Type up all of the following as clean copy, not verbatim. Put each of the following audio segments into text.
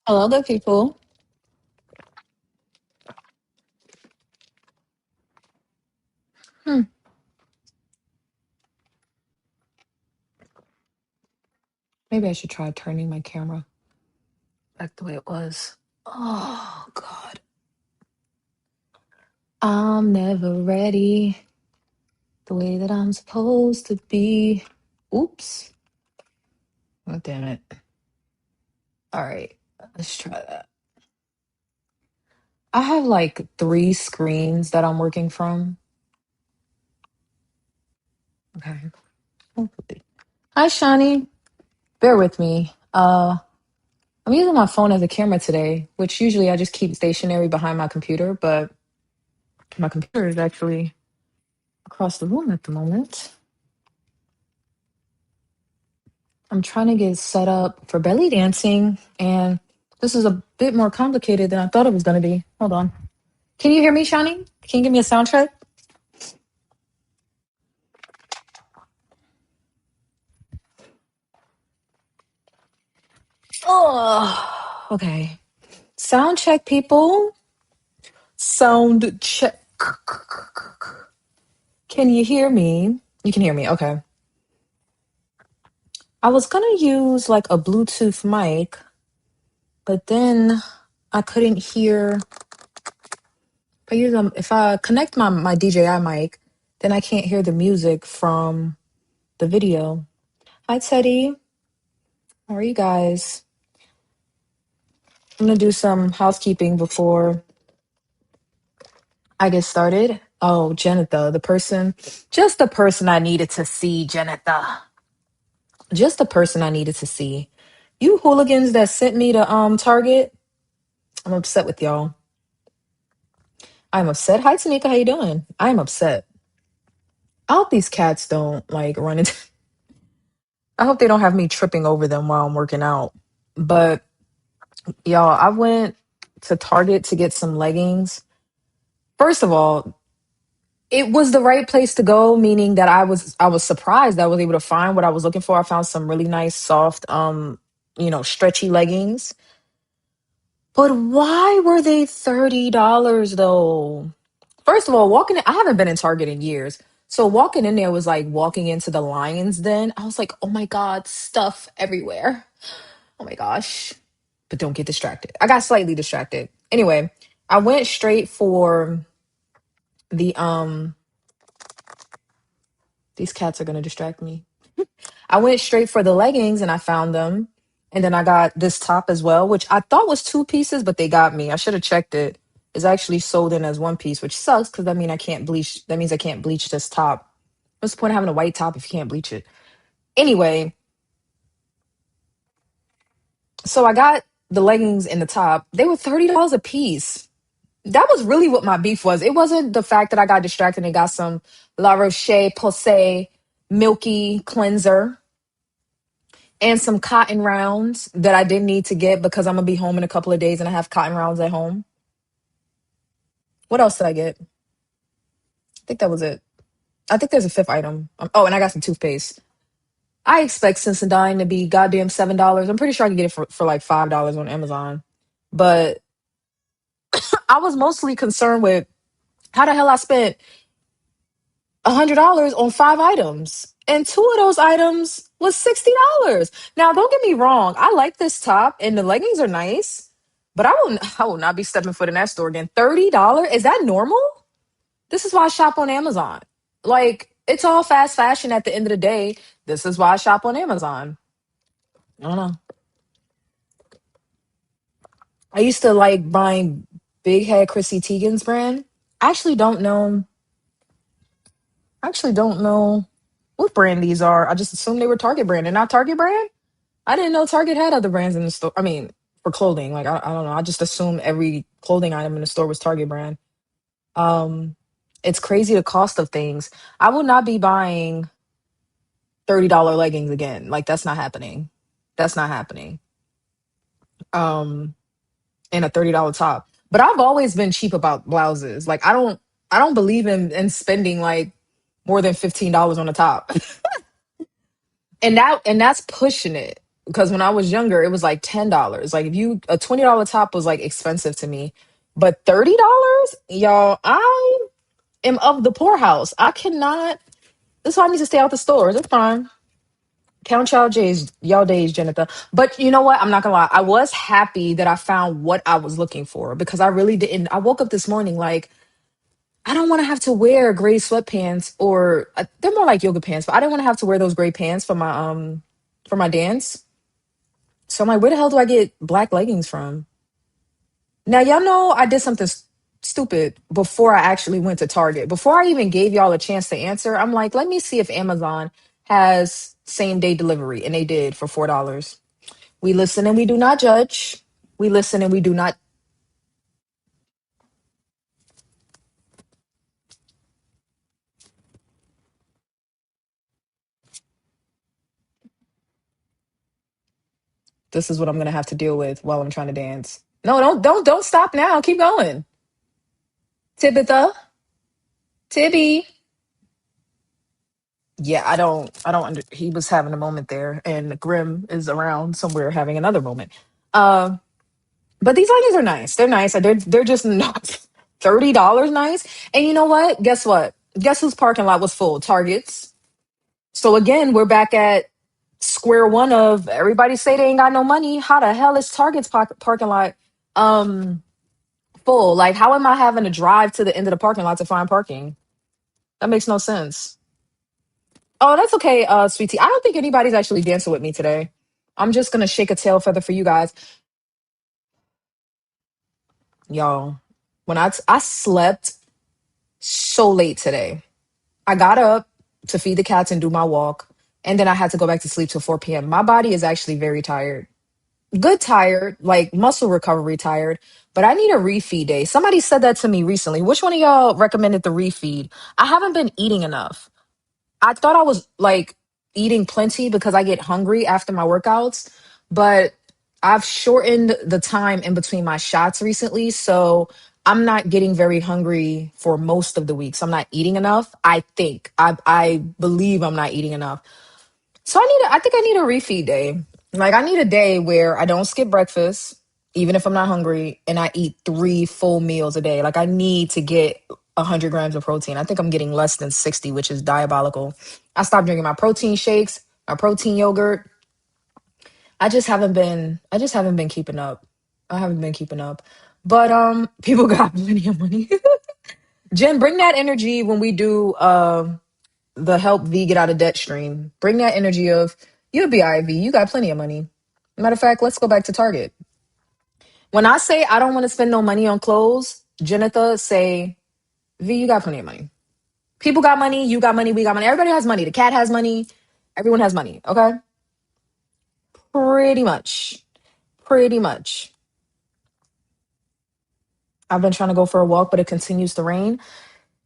Hello, good people. Hmm. Maybe I should try turning my camera back the way it was. Oh, God. I'm never ready the way that I'm supposed to be. Oops. Oh, damn it. All right. Let's try that. I have like three screens that I'm working from. Okay. Hopefully. Hi, Shani. Bear with me. I'm using my phone as a camera today, which usually I just keep stationary behind my computer, but my computer is actually across the room at the moment. I'm trying to get set up for belly dancing, and this is a bit more complicated than I thought it was going to be. Hold on. Can you hear me, Shani? Can you give me a sound check? Oh, okay. Sound check, people. Sound check. Can you hear me? You can hear me. Okay. I was going to use like a Bluetooth mic, but then I couldn't hear. If I connect my DJI mic, then I can't hear the music from the video. Hi, Teddy. How are you guys? I'm gonna do some housekeeping before I get started. Oh, Jenitha, just the person I needed to see, Jenitha. Just the person I needed to see. You hooligans that sent me to Target, I'm upset with y'all. I'm upset. Hi, Tanika, how you doing? I'm upset. I hope these cats don't like run into. I hope they don't have me tripping over them while I'm working out. But y'all, I went to Target to get some leggings. First of all, it was the right place to go, meaning that I was surprised I was able to find what I was looking for. I found some really nice, soft, stretchy leggings. But why were they $30 though? First of all, I haven't been in Target in years. So walking in there was like walking into the Lions Den. I was like, oh my God, stuff everywhere. Oh my gosh. But don't get distracted. I got slightly distracted. Anyway, I went straight for the these cats are gonna distract me. I went straight for the leggings and I found them. And then I got this top as well, which I thought was two pieces, but they got me. I should have checked it. It's actually sold in as one piece, which sucks because that means I can't bleach this top. What's the point of having a white top if you can't bleach it? Anyway, so I got the leggings and the top. They were $30 a piece. That was really what my beef was. It wasn't the fact that I got distracted and got some La Roche Posay milky cleanser and some cotton rounds that I didn't need to get because I'm gonna be home in a couple of days and I have cotton rounds at home. What else did I get? I think that was it. I think there's a fifth item. Oh, and I got some toothpaste. I expect Sensodyne to be goddamn $7. I'm pretty sure I can get it for like $5 on Amazon. But I was mostly concerned with how the hell I spent $100 on five items. And two of those items was $60. Now, don't get me wrong. I like this top and the leggings are nice, but I will not be stepping foot in that store again. $30? Is that normal? This is why I shop on Amazon. Like, it's all fast fashion at the end of the day. This is why I shop on Amazon. I don't know. I used to like buying Big Head Chrissy Teigen's brand. I actually don't know what brand these are. I just assumed they were Target brand and not Target brand. I didn't know Target had other brands in the store. I mean, for clothing. Like I don't know. I just assumed every clothing item in the store was Target brand. Um, it's crazy the cost of things. I will not be buying $30 leggings again. Like that's not happening. That's not happening. Um, and a $30 top. But I've always been cheap about blouses. Like I don't believe in spending like more than $15 on a top. And that's pushing it. because when I was younger, it was like $10. Like if you a $20 top was like expensive to me. But $30, y'all, I am of the poorhouse. I cannot. That's why I need to stay out the stores. It's fine. Count y'all days, Jennifer. But you know what? I'm not gonna lie. I was happy that I found what I was looking for because I really didn't. I woke up this morning like I don't want to have to wear gray sweatpants or they're more like yoga pants, but I didn't want to have to wear those gray pants for my dance. So I'm like, where the hell do I get black leggings from? Now y'all know I did something stupid before I actually went to Target. Before I even gave y'all a chance to answer, I'm like, let me see if Amazon has same day delivery, and they did for $4. We listen and we do not judge. We listen and we do not. This is what I'm gonna have to deal with while I'm trying to dance. No, don't stop now. Keep going. Tibitha, Tibby. Yeah, he was having a moment there, and Grim is around somewhere having another moment. Um, but these leggings are nice. They're nice. They're just not $30 nice. And you know what? Guess what? Guess whose parking lot was full? Target's. So again, we're back at square one of everybody say they ain't got no money. How the hell is Target's parking lot um full? Like, how am I having to drive to the end of the parking lot to find parking? That makes no sense. Oh, that's okay, sweetie. I don't think anybody's actually dancing with me today. I'm just gonna shake a tail feather for you guys, y'all. I slept so late today. I got up to feed the cats and do my walk, and then I had to go back to sleep till 4 p.m. My body is actually very tired. Good tired, like muscle recovery tired, but I need a refeed day. Somebody said that to me recently. Which one of y'all recommended the refeed? I haven't been eating enough. I thought I was like eating plenty because I get hungry after my workouts, but I've shortened the time in between my shots recently, so I'm not getting very hungry for most of the weeks. I'm not eating enough. I believe I'm not eating enough. So I think I need a refeed day. Like I need a day where I don't skip breakfast, even if I'm not hungry, and I eat 3 full meals a day. Like I need to get 100 grams of protein. I think I'm getting less than 60, which is diabolical. I stopped drinking my protein shakes, my protein yogurt. I just haven't been keeping up. I haven't been keeping up. But people got plenty of money. Jen, bring that energy when we do the help V get out of debt stream. Bring that energy of you'll be all right, V. You got plenty of money. Matter of fact, let's go back to Target. When I say I don't want to spend no money on clothes, Jennifer say, V, you got plenty of money. People got money, you got money, we got money. Everybody has money. The cat has money. Everyone has money. Okay? Pretty much. Pretty much. I've been trying to go for a walk, but it continues to rain.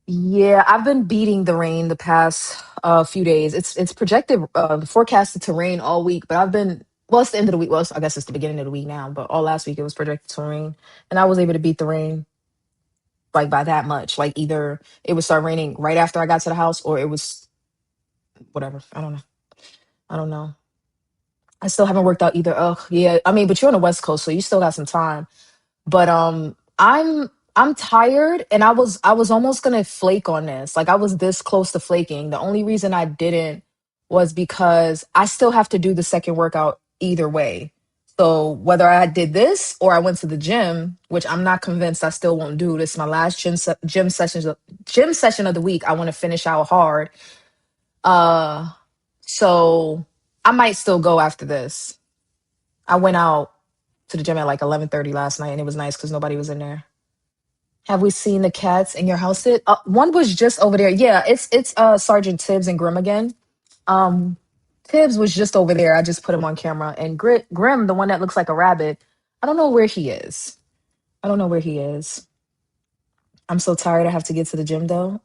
Yeah, I've been beating the rain the past few days. It's projected forecasted to rain all week, but I've been well, it's the end of the week. Well, I guess it's the beginning of the week now, but all last week it was projected to rain, and I was able to beat the rain like by that much. Like either it would start raining right after I got to the house, or it was whatever. I don't know. I don't know. I still haven't worked out either. Oh yeah, I mean, but you're on the West Coast, so you still got some time. But I'm tired and I was almost gonna flake on this. Like I was this close to flaking. The only reason I didn't was because I still have to do the second workout either way. So whether I did this or I went to the gym, which I'm not convinced I still won't do. This is my last gym session of the week. I want to finish out hard. Uh so I might still go after this. I went out to the gym at like 11:30 last night and it was nice because nobody was in there. Have we seen the cats in your house yet? One was just over there. Yeah, it's Sergeant Tibbs and Grim again. Um, Tibbs was just over there. I just put him on camera. And Grim, the one that looks like a rabbit, I don't know where he is. I don't know where he is. I'm so tired. I have to get to the gym though.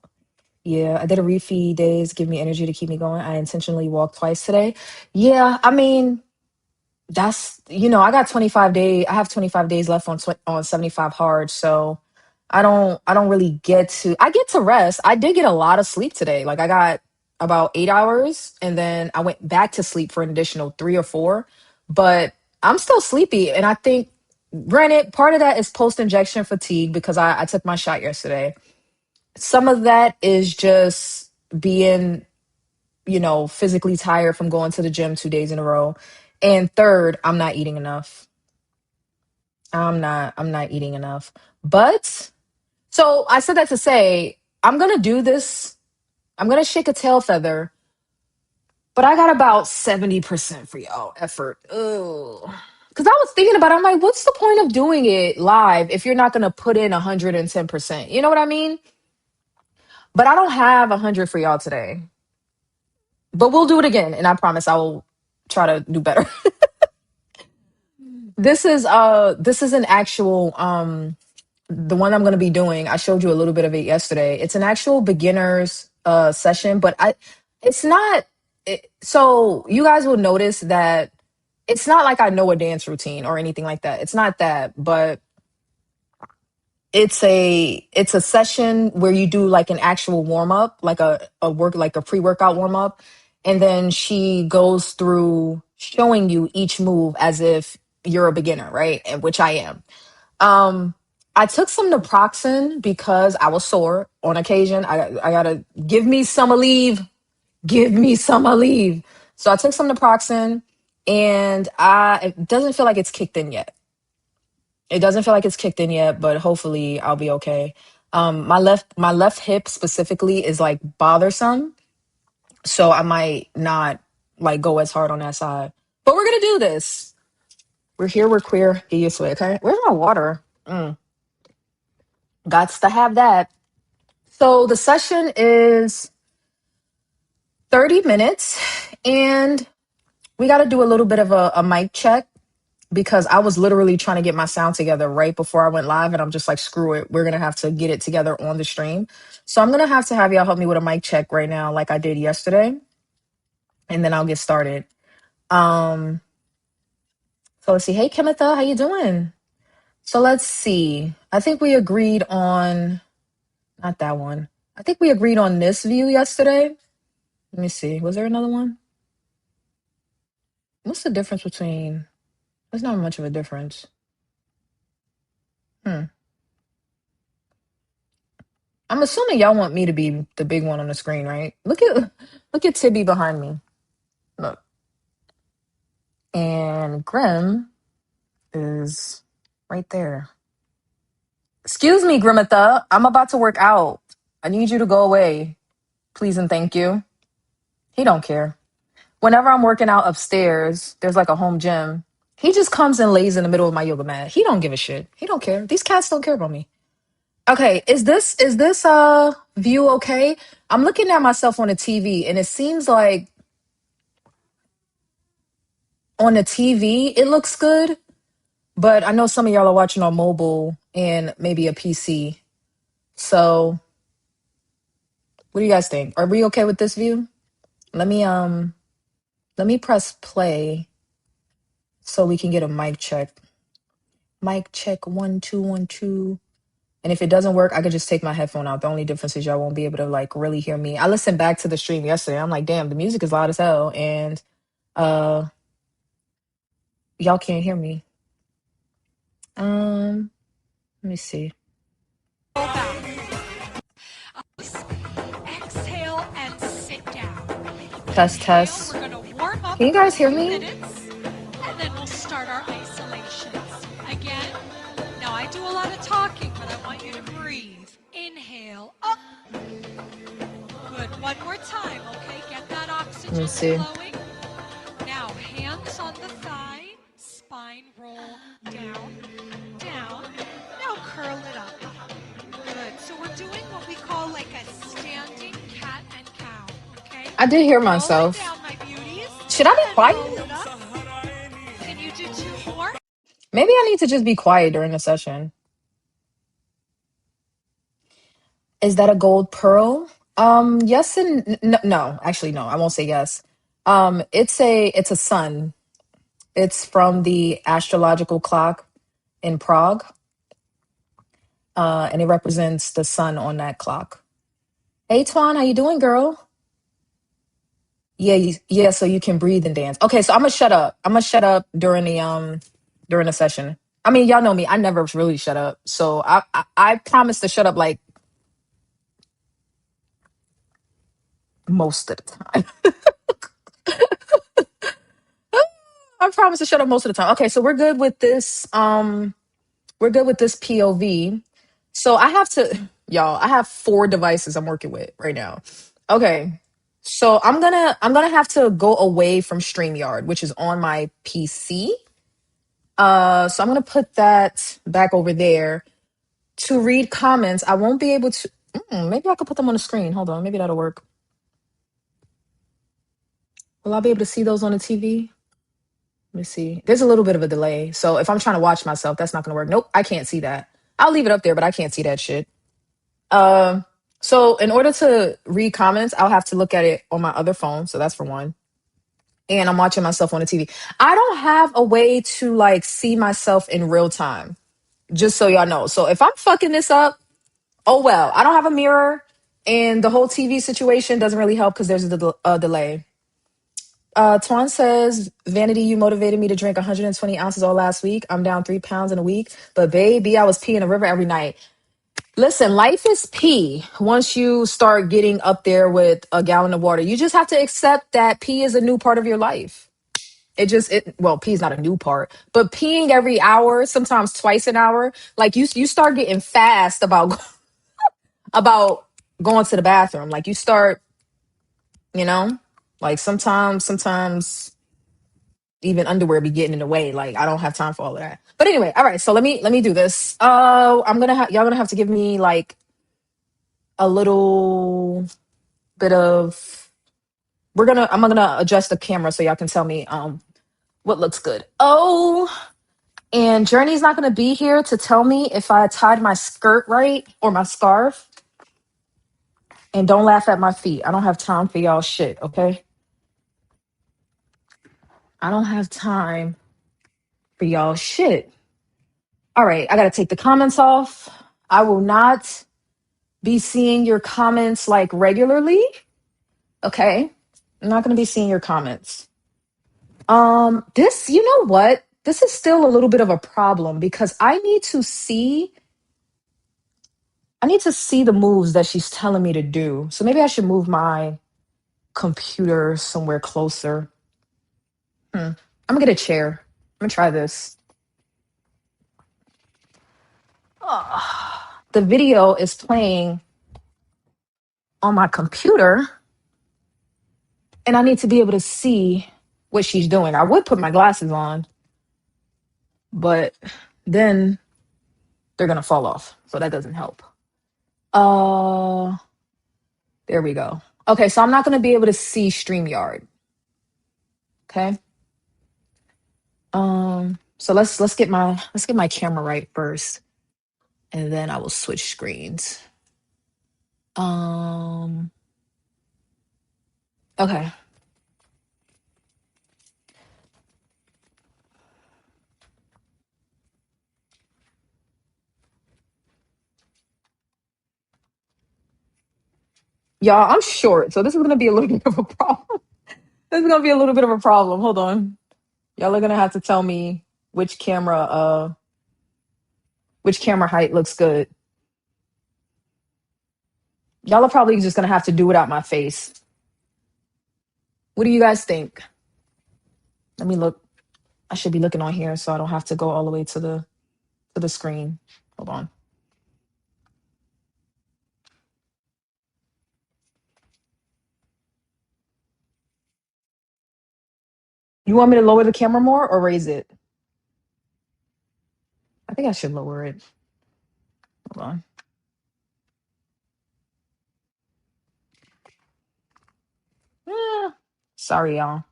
Yeah, I did a refeed days, give me energy to keep me going. I intentionally walked twice today. Yeah, I mean, I got 25 days left on 75 hard, so I don't really I get to rest. I did get a lot of sleep today. Like I got about 8 hours and then I went back to sleep for an additional 3 or 4. but I'm still sleepy. And I think, granted, part of that is post injection fatigue because I took my shot yesterday. Some of that is just being, physically tired from going to the gym 2 days in a row. And third, I'm not eating enough. I'm not eating enough. But so I said that to say, I'm going to do this. I'm going to shake a tail feather, but I got about 70% for y'all effort. Ugh. Because I was thinking about it, I'm like, what's the point of doing it live if you're not going to put in 110%? You know what I mean? But I don't have 100 for y'all today. But we'll do it again. And I promise I will try to do better. This is an actual the one I'm going to be doing. I showed you a little bit of it yesterday. It's an actual beginners session, but it's not so you guys will notice that it's not like I know a dance routine or anything like that. It's not that, but it's a session where you do like an actual warm up, like a pre-workout warm up, and then she goes through showing you each move as if you're a beginner, right? And which I am. Um, I took some naproxen because I was sore on occasion. I gotta give me some leave. Give me some leave. So I took some naproxen, and it doesn't feel like it's kicked in yet. It doesn't feel like it's kicked in yet, but hopefully I'll be okay. My left hip specifically is like bothersome, so I might not like go as hard on that side. But we're gonna do this. We're here. We're queer. Get used to it. Okay. Where's my water? Gots to have that. So the session is 30 minutes, and we got to do a little bit of a mic check because I was literally trying to get my sound together right before I went live, and I'm just like, screw it. We're going to have to get it together on the stream. So I'm going to have y'all help me with a mic check right now, like I did yesterday, and then I'll get started. Um, so let's see. Hey, Kimitha, how you doing? So let's see. I think we agreed on, not that one. I think we agreed on this view yesterday. Let me see. Was there another one? What's the difference between? There's not much of a difference. Hmm. I'm assuming y'all want me to be the big one on the screen, right? Look at Tibby behind me. Look. And Grim is right there. Excuse me, Grimitha. I'm about to work out. I need you to go away. Please and thank you. He don't care. Whenever I'm working out upstairs, there's like a home gym. He just comes and lays in the middle of my yoga mat. He don't give a shit. He don't care. These cats don't care about me. Okay, is this view okay? I'm looking at myself on the TV and it seems like on the TV it looks good, but I know some of y'all are watching on mobile and maybe a PC. So, what do you guys think? Are we okay with this view? Let me let me press play so we can get a mic check. Mic check 1 2 1 2. And if it doesn't work, I could just take my headphone out. The only difference is y'all won't be able to like really hear me. I listened back to the stream yesterday. I'm like, damn, the music is loud as hell, and uh, y'all can't hear me. Let me see. Exhale and sit down. Test, test. We're going to warm up Can you guys for hear 2 me? minutes, and then we'll start our isolations. Again, now I do a lot of talking, but I want you to breathe. Inhale, up. Good. One more time, okay? Get that Let me oxygen see. flowing. Now, hands on the thigh, spine roll down, down. Now curl it up. Good. So we're doing what we call like a standing cat and cow, okay? I did hear Roll it myself. down, my beauties, Should I be and quiet? roll it up. Can you do 2 more? Maybe I need to just be quiet during the session. Is that a gold pearl? Yes and no. Actually, no. I won't say yes. It's a sun. It's from the astrological clock in Prague, and it represents the sun on that clock. Hey, Twan, how you doing, girl? Yeah, yeah, so you can breathe and dance. Okay, so I'm gonna shut up. I'm gonna shut up during the session. I mean, y'all know me. I never really shut up. So I promise to shut up like most of the time. I promise to shut up most of the time. Okay, so we're good with this. We're good with this POV. So I have to, y'all, I have 4 devices I'm working with right now. Okay. So I'm gonna have to go away from StreamYard, which is on my PC. So I'm gonna put that back over there to read comments. I won't be able to. Maybe I could put them on the screen. Hold on, maybe that'll work. Will I be able to see those on the TV? Let me see. There's a little bit of a delay, so if I'm trying to watch myself, that's not gonna work. Nope, I can't see that. I'll leave it up there, but I can't see that shit. Um, so in order to read comments, I'll have to look at it on my other phone. So that's for one. And I'm watching myself on the TV. I don't have a way to like see myself in real time, just so y'all know. So if I'm fucking this up, oh well. I don't have a mirror, and the whole TV situation doesn't really help because there's a delay. Twan says, Vanity, you motivated me to drink 120 ounces all last week. I'm down 3 pounds in a week. But baby, I was peeing in a river every night. Listen, life is pee once you start getting up there with a gallon of water. You just have to accept that pee is a new part of your life. Well, pee is not a new part, but peeing every hour, sometimes twice an hour, like you start getting fast about about going to the bathroom. Like you start, you know, like sometimes even underwear be getting in the way. Like I don't have time for all of that. But anyway, all right, so let me do this. Y'all gonna have to give me like a little bit of I'm gonna adjust the camera so y'all can tell me what looks good. Oh, and Journey's not gonna be here to tell me if I tied my skirt right or my scarf. And don't laugh at my feet. I don't have time for y'all shit, okay? I don't have time for y'all shit. All right, I gotta take the comments off. I will not be seeing your comments like regularly. Okay. I'm not gonna be seeing your comments. This, you know what? This is still a little bit of a problem because I need to see the moves that she's telling me to do. So maybe I should move my computer somewhere closer. I'm gonna get a chair. I'm gonna try this. The video is playing on my computer, and I need to be able to see what she's doing. I would put my glasses on, but then they're gonna fall off, so that doesn't help. Uh, there we go. Okay, so I'm not gonna be able to see StreamYard. Okay. So let's get my camera right first, and then I will switch screens. Um, okay. Y'all, I'm short, so this is gonna be a little bit of a problem. This is gonna be a little bit of a problem. Hold on. Y'all are gonna have to tell me which camera height looks good. Y'all are probably just gonna have to do without my face. What do you guys think? Let me look. I should be looking on here so I don't have to go all the way to the screen. Hold on. You want me to lower the camera more or raise it? I think I should lower it. Hold on. Eh, sorry, y'all.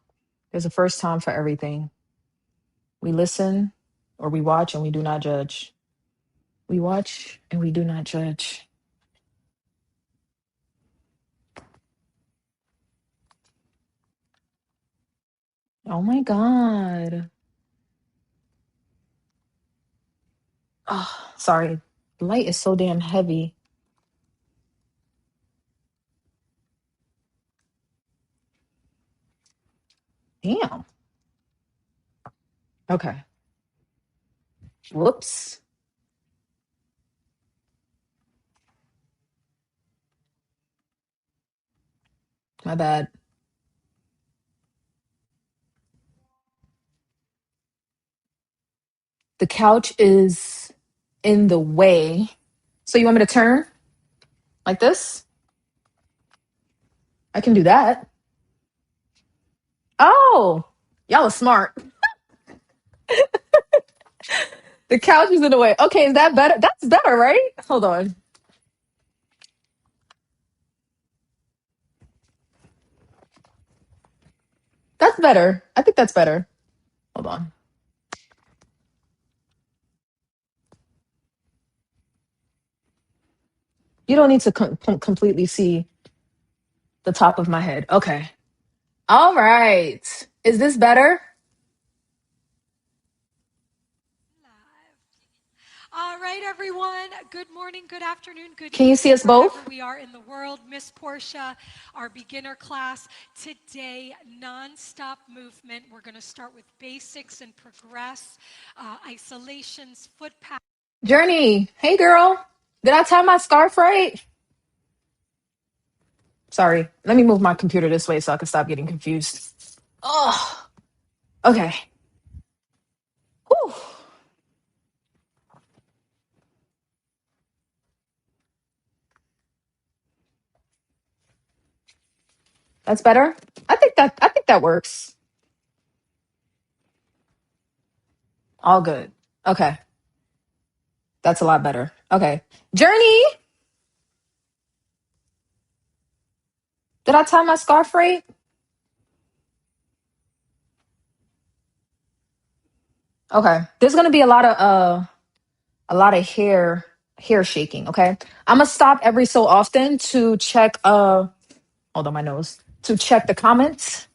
There's a first time for everything. We listen or we watch and we do not judge. We watch and we do not judge. Oh my God. Oh, sorry. The light is so damn heavy. Damn. Okay. Whoops. My bad. The couch is in the way. So you want me to turn like this? I can do that. Oh, y'all are smart. The couch is in the way. Okay, is that better? That's better, right? Hold on. That's better. I think that's better. Hold on. You don't need to completely see the top of my head. Okay. All right. Is this better? All right, everyone. Good morning, good afternoon, good Can you see evening, us both? wherever we are in the world. Miss Portia, our beginner class. Today, non-stop movement. We're going to start with basics and progress, isolations, foot path. Journey. Hey, girl. Did I tie my scarf right? Sorry. Let me move my computer this way so I can stop getting confused. Oh, okay. Whew. That's better. I think that works. All good. Okay. That's a lot better. Okay. Journey. Did I tie my scarf right? Okay. There's gonna be a lot of hair shaking. Okay. I'm gonna stop every so often to check. Hold on, my nose, to check the comments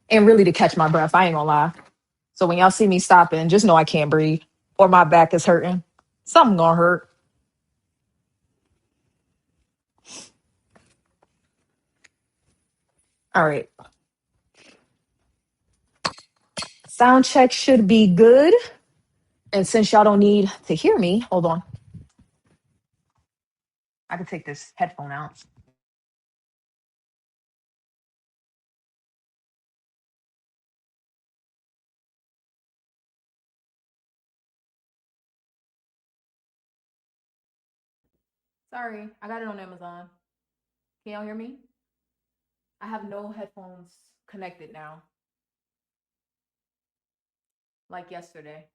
and really to catch my breath. I ain't gonna lie. So when y'all see me stopping, just know I can't breathe or my back is hurting. Something gonna hurt. All right. Sound check should be good. And since y'all don't need to hear me, hold on. I can take this headphone out. Sorry, I got it on Amazon. Can y'all hear me? I have no headphones connected now, like yesterday.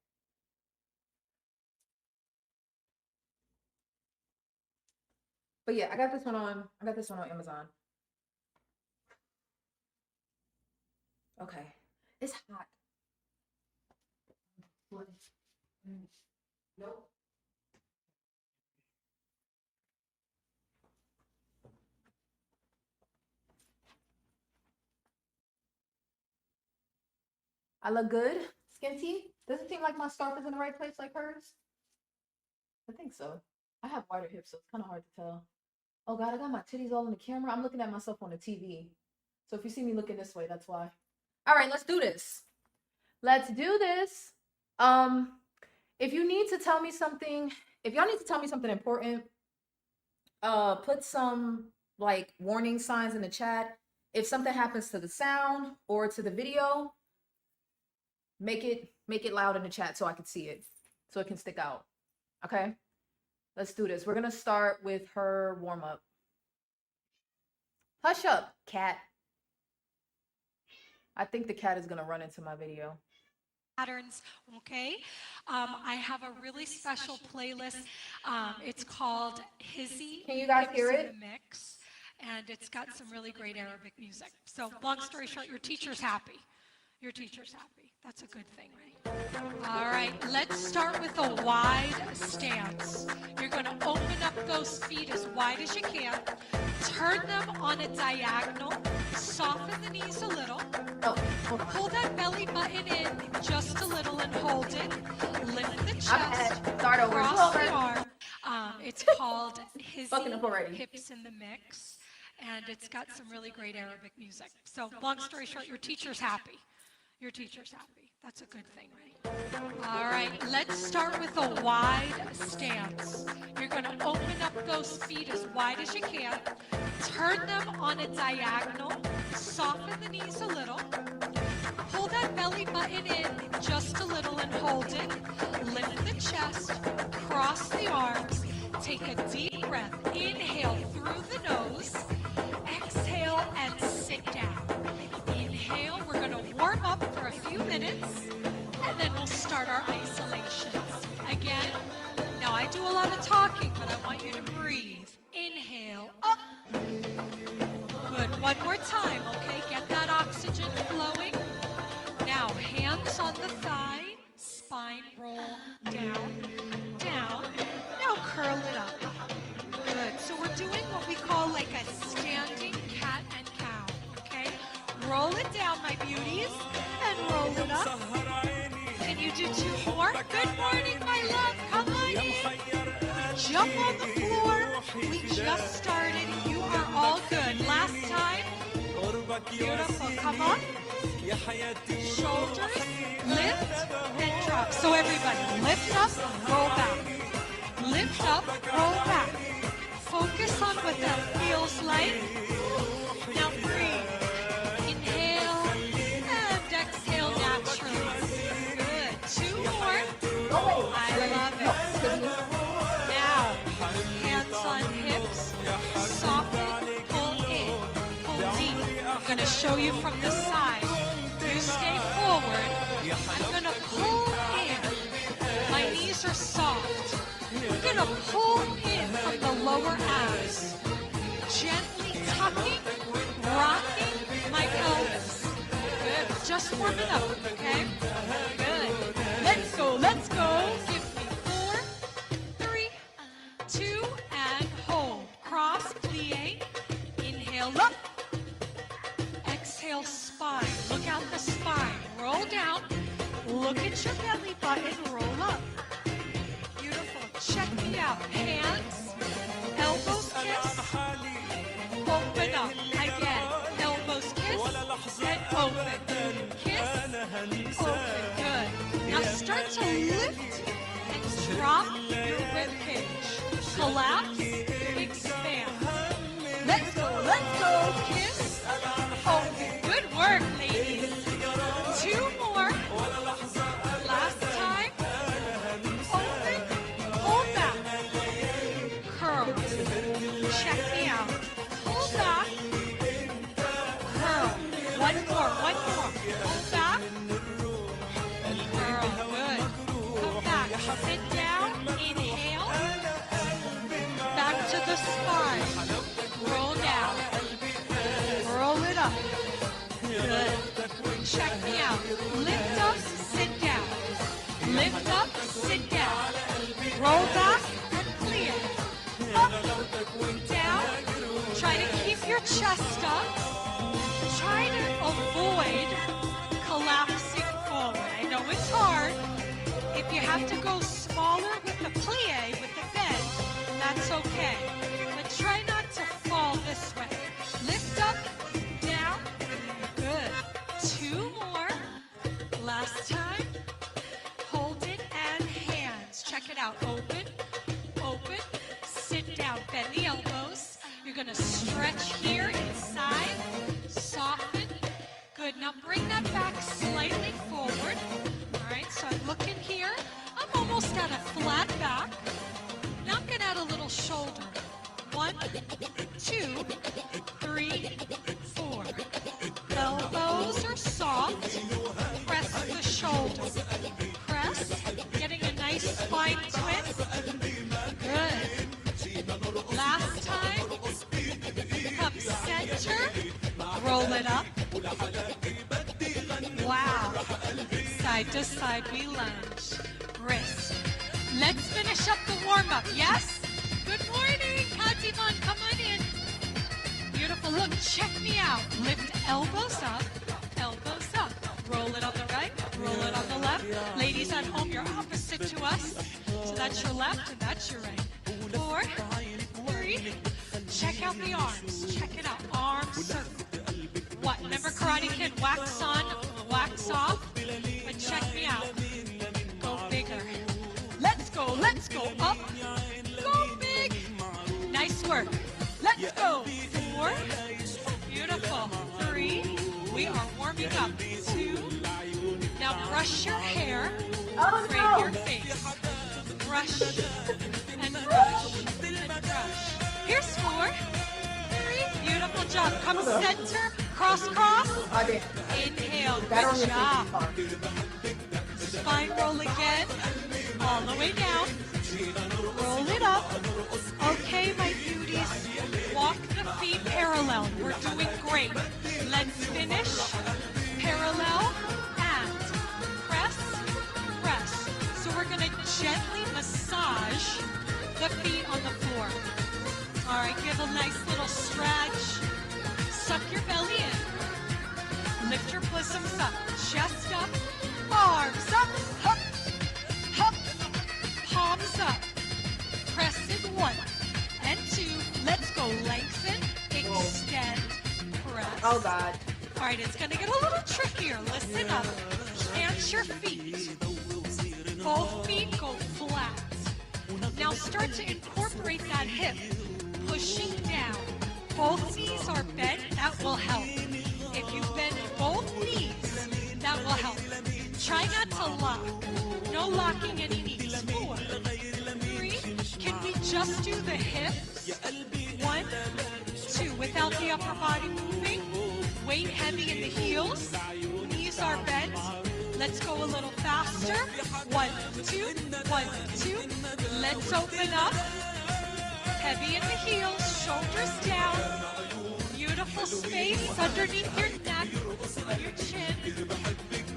But yeah, I got this one on Amazon. Okay. It's hot. What? Nope. I look good. Skin tea. Does it seem like my scarf is in the right place like hers? I think so. I have wider hips, so it's kind of hard to tell. Oh God, I got my titties all in the camera. I'm looking at myself on the TV. So if you see me looking this way, that's why. All right, let's do this. Let's do this. Um, if you need to tell me something, if y'all need to tell me something important, put some like warning signs in the chat. If something happens to the sound or to the video, make it loud in the chat so I can see it, so it can stick out. Okay, let's do this. We're gonna start with her warm up. Hush up, cat. I think the cat is gonna run into my video. Patterns, okay? I have a really special playlist. It's called Hizzy Can you guys Hips hear in the it? Mix, and it's got some really great Arabic music. So, long story short, your teacher's happy. Your teacher's happy. That's a good thing, right? All right, let's start with a wide stance. You're going to open up those feet as wide as you can. Turn them on a diagonal. Soften the knees a little. Oh, Pull that belly button in just a little and hold it. Lift the I'm chest. at start over. Cross the arm. It's called Fucking Hizzy up already. Hips in the Mix. And it's got some really great Arabic music. So long story short, your teacher's happy. Your teacher's happy. That's a good thing, right? All right, let's start with a wide stance. You're going to open up those feet as wide as you can. Turn them on a diagonal. Soften the knees a little. Pull that belly button in just a little and hold it. Lift the chest. Cross the arms. Take a deep breath. Inhale through the nose. Exhale and sit down. Inhale. We're going to warm up for a few minutes, and then we'll start our isolations. Again, now I do a lot of talking, but I want you to breathe. Inhale, up. Good. One more time, okay? Get that oxygen flowing. Now, hands on the thigh, spine roll down, down. Now curl it up. Good. So we're doing what we call like a standing cat and cow, okay? Roll it down, my beauties, and roll it up. Can you do two more? Good morning, my love. Come on in. Jump on the floor. We just started. You are all good. Last time. Beautiful. Come on. Shoulders, lift, and drop. So everybody, lift up, roll back. Lift up, roll back. Focus on what that feels like. Now breathe. Inhale and exhale naturally. Good. Two more. I love it. Now, hands on hips. Soften, pull in, pull deep. I'm going to show you from the side. You stay forward. I'm going to pull in. My knees are soft. We're going to pull in from the lower abs. Gently tucking, rocking my pelvis. Good. Just warming up, okay? Good. Let's go, let's go. Give me 4, 3, 2, and hold. Cross, plie. Inhale up. Exhale, spine. Look out the spine. Roll down. Look at your belly button. Roll up. Beautiful. Check me out. Hands. Elbows kiss. Open up. Again. Elbows kiss. And open. Kiss. Open. Good. Now start to lift and drop your rib cage. Collapse. Expand. Let's go. Let's go. Kiss. Open. Good work, ladies. 2 more. Last time. Open. Hold back. Curl. Check me out. Hold back. Curl. One more. Hold back. Curl. Good. Come back. Sit down. Inhale. Back to the spine. Roll down. Roll it up. Good. Check me out. Lift up, sit down. Lift up, sit down. Roll back and clear. Up, down. Try to keep your chest up. Try to avoid collapsing forward. I know it's hard. If you have to go smaller with the plie, with the bend, that's okay. But try not to fall this way. Lift up, down. Good. 2 more. Last time. Hold it and hands. Check it out. Open, open. Sit down. Bend the elbows. You're going to stretch here inside. Soften. Good. Now bring that back slightly forward. All right. So I'm looking here. I'm almost at a flat back. Now I'm going to add a little shoulder. 1, 2, 3, 4. Elbows are soft. Press the shoulders. Press. Getting a nice spine twist. Good. Last time. Come center. Roll it up. Wow. Side to side we lunge. Wrist. Let's finish up the warm-up. Yes? Good morning, Katiman. Come on in. Beautiful. Look, check me out. Lift elbows up, elbows up. Roll it on the right, roll it on the left. Ladies at home, you're opposite to us. So that's your left and that's your right. 4, 3. Check out the arms. Check it out. Arm circle. What? Remember Karate Kid? Wax on, wax off. work. Let's go. 4. Beautiful. 3. We are warming up. 2. Now brush your hair. Frame your face. Brush and brush and brush. Here's 4. 3. Beautiful job. Come center. Cross, cross. Inhale. Good job. Spine roll again. All the way down. Roll it up. Okay, my beauties. Walk the feet parallel. We're doing great. Let's finish. Parallel and press, press. So we're going to gently massage the feet on the floor. All right, give a nice little stretch. Suck your belly in. Lift your bosoms up. Chest up. Arms up. Up. Up. Palms up. Press in 1 and 2. Let's go. Lengthen, extend, press. Oh, God. All right, it's going to get a little trickier. Listen up. Plant your feet. Both feet go flat. Now start to incorporate that hip. Pushing down. Both knees are bent. That will help. If you bend both knees, that will help. Try not to lock. No locking any knees. 4, 3. Can we just do the hips? 1, 2. Without the upper body moving. Weight heavy in the heels. Knees are bent. Let's go a little faster. 1, 2. 1, 2. Let's open up. Heavy in the heels. Shoulders down. Beautiful space underneath your neck. On your chin.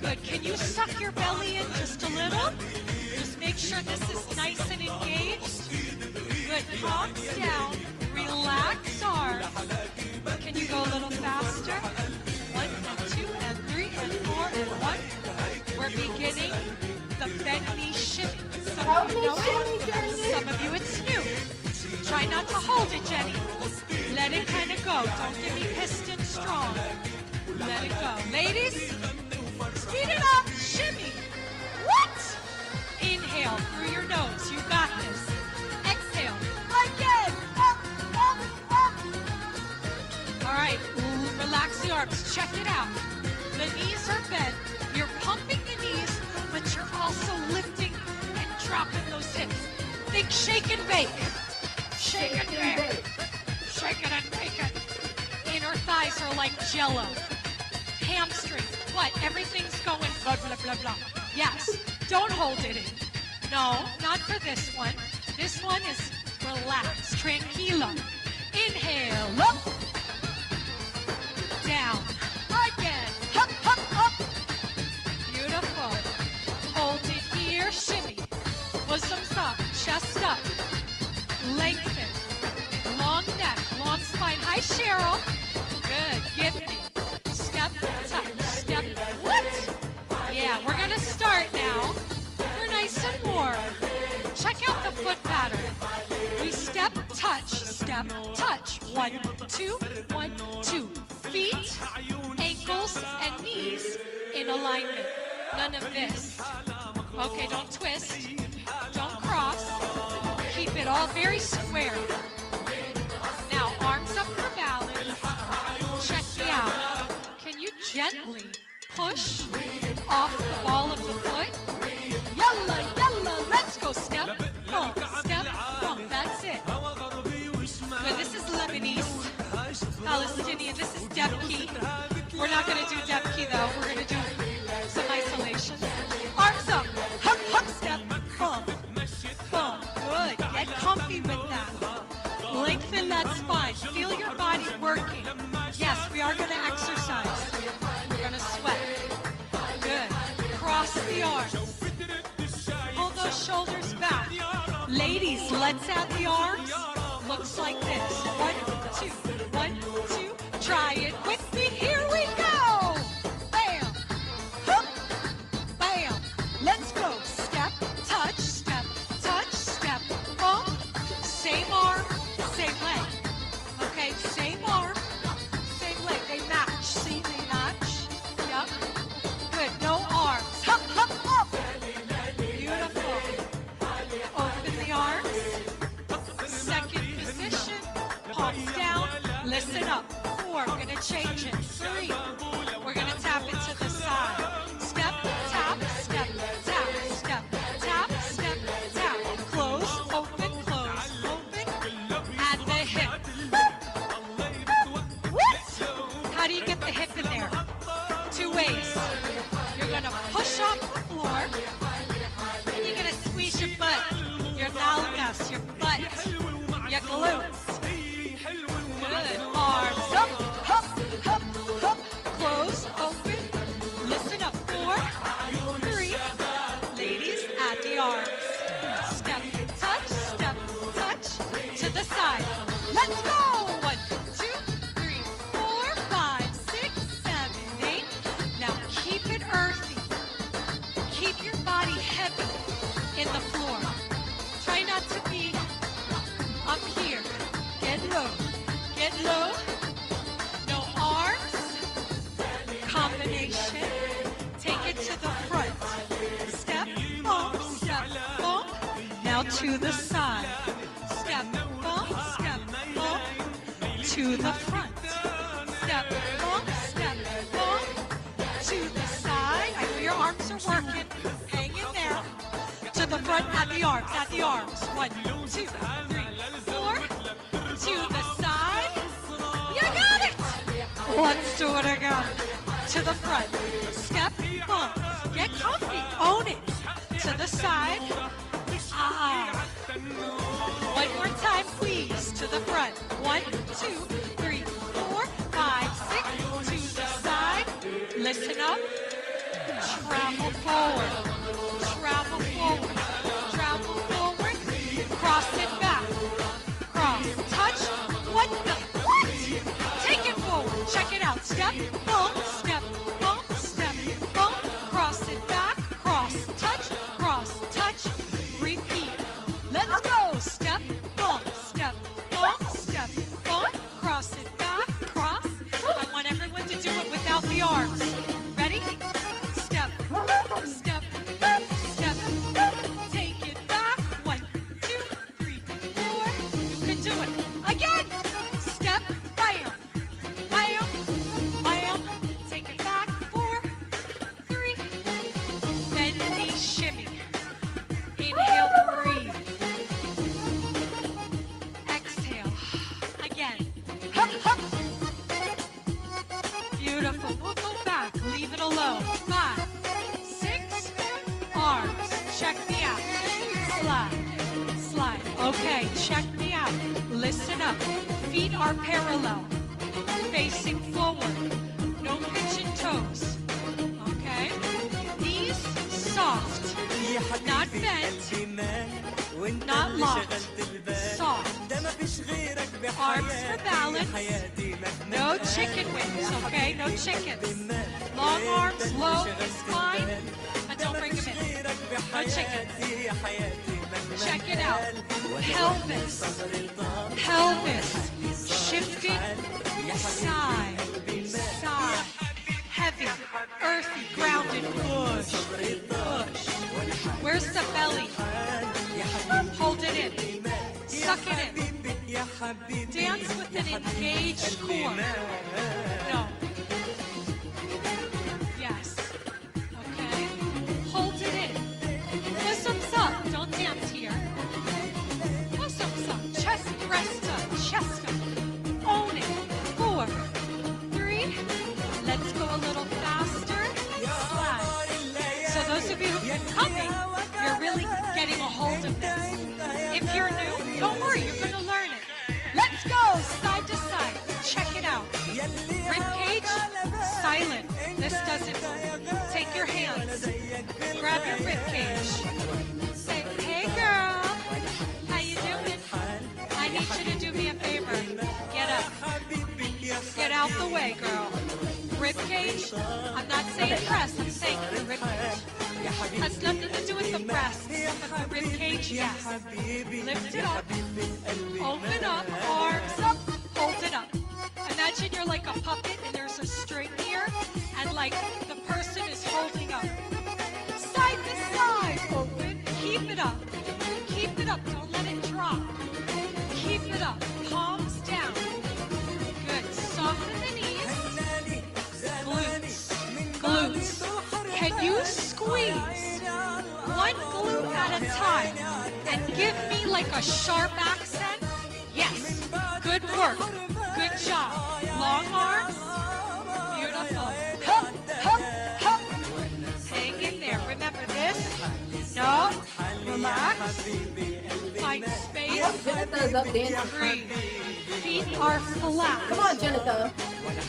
Good. Can you suck your belly in just a little? Just make sure this is nice and engaged. Good. Palms down. Relax arms. Can you go a little faster? 1 and 2 and 3 and 4 and 1. We're beginning the bent knee shimmy. Some of you know it. Some of you it's new. Try not to hold it, Jenny. Let it kind of go. Don't give me piston strong. Let it go. Ladies, speed it up. Shimmy. What? Inhale through your nose. You got this. Exhale. Again. Up, up, up. All right. Relax the arms. Check it out. The knees are bent. You're pumping the knees, but you're also lifting and dropping those hips. Think shake and bake. Shake and bake. Shake it and bake it. Inner thighs are like jello. Hamstrings. What? Everything's going blah, blah, blah, blah. Yes. Don't hold it in. No, not for this one. This one is relax. Tranquilo. Inhale. Up. Down. Again. Up, up, up. Beautiful. Hold it here. Shimmy. Bosoms up. Chest up. Lengthen. Long neck. Long spine. Hi, Cheryl. Good. Give me. Step, touch. Step. What? Yeah, we're going to start now. We're nice and warm. Check out the foot pattern. We step, touch, step, touch. 1, 2, 1, 2. Feet, ankles, and knees in alignment. None of this. Okay, don't twist. Don't cross. Keep it all very square. Now, arms up for balance. Check me out. Can you gently push off the ball of the foot? Yalla, yalla, let's go. Step, bump, step, bump. That's it. Good, this is Lebanese, Palestinian. This is Debki. We're not going to do Debki, though. We're going to do some isolation. Arms up. Hup, hup, step, bump, bump. Good. Get comfy with that. Lengthen that spine. Feel your body working. Yes, we are going to exercise. We're going to sweat. Good. Cross the arms. Pull those shoulders back. Ladies, let's add the arms. Looks like this. 1, 2, 1, 2. Try it with me. Here we go. Bam. Hook. Bam. Let's go. Step, touch, step, touch, step, bump. Same arm, same leg. Okay, same arm, same leg. They match. See, they match. Yep. Good. No arms. Hup, hup, up. Beautiful. Open the arms. Second palms down. Listen up. 4, gonna change it. 3, we're gonna tap into the side. Step, tap, step, tap, step, tap, step, tap. Close, open, and the hip. How do you get the hip in there? 2 ways. You're gonna push off the floor, and you're gonna squeeze your butt, your nalgas, your butt, your glutes. Good. Arms up, up, up, up. Close, open. Listen up. 4, 3. Ladies, at the arms. Step, touch, to the side. Let's go. 1, 2, 3, 4, 5, 6, 7, 8. Now keep it earthy. Keep your body heavy in the floor. Try not to be up here. Get low. Get low. No arms. Combination. Take it to the front. Step, bump, now to the side. Step, bump, to the front. Step, bump, to the side. I know your arms are working. Hang in there. To the front, at the arms, 1, 2, 3, 4. To the side. You got it! Let's do it again. To the front. Step, bump. Get comfy. Own it. To the side. One more time, please. To the front. 1, 2, 3, 4, 5, 6. To the side. Listen up. Travel forward. Travel forward. Travel forward. Cross it back. Cross. Touch. What the? What? Take it forward. Check it out. Step, bump, bump. Cross it back. Cross. Touch. Repeat. Let's go. Step, bump. Cross it back. Cross. I want everyone to do it without the arms. Ready? Step. Take it back. 1, 2, 3, 4. You can do it. Again. Step. Bam. Take it back. 4, 3. Bend the knee, shimmy. Inhale, breathe. Exhale. Again. Hup. Beautiful. We'll go back. Leave it alone. 5, 6. Arms. Check me out. Slide. Okay, check me out. Listen up. Feet are parallel. Facing forward. No pinching toes. Okay? Knees soft. Not bent. Not locked. Soft. Arms for balance. No chicken wings, okay? No chickens. Long arms, low, fine, but don't bring them in. No chickens. Check it out. Pelvis. Shifting. Side. Heavy. Earthy. Grounded. Push. Where's the belly? Hold it in. Suck it in. Dance with an engaged core. No. Yes. Okay. Hold it in. Bosoms up. Don't dance here. Bosoms up. Chest, breast up. Chest up. Own it. 4, 3. Let's go a little faster. Slide. So those of you who've been coming, you're really getting a hold of this. If you're new, don't worry, you're going to learn it. Let's go side to side. Check it out. Rib cage, silent. This doesn't move. Take your hands. Grab your rib cage. Say, hey girl, how you doing? I need you to do me a favor. Get up. Get out the way, girl. Rib cage, I'm not saying breast, I'm saying the rib cage. Has nothing to do with the breast, but the rib cage, yes. Lift it up. Open up, arms up, hold it up. Imagine you're like a puppet and there's a string here, and like the person is holding up. Side to side, open, keep it up. Keep it up, don't let it drop. Keep it up, palms down. time and give me like a sharp accent. Yes. Good work. Good job. Long arms. Beautiful. Hup, hup, hup. Hang in there. Remember this. No. Relax. Find space. Jennifer's up dancing. Breathe. Feet are flat. Come on, Jennifer.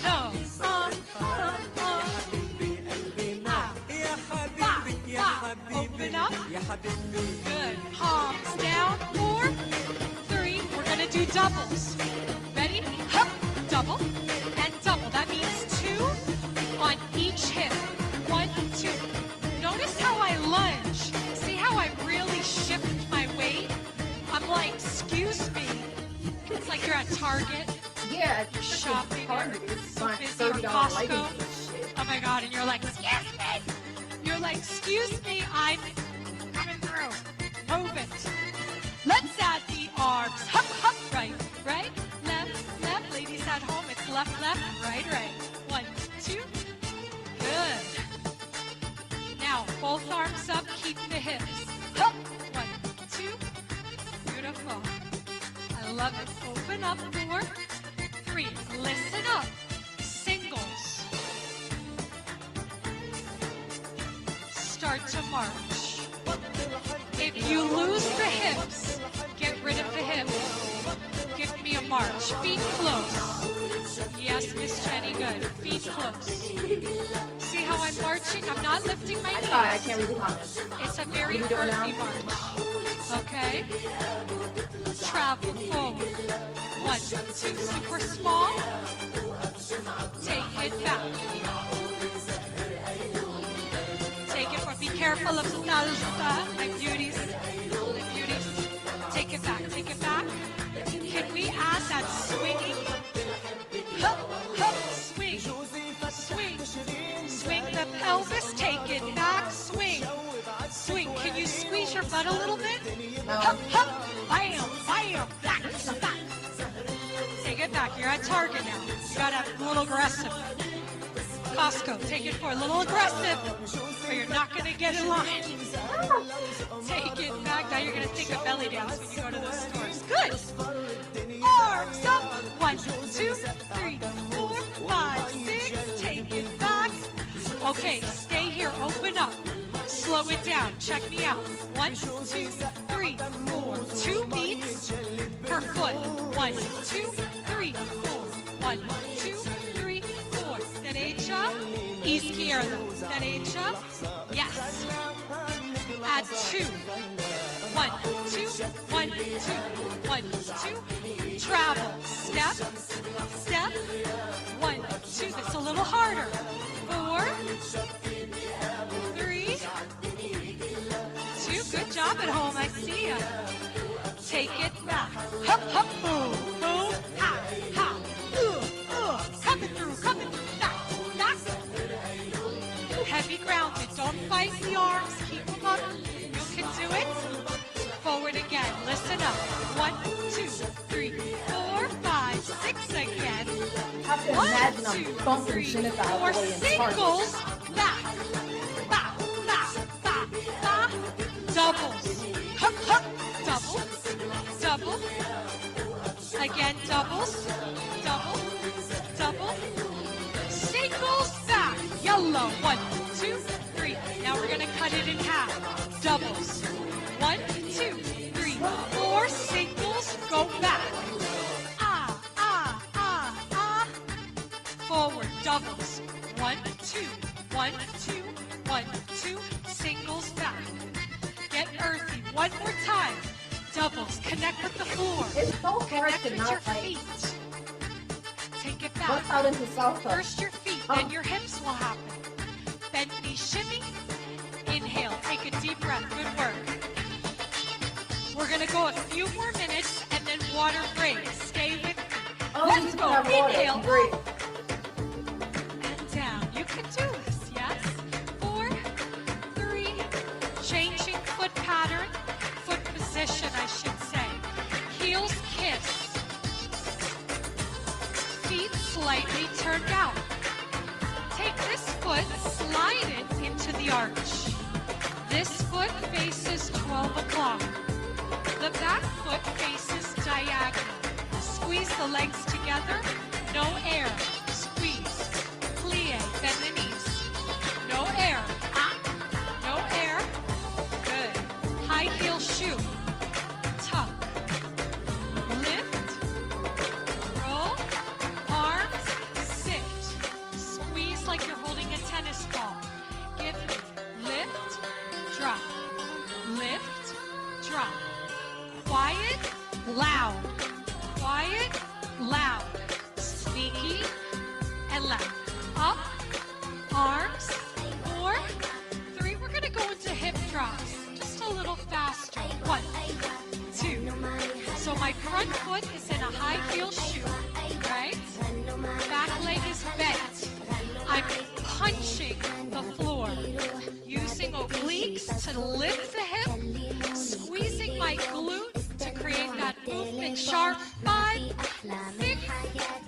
No. Open up. Good. Palms down. 4, 3. We're going to do doubles. Ready? Hup. Double and double. That means 2 on each hip. 1, 2. Notice how I lunge. See how I really shift my weight? I'm like, excuse me. It's like you're at Target. Yeah, Shopping or busy or Costco. Oh my God, and you're like, excuse me. You're like, excuse me, I'm coming through. Move it. Let's add the arms. Hup, hup, right, right, left, left. Ladies at home, it's left, left, right, right. 1, 2. Good. Now, both arms up, keep the hips. Hup. 1, 2. Beautiful. I love it. Open up, 4, 3. Listen up. Singles. Start to march. If you lose the hips, get rid of the hips. Give me a march. Feet close. Yes, Miss Jenny, good. Feet close. See how I'm marching? I'm not lifting my knees. I can't read the comments. It's a very earthy march. Okay? Travel forward. 1, 2, super small. Take it back. Take it for, be careful of salsa, my beauties. My beauties. Take it back, take it back. Can we add that swinging? Hup, hup, swing, swing, swing the pelvis, take it back, swing, swing. Can you squeeze your butt a little bit? Hup, hup, bam, bam, back, back. Take it back, you're at Target now. You gotta be a little aggressive. Costco, take it for a little aggressive, or you're not gonna get in line. Take it back, now you're gonna take a belly dance when you go to those stores. Good. Arms up. 1, 2, 3, 4, 5, 6. Take it back. Okay, stay here. Open up. Slow it down. Check me out. 1, 2, 3, 4. 2 beats per foot. 1, 2, 3, 4. 1, 2, 3, 4. Derecha, izquierda. Derecha. Yes. Add 2. 1, 2, 1, 2, 1, 2. Travel. Step, step. 1, 2. That's a little harder. 4, 3, 2. Good job at home. I see ya. Take it back. Hup, hup, boom, boom, ha, ha. Coming through, back, back. Heavy grounded. Don't fight the arms. Keep them up. You can do it. Forward again. Listen up. 1, 2, 3, 4, 5, 6 again. 1, 2, 3, 4. Singles. Back, back, back, back, back. Doubles. Hup, hup. Double, double. Again, doubles, double, double. Singles back. Yellow. 1, 2, 3. Now we're gonna cut it in half. Doubles. 1, 2, 3, 4. Singles. Go back. Ah, ah, ah, ah. Forward. Doubles. 1, 2, 1, 2, 1, 2. Singles back. Get earthy. One more time. Doubles. Connect with the floor. It's so hard Connect to with not your like feet. Take it back. bust out into salsa. First your feet, then your hips will happen. Bend knee shimmy. Inhale. Take a deep breath. Good work. We're going to go a few more minutes and then water break. Stay with me. Oh, Let's go. Inhale. Great. And down. You can do this, yes? 4, 3. Changing foot pattern. Foot position, I should say. Heels kiss. Feet slightly turned out. Take this foot, slide it into the arch. This foot faces 12 o'clock. The back foot faces diagonal. Squeeze the legs together. No air. Squeeze. Plie. Bend the knees. No air. No air. Good. High heel shoe. Tuck. Lift. Roll. Arms. Sit. Squeeze like you're holding a tennis ball. Give me. Lift. Drop. Lift. Drop. Quiet. Loud. Quiet. Loud. Sneaky and loud. Up. Arms. 4, 3. We're going to go into hip drops. Just a little faster. 1, 2. So my front foot is in a high heel shoe, right? Back leg is bent. I'm punching the floor. Using obliques to lift the hip. Squeezing my glute to create that movement. Sharp. 5, 6,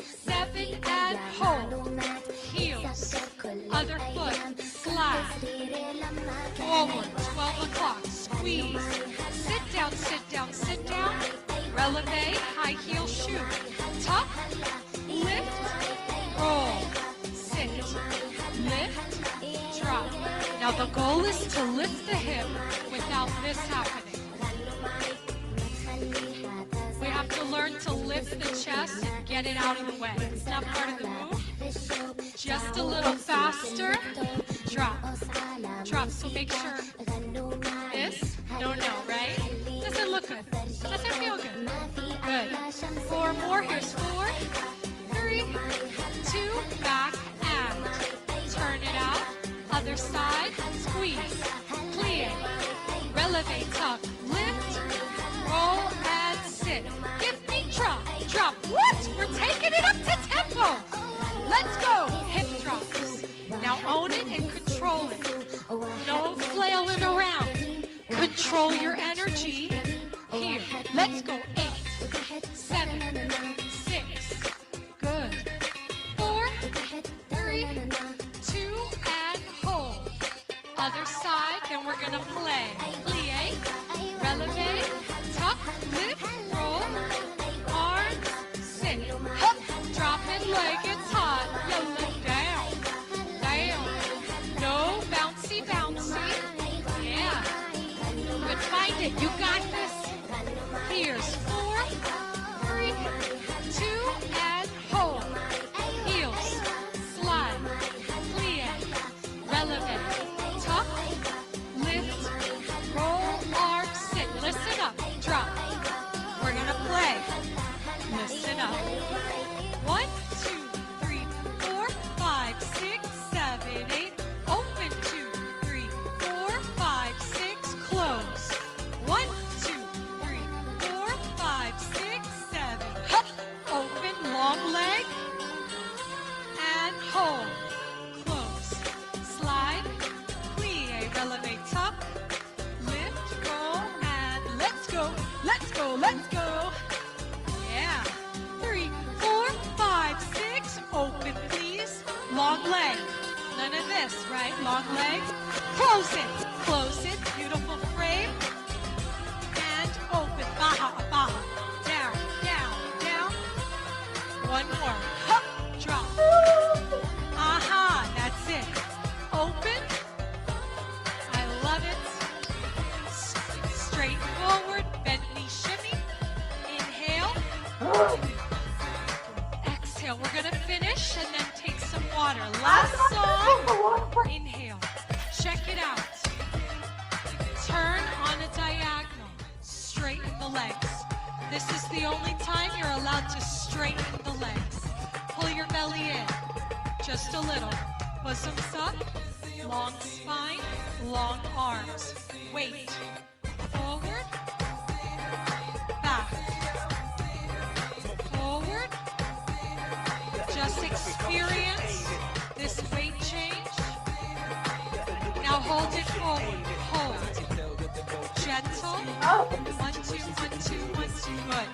7, and hold. Heels. Other foot. Slide. Forward. 12 o'clock. Squeeze. Sit down, sit down, sit down. Releve. High heel shoe. Tuck. Lift. Roll. Sit. Lift. Drop. Now the goal is to lift the hip without this happening. We have to learn to lift the chest and get it out of the way. It's not part of the move. Just a little faster. Drop. Drop. So make sure this. No, right? Doesn't look good. Doesn't feel good. Good. 4 more. Here's 4, 3, 2. Back and turn it out. Other side. Squeeze. Plie. Releve. Tuck. Lift. Roll and sit. Give me drop. Drop. What? We're taking it up to tempo. Let's go. Hip drops. Now own it and control it. No flailing around. Control your energy. Here. Let's go. 8, 7, 6. Good. 4, 3, 2, and hold. Other side. Then we're going to play. Plie. Releve. Tuck. Lift. Roll. Arms. Sit. Hup. Drop it leg. It's hot. You look down. Down. No bouncy, bouncy. Yeah. Good. Find it. You got this. Here's 4, 3, 2, and hold. Heels. Slide. Plie. Releve. Tuck. Lift. Roll. Arms. Sit. Listen up. Drop. We're going to play. Listen up. 1, 2, 3, 4, 5, 6, 7, 8. Open. 2, 3, 4, 5, 6. Close. 1, 2, 3, 4, 5, 6, 7. Hup. Open. Long leg. And hold. Close. Slide. Plie. Releve. Tuck. Lift. Roll. And let's go. Let's go. Let's go. Yeah. 3, 4, 5, 6. Open, please. Long leg. None of this, right? Long leg. Close it. Close it. Beautiful frame. And open. Baja, baja. Down, down, down. One more. Hup. Drop. Aha. That's it. Open. I love it. Straight forward. Bend knee shimmy. Inhale. Exhale. We're going to finish and then take some water. Last song. Inhale. Check it out. Turn on a diagonal. Straighten the legs. This is the only time you're allowed to straighten the legs. Pull your belly in. Just a little. Bosoms up. Long spine. Long arms. Weight. Forward. Back. Forward. Just experience this weight change. Now hold it forward. Hold. Gentle. 1, 2, 1, 2, 1, 2. Good.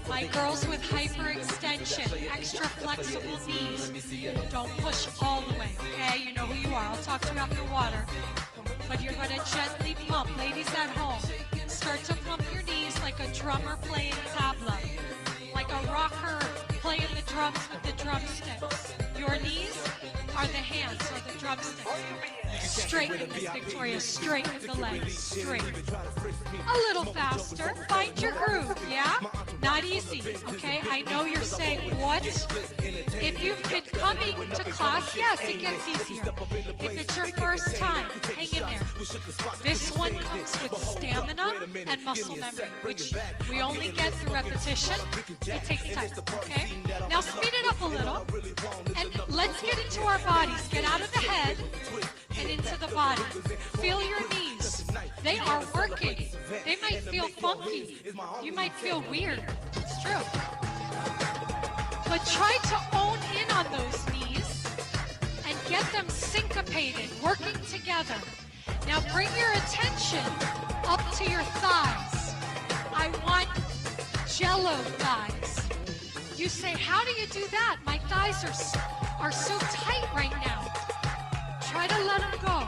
My girls with hyperextension, extra flexible knees. Don't push all the way, okay? You know who you are. I'll talk to you after water. but you're going to gently pump. Ladies at home, start to pump your knees like a drummer playing tabla, like a rocker playing the drums with the drumsticks. Your knees are the hands or the drumsticks. Straighten, Miss Victoria, straighten the legs, straight. A little faster, find your groove, yeah? Not easy, okay? I know you're saying, what? If you've been coming to class, yes, it gets easier. If it's your first time, hang in there. This one comes with stamina and muscle memory, which we only get through repetition. It takes time, okay? Now speed it up a little, and let's get into our bodies. Get out of the head and into the body. Feel your knees. They are working. They might feel funky. You might feel weird. It's true. But try to own in on those knees and get them syncopated, working together. Now bring your attention up to your thighs. I want jello thighs. You say, how do you do that? My thighs are so tight right now. Try to let them go.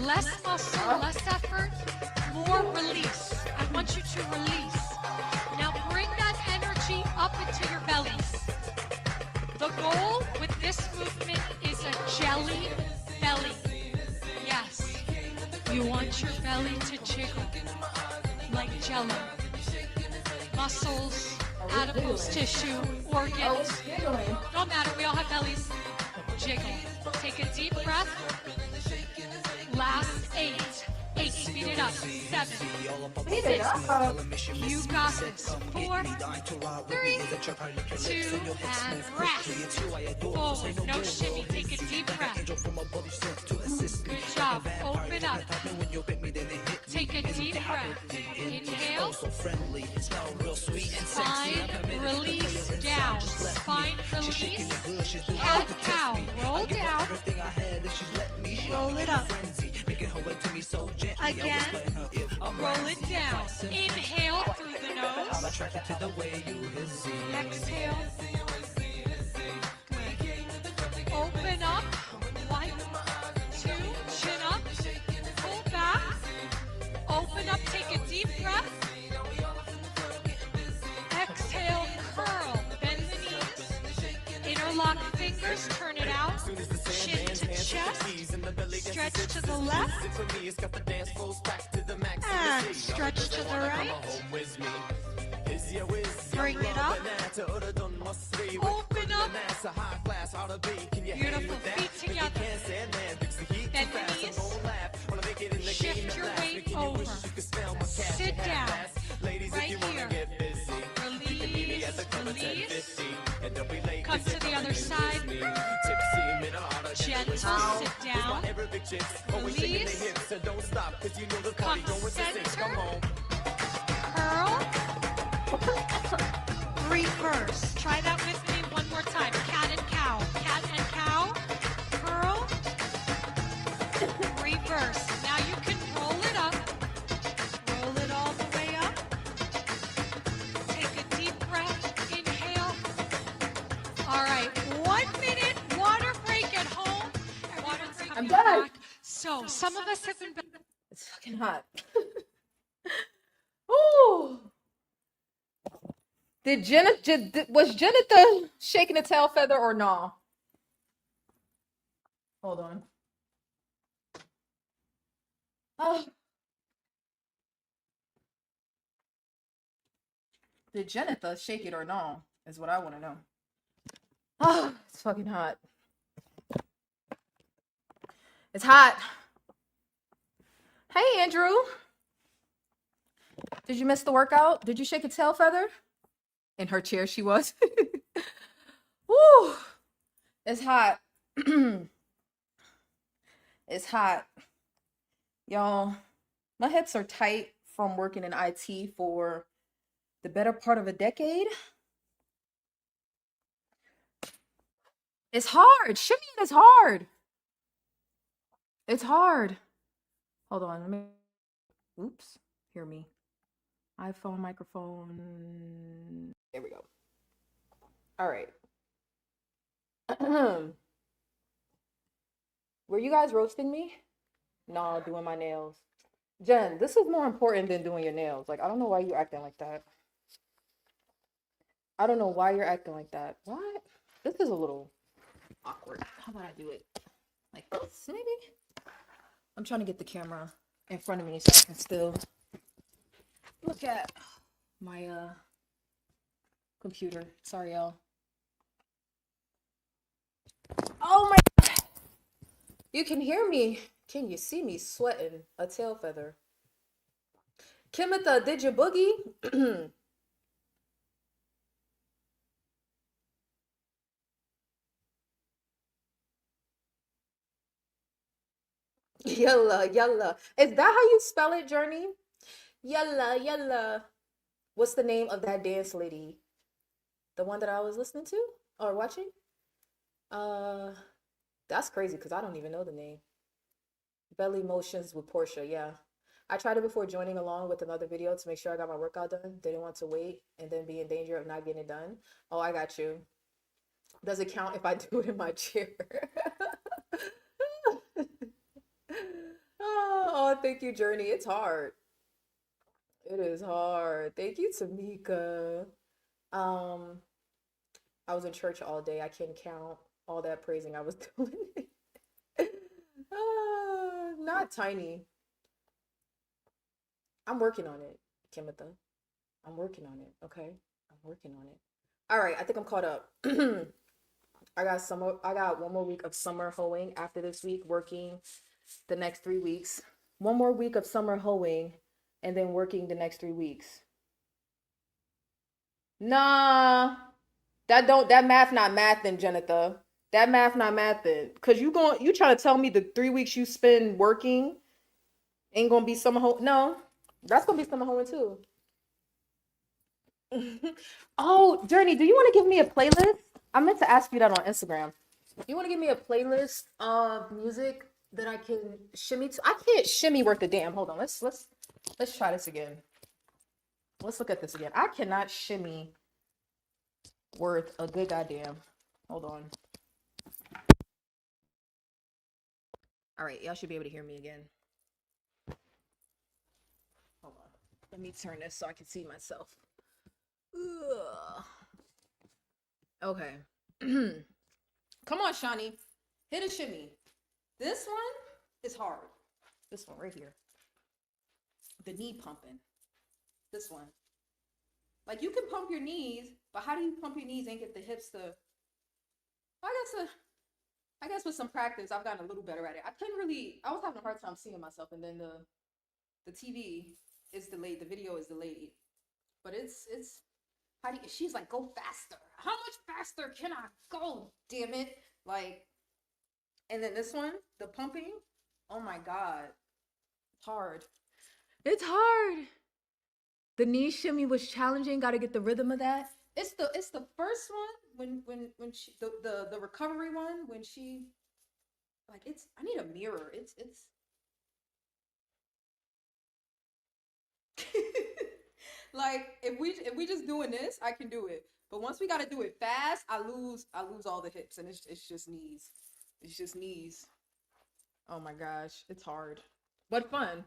Less muscle, less effort, more release. I want you to release. Now bring that energy up into your bellies. The goal with this movement is a jelly belly. Yes, you want your belly to jiggle like jello. Muscles, adipose tissue, organs. No matter, we all have bellies. Jiggle. Take a deep breath. Last 8. 8, speed it up. 7. 6. You got this. 4, 3, 2, and rest. Forward, no shimmy. Take a deep breath. Good job. Open up. Take a deep breath. Inhale. Spine release down. Spine release. Cat cow. Roll down. Roll it up. Again. Roll it down. Inhale through the nose. Exhale. Good. Open up. 1, 2. Chin up. Pull back. Open up. Take a deep breath. Exhale. Curl. Bend the knees. Interlock fingers. Turn it out. Chin to chest. Stretch to the left. And stretch to the right. Bring it up. Open up. Beautiful. Feet together. Bend the knees. Shift your weight over. Sit down. Right here. Release. Release. Come to the other side. Gentle. Sit down. Release. Come center. Curl. Reverse. Try that with me one more time. Cat and cow. Cat and cow. Curl. Reverse. Now you can roll it up. Roll it all the way up. Take a deep breath. Inhale. All right. 1 minute water break at home. Water break. I'm done. Back. So some of us have been. It's fucking hot. Ooh. Was Jennifer shaking a tail feather or no? Hold on. Oh. Did Jennifer shake it or no? Is what I want to know. Oh, it's fucking hot. It's hot. Hey, Andrew. Did you miss the workout? Did you shake a tail feather? In her chair, she was. Woo! It's hot. It's hot. Y'all, my hips are tight from working in IT for the better part of a decade. It's hard. Shimmying is hard. It's hard. Hold on. Let me. Oops. Hear me. iPhone, microphone. There we go. All right. Were you guys roasting me? Nah, doing my nails. Jen, this is more important than doing your nails. Like, I don't know why you acting like that. I don't know why you're acting like that. What? This is a little awkward. How about I do it like this, maybe? I'm trying to get the camera in front of me so I can still look at my computer. Sorry, y'all. Oh my! You can hear me. Can you see me sweating a tail feather? Kimitha, did you boogie? Yalla, yalla. Is that how you spell it, Journey? Yalla, yalla. What's the name of that dance lady? The one that I was listening to or watching? Uh, that's crazy because I don't even know the name. Belly motions with Portia, yeah. I tried it before joining along with another video to make sure I got my workout done. Didn't want to wait and then be in danger of not getting it done. Oh, I got you. Does it count if I do it in my chair? Oh, thank you, Journey. It's hard. It is hard. Thank you, Tamika. Um, I was in church all day. I can't count all that praising I was doing. Not tiny. I'm working on it, Kimitha. I'm working on it, okay? I'm working on it. All right, I think I'm caught up. I got one more week of summer hoeing after this week, working the next 3 weeks. One more week of summer hoeing and then working the next 3 weeks. Nah, that math not mathin', Jenitha. That math not mathin'. Cause you trying to tell me the 3 weeks you spend working ain't gonna be summer hoeing? No, that's gonna be summer hoeing too. Oh, Journey, do you want to give me a playlist? I meant to ask you that on Instagram. You want to give me a playlist of music that I can shimmy to? I can't shimmy worth a damn. Hold on, let's try this again. Let's look at this again. I cannot shimmy worth a good goddamn. Hold on. All right, y'all should be able to hear me again. Hold on. Let me turn this so I can see myself. Ugh. Okay. Come on, Shawnee. Hit a shimmy. This one is hard. This one right here. The knee pumping. This one. Like you can pump your knees, but how do you pump your knees and get the hips to I guess with some practice I've gotten a little better at it. I was having a hard time seeing myself, and then the TV is delayed, the video is delayed. But it's she's like, go faster. How much faster can I go? Damn it. Like, and then this one, the pumping, oh my God. It's hard. It's hard. The knee shimmy was challenging. Got to get the rhythm of that. It's the first one when she the recovery one when she like it's I need a mirror. It's like if we just doing this, I can do it. But once we got to do it fast, I lose all the hips and it's just knees. It's just knees. Oh my gosh, it's hard. But fun.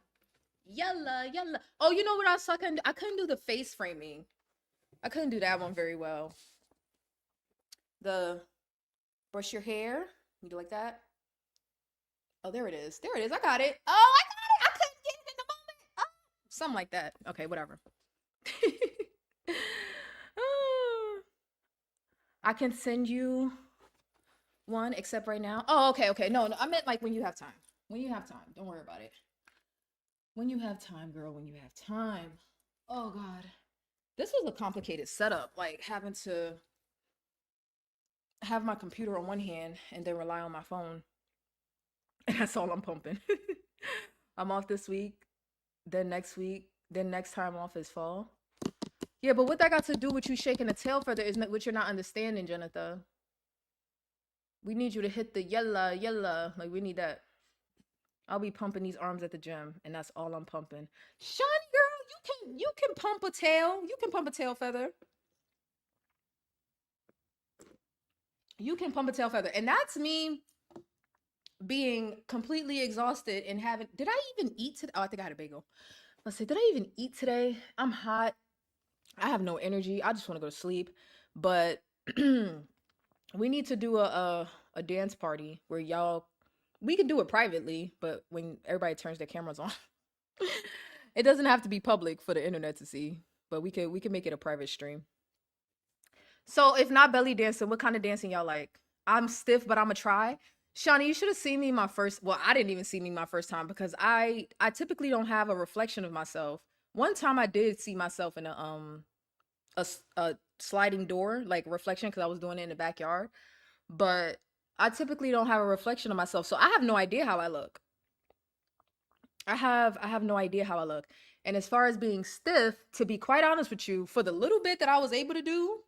Yalla, yalla. Oh, you know what else I couldn't do? I couldn't do the face framing. I couldn't do that one very well. The brush your hair. You do like that? Oh, there it is. There it is. I got it. Oh, I got it. I couldn't get it in the moment. Oh, something like that. Okay, whatever. I can send you one, except right now. Oh, okay, okay. No, I meant like when you have time. When you have time. Don't worry about it. When you have time, girl, when you have time. Oh, God. This was a complicated setup, like having to have my computer on one hand and then rely on my phone. And that's all I'm pumping. I'm off this week, then next week, then next time off is fall. Yeah, but what that got to do with you shaking the tail feather is what you're not understanding, Jennifer. We need you to hit the yella, yella. Like, we need that. I'll be pumping these arms at the gym, and that's all I'm pumping. Shawnee, girl, you can pump a tail. You can pump a tail feather. You can pump a tail feather. And that's me being completely exhausted and having, did I even eat today? Oh, I think I had a bagel. Let's see, did I even eat today? I'm hot. I have no energy. I just want to go to sleep. But we need to do a dance party where y'all, we can do it privately, but when everybody turns their cameras on, it doesn't have to be public for the internet to see. But we can make it a private stream. So if not belly dancing, what kind of dancing y'all like? I'm stiff, but I'm gonna try. Shawnee, you should have seen me my first. Well, I didn't even see me my first time because I typically don't have a reflection of myself. One time I did see myself in a sliding door like reflection because I was doing it in the backyard, but I typically don't have a reflection of myself, so I have no idea how I look. I have no idea how I look. And as far as being stiff, to be quite honest with you, for the little bit that I was able to do,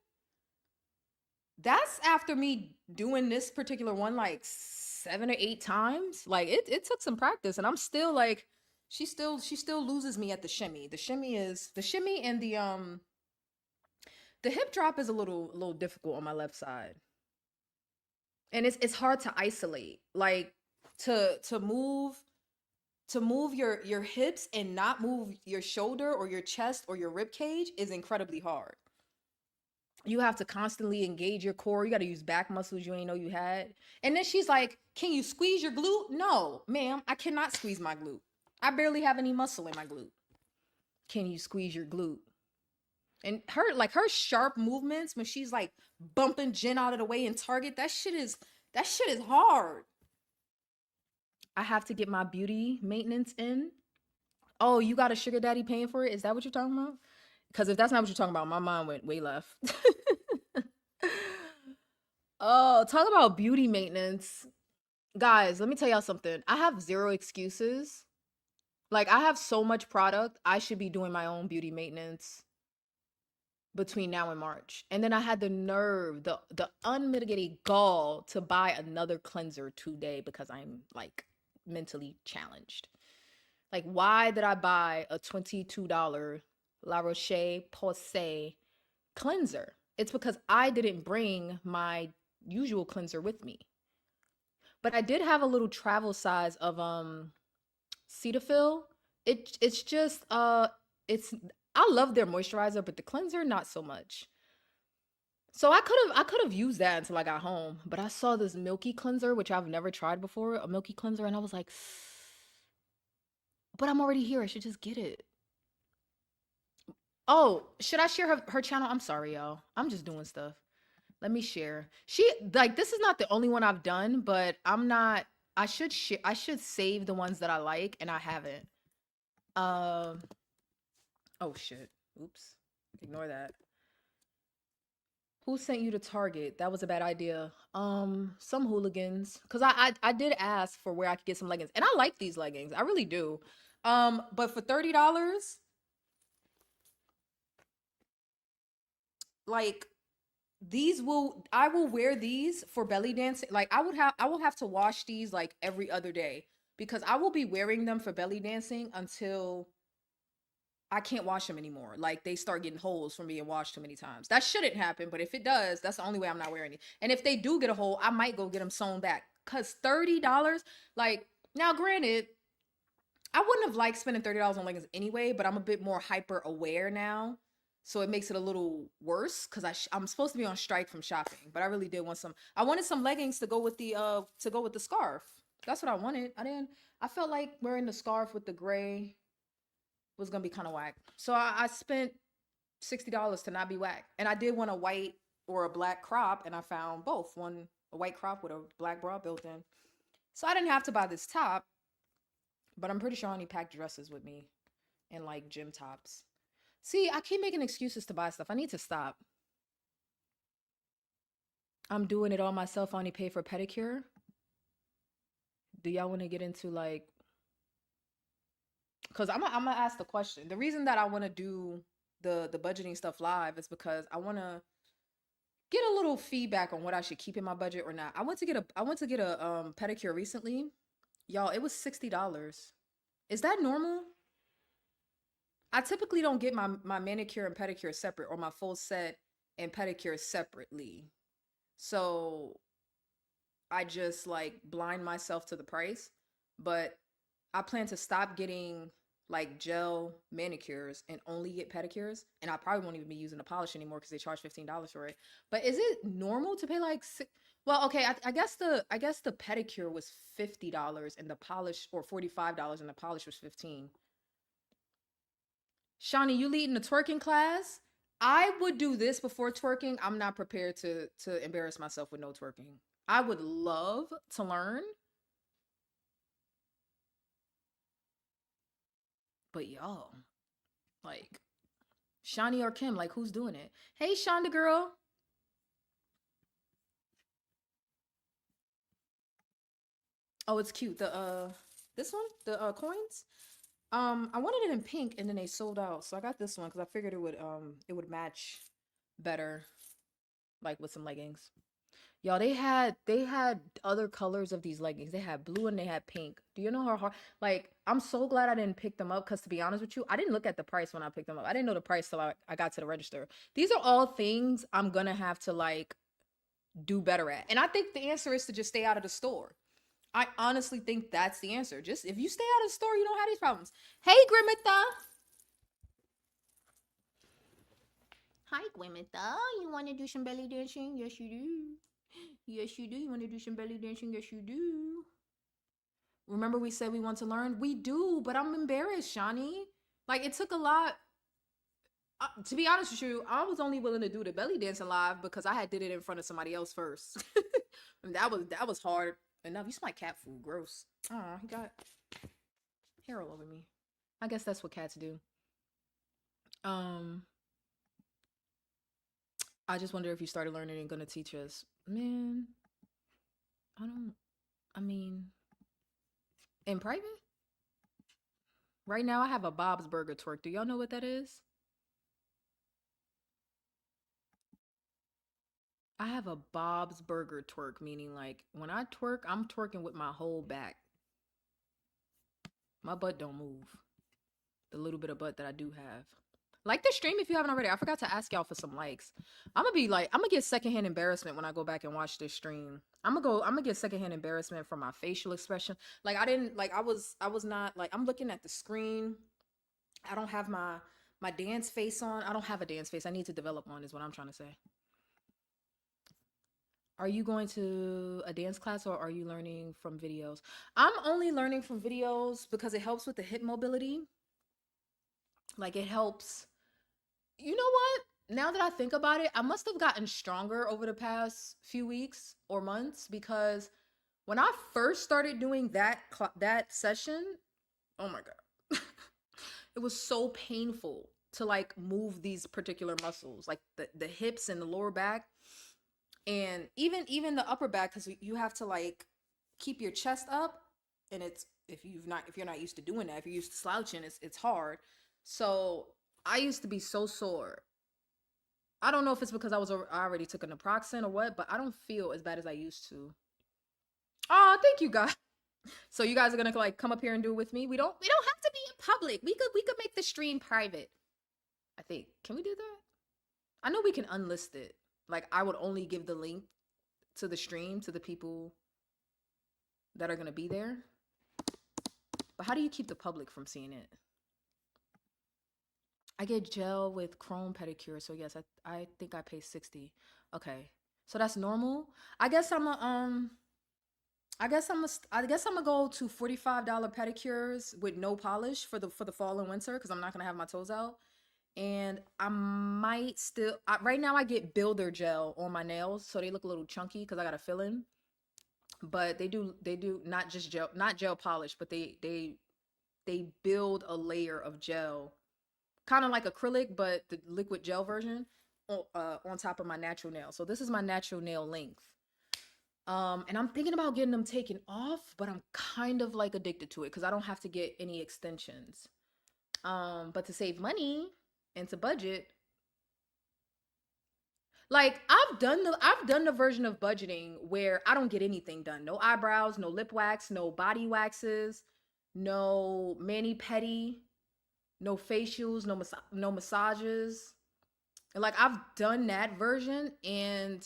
that's after me doing this particular one like 7 or 8 times. Like it took some practice, and I'm still like, she still loses me at the shimmy. The shimmy and the hip drop is a little difficult on my left side, and it's hard to isolate. Like to move your hips and not move your shoulder or your chest or your rib cage is incredibly hard. You have to constantly engage your core. You got to use back muscles you ain't know you had. And then she's like, "Can you squeeze your glute?" No, ma'am, I cannot squeeze my glute. I barely have any muscle in my glute. Can you squeeze your glute? And her sharp movements when she's like bumping Jen out of the way and target, that shit is hard. I have to get my beauty maintenance in. Oh, you got a sugar daddy paying for it? Is that what you're talking about? Because if that's not what you're talking about, my mind went way left. Oh, talk about beauty maintenance. Guys, let me tell y'all something. I have zero excuses. Like, I have so much product. I should be doing my own beauty maintenance between now and March. And then I had the nerve, the unmitigated gall to buy another cleanser today because I'm like mentally challenged. Like, why did I buy a $22 La Roche Posay cleanser? It's because I didn't bring my usual cleanser with me. But I did have a little travel size of Cetaphil. It's just it's I love their moisturizer, but the cleanser not so much. So I could have used that until I got home, but I saw this milky cleanser which I've never tried before, a milky cleanser, and I was like, but I'm already here. I should just get it. Oh, should I share her channel? I'm sorry, y'all. I'm just doing stuff. Let me share. She like this is not the only one I've done, but I'm not I should save the ones that I like and I haven't. Um oh shit. Oops. Ignore that. Who sent you to Target? That was a bad idea. Some hooligans. Cause I did ask for where I could get some leggings. And I like these leggings. I really do. But for $30, like I will wear these for belly dancing. Like I will have to wash these like every other day because I will be wearing them for belly dancing until I can't wash them anymore. Like they start getting holes from being washed too many times. That shouldn't happen, but if it does, that's the only way I'm not wearing it. And if they do get a hole, I might go get them sewn back. Cause $30, like now granted, I wouldn't have liked spending $30 on leggings anyway, but I'm a bit more hyper aware now. So it makes it a little worse because I'm supposed to be on strike from shopping, but I really did want some. I wanted some leggings to go with the scarf. That's what I wanted. I felt like wearing the scarf with the gray was gonna be kind of whack. So I spent $60 to not be whack. And I did want a white or a black crop, and I found both. One a white crop with a black bra built in. So I didn't have to buy this top, but I'm pretty sure I only packed dresses with me and like gym tops. See, I keep making excuses to buy stuff. I need to stop. I'm doing it all myself. I only pay for pedicure. Do y'all want to get into like because I'm gonna ask the question. The reason that I want to do the budgeting stuff live is because I want to get a little feedback on what I should keep in my budget or not. I went to get a pedicure recently. Y'all, it was $60. Is that normal? I typically don't get my manicure and pedicure separate or my full set and pedicure separately. So I just like blind myself to the price. But I plan to stop getting like gel manicures and only get pedicures. And I probably won't even be using the polish anymore because they charge $15 for it. But is it normal to pay like well, okay, I guess the pedicure was $50 and the polish, or $45 and the polish was 15. Shawnee, you leading the twerking class? I would do this before twerking. I'm not prepared to embarrass myself with no twerking. I would love to learn, but y'all, like Shawnee or Kim, like who's doing it? Hey, Shonda girl. Oh, it's cute. The this one, the coins. I wanted it in pink and then they sold out. So I got this one because I figured it would match better like with some leggings. Y'all, they had other colors of these leggings. They had blue and they had pink. Do you know how hard? Like, I'm so glad I didn't pick them up because to be honest with you, I didn't look at the price when I picked them up. I didn't know the price till I got to the register. These are all things I'm gonna have to like do better at. And I think the answer is to just stay out of the store. I honestly think that's the answer. Just if you stay out of the store, you don't have these problems. Hey, Grimitha. Hi, Grimitha. You want to do some belly dancing? Yes, you do. Yes, you do. You want to do some belly dancing? Yes, you do. Remember we said we want to learn? We do, but I'm embarrassed, Shawnee. Like, it took a lot. To be honest with you, I was only willing to do the belly dancing live because I had did it in front of somebody else first. And that was hard enough. You smell like cat food. Gross. Oh, he got hair all over me. I guess that's what cats do. Um, I just wonder if you started learning and gonna teach us. Man, I don't. I mean, in private. Right now, I have a Bob's Burger twerk. Do y'all know what that is? I have a Bob's Burger twerk, meaning like when I twerk, I'm twerking with my whole back. My butt don't move. The little bit of butt that I do have. Like the stream if you haven't already. I forgot to ask y'all for some likes. I'm gonna get secondhand embarrassment when I go back and watch this stream. I'm gonna get secondhand embarrassment from my facial expression. Like I didn't like I was not like I'm looking at the screen. I don't have my dance face on. I don't have a dance face. I need to develop one is what I'm trying to say. Are you going to a dance class or are you learning from videos? I'm only learning from videos because it helps with the hip mobility. Like it helps. You know what? Now that I think about it, I must have gotten stronger over the past few weeks or months because when I first started doing that session, oh my god. It was so painful to like move these particular muscles, like the hips and the lower back and even the upper back because you have to like keep your chest up and it's if you're not used to doing that, if you're used to slouching, it's hard. So I used to be so sore. I don't know if it's because I already took an naproxen or what, but I don't feel as bad as I used to. Oh, thank you guys. So you guys are gonna like come up here and do it with me. We don't have to be in public. We could make the stream private. I think. Can we do that? I know we can unlist it. Like I would only give the link to the stream to the people that are gonna be there. But how do you keep the public from seeing it? I get gel with chrome pedicure, so yes, I think I pay 60. Okay. So that's normal. I guess I'm a I guess I'm gonna go to $45 pedicures with no polish for the fall and winter because I'm not gonna have my toes out. And I might still right now I get builder gel on my nails so they look a little chunky because I got a fill in. But they do not gel polish, but they build a layer of gel kind of like acrylic, but the liquid gel version on top of my natural nail. So this is my natural nail length. And I'm thinking about getting them taken off, but I'm kind of like addicted to it because I don't have to get any extensions. But to save money and to budget, like I've done the version of budgeting where I don't get anything done. No eyebrows, no lip wax, no body waxes, no mani pedi, no facials, no massages. And like I've done that version and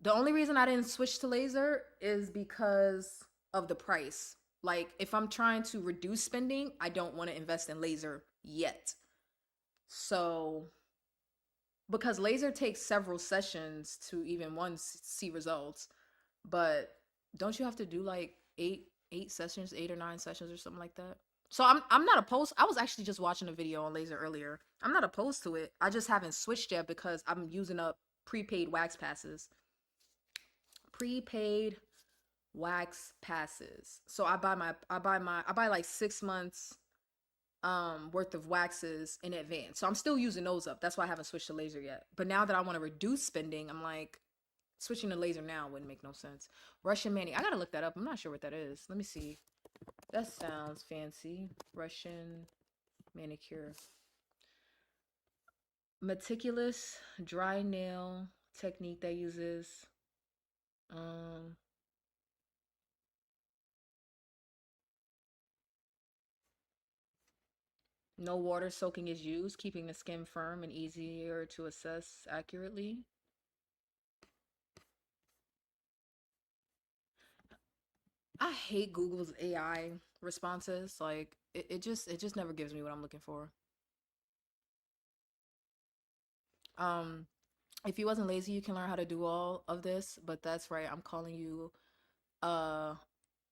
The only reason I didn't switch to laser is because of the price. Like, if I'm trying to reduce spending, I don't want to invest in laser yet. So, because laser takes several sessions to even see results, but don't you have to do like eight sessions, 8 or 9 sessions or something like that? So I'm not opposed. I was actually just watching a video on laser earlier. I'm not opposed to it. I just haven't switched yet because I'm using up prepaid wax passes. Prepaid wax passes. So I buy like 6 months worth of waxes in advance. So I'm still using those up. That's why I haven't switched to laser yet. But now that I want to reduce spending, I'm like, switching to laser now wouldn't make no sense. Russian mani. I gotta look that up. I'm not sure what that is. Let me see. That sounds fancy. Russian manicure. Meticulous dry nail technique that uses um no water soaking is used, keeping the skin firm and easier to assess accurately. I hate Google's AI responses. Like it just never gives me what I'm looking for. Um if you wasn't lazy, you can learn how to do all of this, but that's right. I'm calling you uh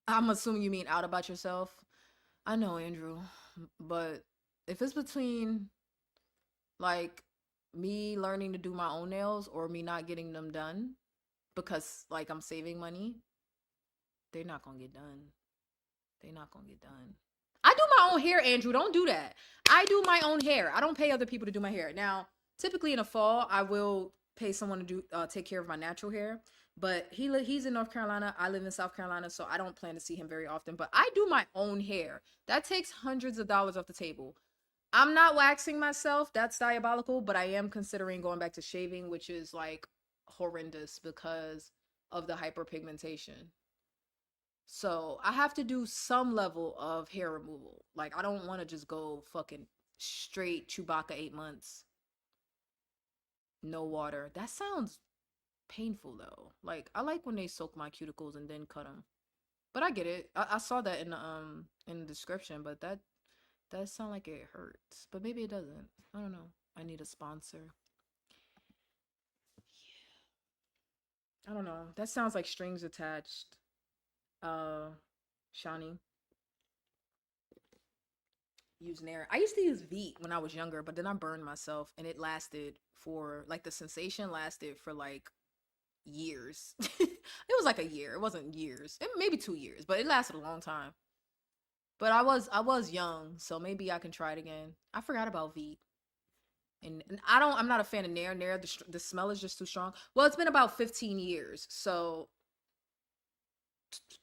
I'm assuming you mean out about yourself. I know, Andrew, but if it's between like me learning to do my own nails or me not getting them done because like I'm saving money, they're not gonna get done. They're not gonna get done. I do my own hair, Andrew. Don't do that. I do my own hair. I don't pay other people to do my hair. Now, typically in the fall, I will pay someone to do take care of my natural hair. But he's in North Carolina. I live in South Carolina, so I don't plan to see him very often. But I do my own hair. That takes hundreds of dollars off the table. I'm not waxing myself. That's diabolical. But I am considering going back to shaving, which is like horrendous because of the hyperpigmentation. So I have to do some level of hair removal. Like I don't want to just go fucking straight Chewbacca 8 months, no water. That sounds painful though. Like I like when they soak my cuticles and then cut them. But I get it. I saw that in the description, but that sound like it hurts. But maybe it doesn't. I don't know. I need a sponsor. I don't know. That sounds like strings attached. Uh, Shawnee. Use Nair. I used to use Veet when I was younger, but then I burned myself and it lasted for like the sensation lasted for like years. It was like a year. It wasn't years. Maybe 2 years, but it lasted a long time. But I was young, so maybe I can try it again. I forgot about Veet. And I'm not a fan of Nair. Nair the smell is just too strong. Well, it's been about 15 years. So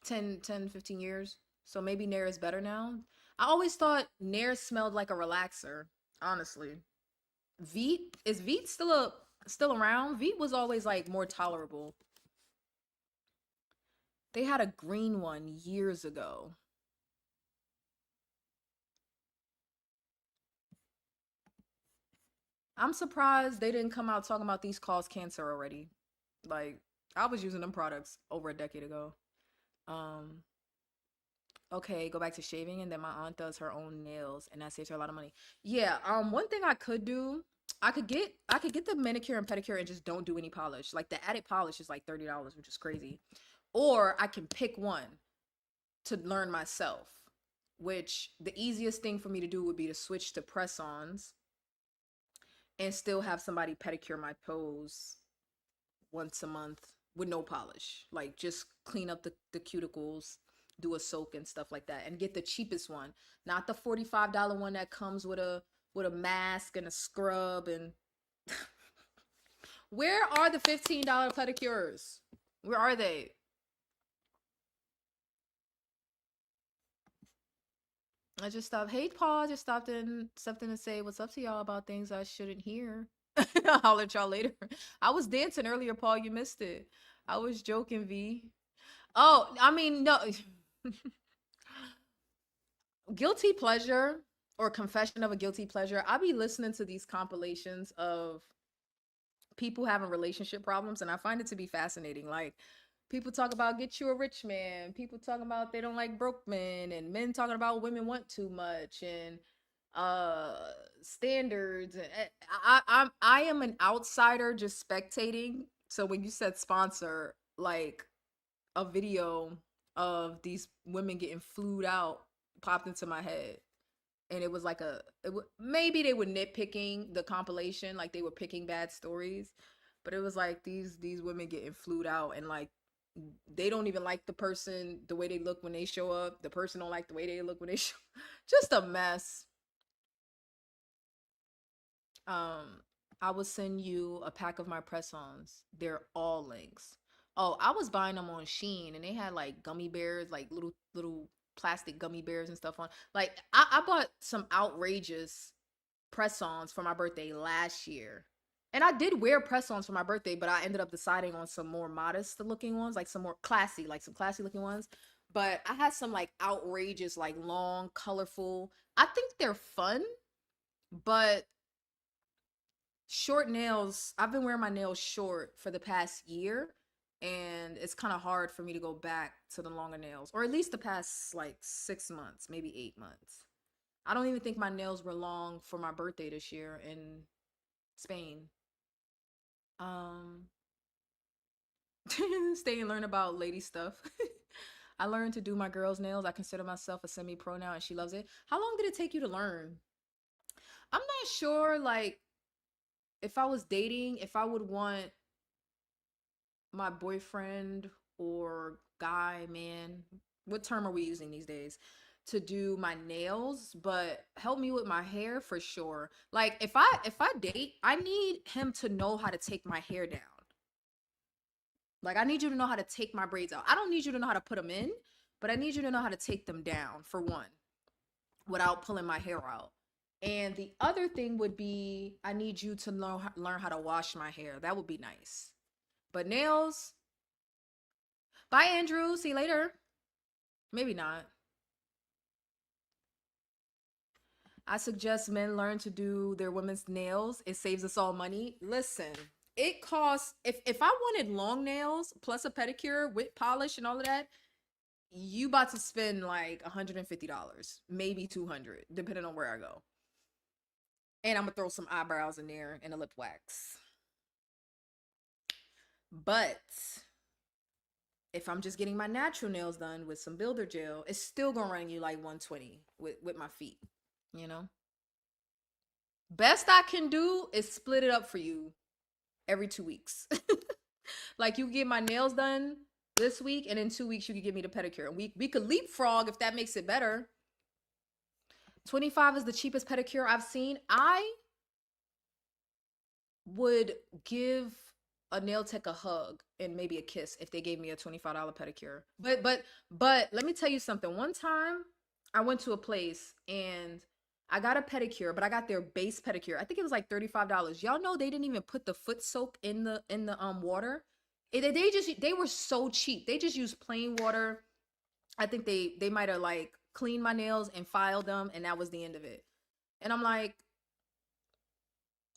15 years. So maybe Nair is better now. I always thought Nair smelled like a relaxer, honestly. Veet still around? Veet was always like more tolerable. They had a green one years ago. I'm surprised they didn't come out talking about these cause cancer already. Like I was using them products over a decade ago. Um okay, go back to shaving and then my aunt does her own nails and that saves her a lot of money. Yeah, one thing I could do, I could get the manicure and pedicure and just don't do any polish. Like the added polish is like $30, which is crazy. Or I can pick one to learn myself, which the easiest thing for me to do would be to switch to press-ons and still have somebody pedicure my toes once a month with no polish. Like just clean up the cuticles, do a soak and stuff like that, and get the cheapest one, not the $45 one that comes with a mask and a scrub and where are the $15 pedicures? Where are they? I just stopped. Hey, Paul, just stopped in something to say what's up to y'all about things I shouldn't hear. I'll holler at y'all later. I was dancing earlier, Paul. You missed it. I was joking, V. Oh, I mean, no. Guilty pleasure or confession of a guilty pleasure. I'll be listening to these compilations of people having relationship problems, and I find it to be fascinating. Like, people talk about get you a rich man, people talking about they don't like broke men, and men talking about women want too much, and uh standards. I am an outsider just spectating. So when you said sponsor, like, a video of these women getting flued out popped into my head, and it was like maybe they were nitpicking the compilation, like they were picking bad stories, but it was like these women getting flued out, and like they don't even like the person the way they look when they show up, the person don't like the way they look when they show just a mess. um I will send you a pack of my press-ons. They're all links. Oh, I was buying them on Shein, and they had like gummy bears, like little plastic gummy bears and stuff on. Like, I bought some outrageous press-ons for my birthday last year. And I did wear press-ons for my birthday, but I ended up deciding on some more modest looking ones, like some more classy, like some classy looking ones. But I had some like outrageous, like long, colorful. I think they're fun, but short nails, I've been wearing my nails short for the past year, and it's kind of hard for me to go back to the longer nails, or at least the past like 6 months, maybe 8 months. I don't even think my nails were long for my birthday this year in Spain. Um, Stay and learn about lady stuff. I learned to do my girl's nails. I consider myself a semi-pro now, and she loves it. How long did it take you to learn? I'm not sure, like, if I was dating, if I would want my boyfriend or guy, man, what term are we using these days, to do my nails, but help me with my hair for sure. Like, if I date, I need him to know how to take my hair down. Like, I need you to know how to take my braids out. I don't need you to know how to put them in, but I need you to know how to take them down, for one, without pulling my hair out. And the other thing would be, I need you to learn how to wash my hair. That would be nice. But nails, bye, Andrew. See you later. Maybe not. I suggest men learn to do their women's nails. It saves us all money. Listen, it costs, if I wanted long nails plus a pedicure with polish and all of that, you about to spend like $150, maybe 200, depending on where I go. And I'm gonna throw some eyebrows in there and a lip wax. But if I'm just getting my natural nails done with some builder gel, it's still gonna run you like 120 with my feet, you know? Best I can do is split it up for you every 2 weeks. Like, you get my nails done this week, and in 2 weeks you could give me the pedicure. And we could leapfrog if that makes it better. 25 is the cheapest pedicure I've seen. I would give a nail tech a hug and maybe a kiss if they gave me a $25 pedicure. But let me tell you something. One time I went to a place and I got a pedicure, but I got their base pedicure. I think it was like $35. Y'all know they didn't even put the foot soap in the water. They were so cheap. They just used plain water. I think they might have like cleaned my nails and filed them, and that was the end of it. And I'm like,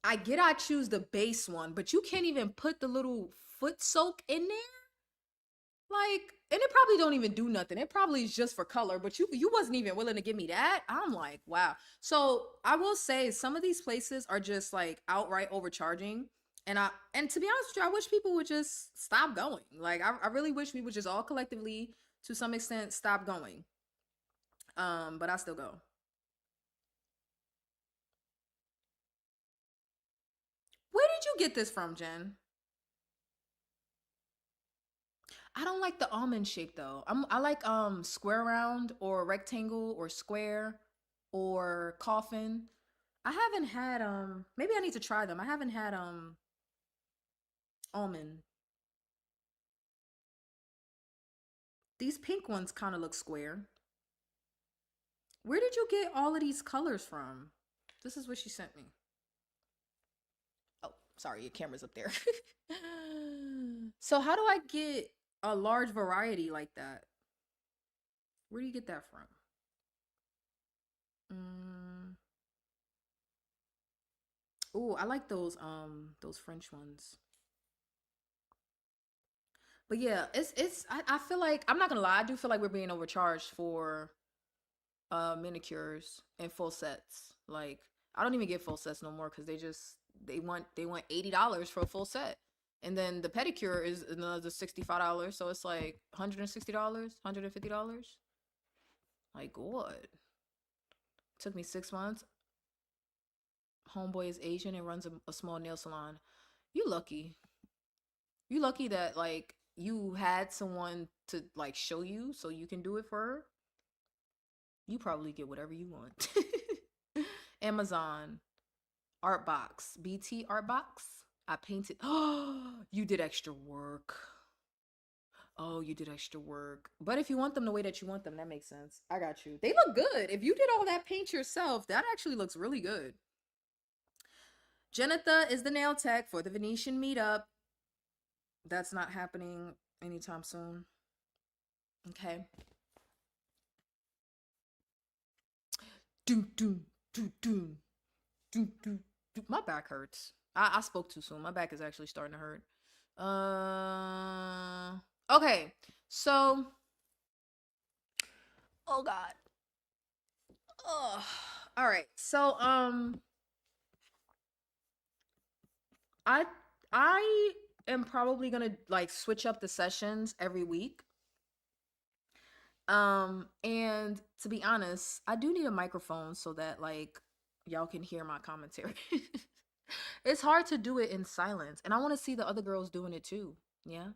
I get I choose the base one, but you can't even put the little foot soak in there? Like, and it probably don't even do nothing. It probably is just for color, but you wasn't even willing to give me that. I'm like, wow. So I will say some of these places are just like outright overcharging. And to be honest with you, I wish people would just stop going. Like, I really wish we would just all collectively, to some extent, stop going. But I still go. Where did you get this from, Jen? I don't like the almond shape though. I like square round or rectangle or square or coffin. I haven't had maybe I need to try them. I haven't had almond. These pink ones kind of look square. Where did you get all of these colors from? This is what she sent me. Oh, sorry, your camera's up there. So how do I get a large variety like that? Where do you get that from? Mm. Ooh, I like those French ones. But yeah, I feel like I'm not gonna lie, I do feel like we're being overcharged for manicures and full sets. Like I don't even get full sets no more because they want $80 for a full set. And then the pedicure is another $65. So it's like $160, $150. Like what? Took me 6 months. Homeboy is Asian and runs a small nail salon. You lucky. You lucky that like you had someone to like show you so you can do it for her. You probably get whatever you want. Amazon art box, BT art box. I painted. Oh, you did extra work. Oh, you did extra work. But if you want them the way that you want them, that makes sense. I got you. They look good. If you did all that paint yourself, that actually looks really good. Jenitha is the nail tech for the Venetian meetup. That's not happening anytime soon. Okay. Doom, doom, doom, doom, doom, doom, doom. My back hurts. I spoke too soon. My back is actually starting to hurt. Okay. So, oh God. Oh, all right. So, I I am probably gonna like switch up the sessions every week. And to be honest, I do need a microphone so that like y'all can hear my commentary. It's hard to do it in silence, and I want to see the other girls doing it too. Yeah.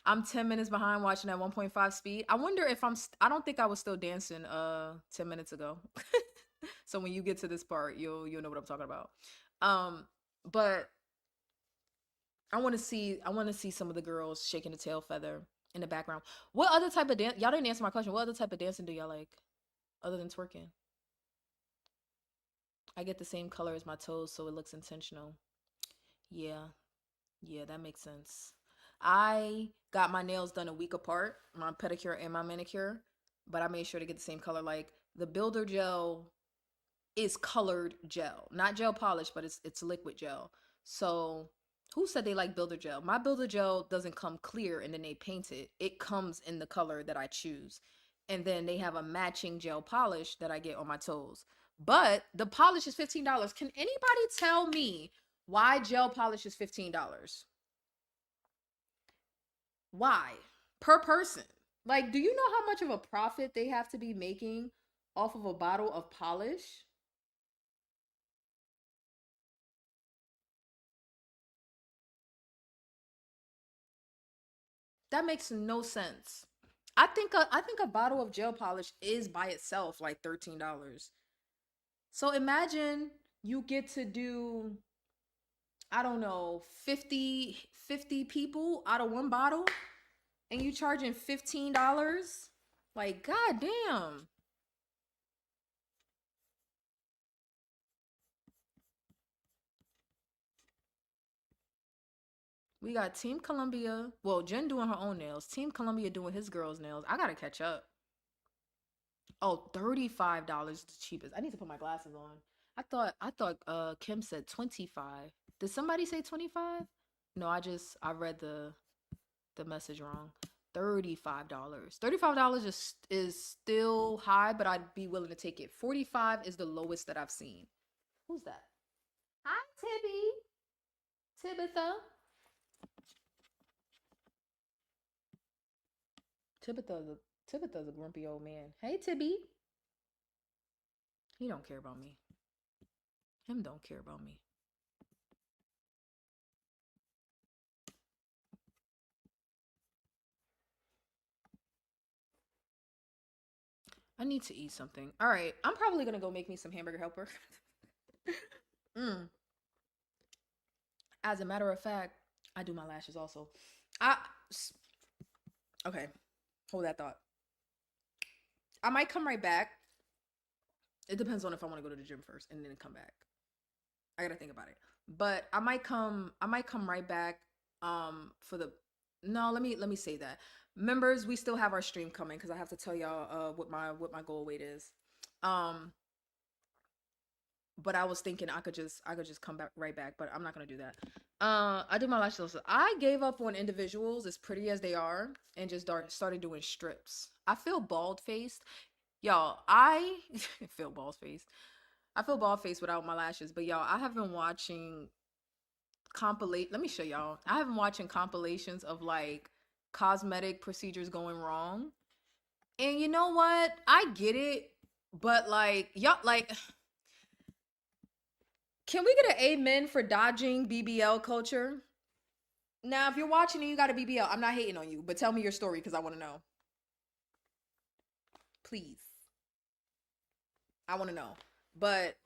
I'm 10 minutes behind watching at 1.5 speed. I wonder if I don't think I was still dancing 10 minutes ago. So when you get to this part, you'll know what I'm talking about. But I want to see some of the girls shaking the tail feather in the background. What other type of dance? Y'all didn't answer my question. What other type of dancing do y'all like other than twerking? I get the same color as my toes, so it looks intentional. Yeah, yeah, that makes sense. I got my nails done a week apart, my pedicure and my manicure, but I made sure to get the same color. Like the builder gel is colored gel, not gel polish, but it's liquid gel. So who said they like builder gel? My builder gel doesn't come clear and then they paint it. It comes in the color that I choose. And then they have a matching gel polish that I get on my toes. But the polish is $15. Can anybody tell me why gel polish is $15? Why? Per person. Like, do you know how much of a profit they have to be making off of a bottle of polish? That makes no sense. I think a bottle of gel polish is by itself like $13. So imagine you get to do, I don't know, 50 people out of one bottle and you charging $15? Like goddamn. We got Team Columbia. Well, Jen doing her own nails. Team Columbia doing his girl's nails. I gotta catch up. Oh, $35 is the cheapest. I need to put my glasses on. I thought Kim said 25. Did somebody say 25? No, I read the message wrong. $35. $35 is still high, but I'd be willing to take it. 45 is the lowest that I've seen. Who's that? Hi, Tibby. Tibitha. Tibitha's a Tibitha's a grumpy old man. Hey, Tibby. He don't care about me. Him don't care about me. I need to eat something. All right, I'm probably gonna go make me some hamburger helper. mm. As a matter of fact, I do my lashes also. I okay. Hold that thought. I might come right back. It depends on if I want to go to the gym first and then come back. I gotta think about it. But I might come. I might come right back. For the no. Let me say that. Members, we still have our stream coming because I have to tell y'all what my goal weight is. Um, but I was thinking I could just come back right back, but I'm not gonna do that. I did my lashes. I gave up on individuals as pretty as they are and just started doing strips. I feel bald faced, y'all. I feel bald faced. I feel bald faced without my lashes, but y'all, I have been watching compilate. Let me show y'all. I have been watching compilations of like cosmetic procedures going wrong, and you know what? I get it, but like y'all, like can we get an amen for dodging BBL culture? Now, if you're watching and you got a BBL, I'm not hating on you, but tell me your story because I want to know. Please. I want to know. But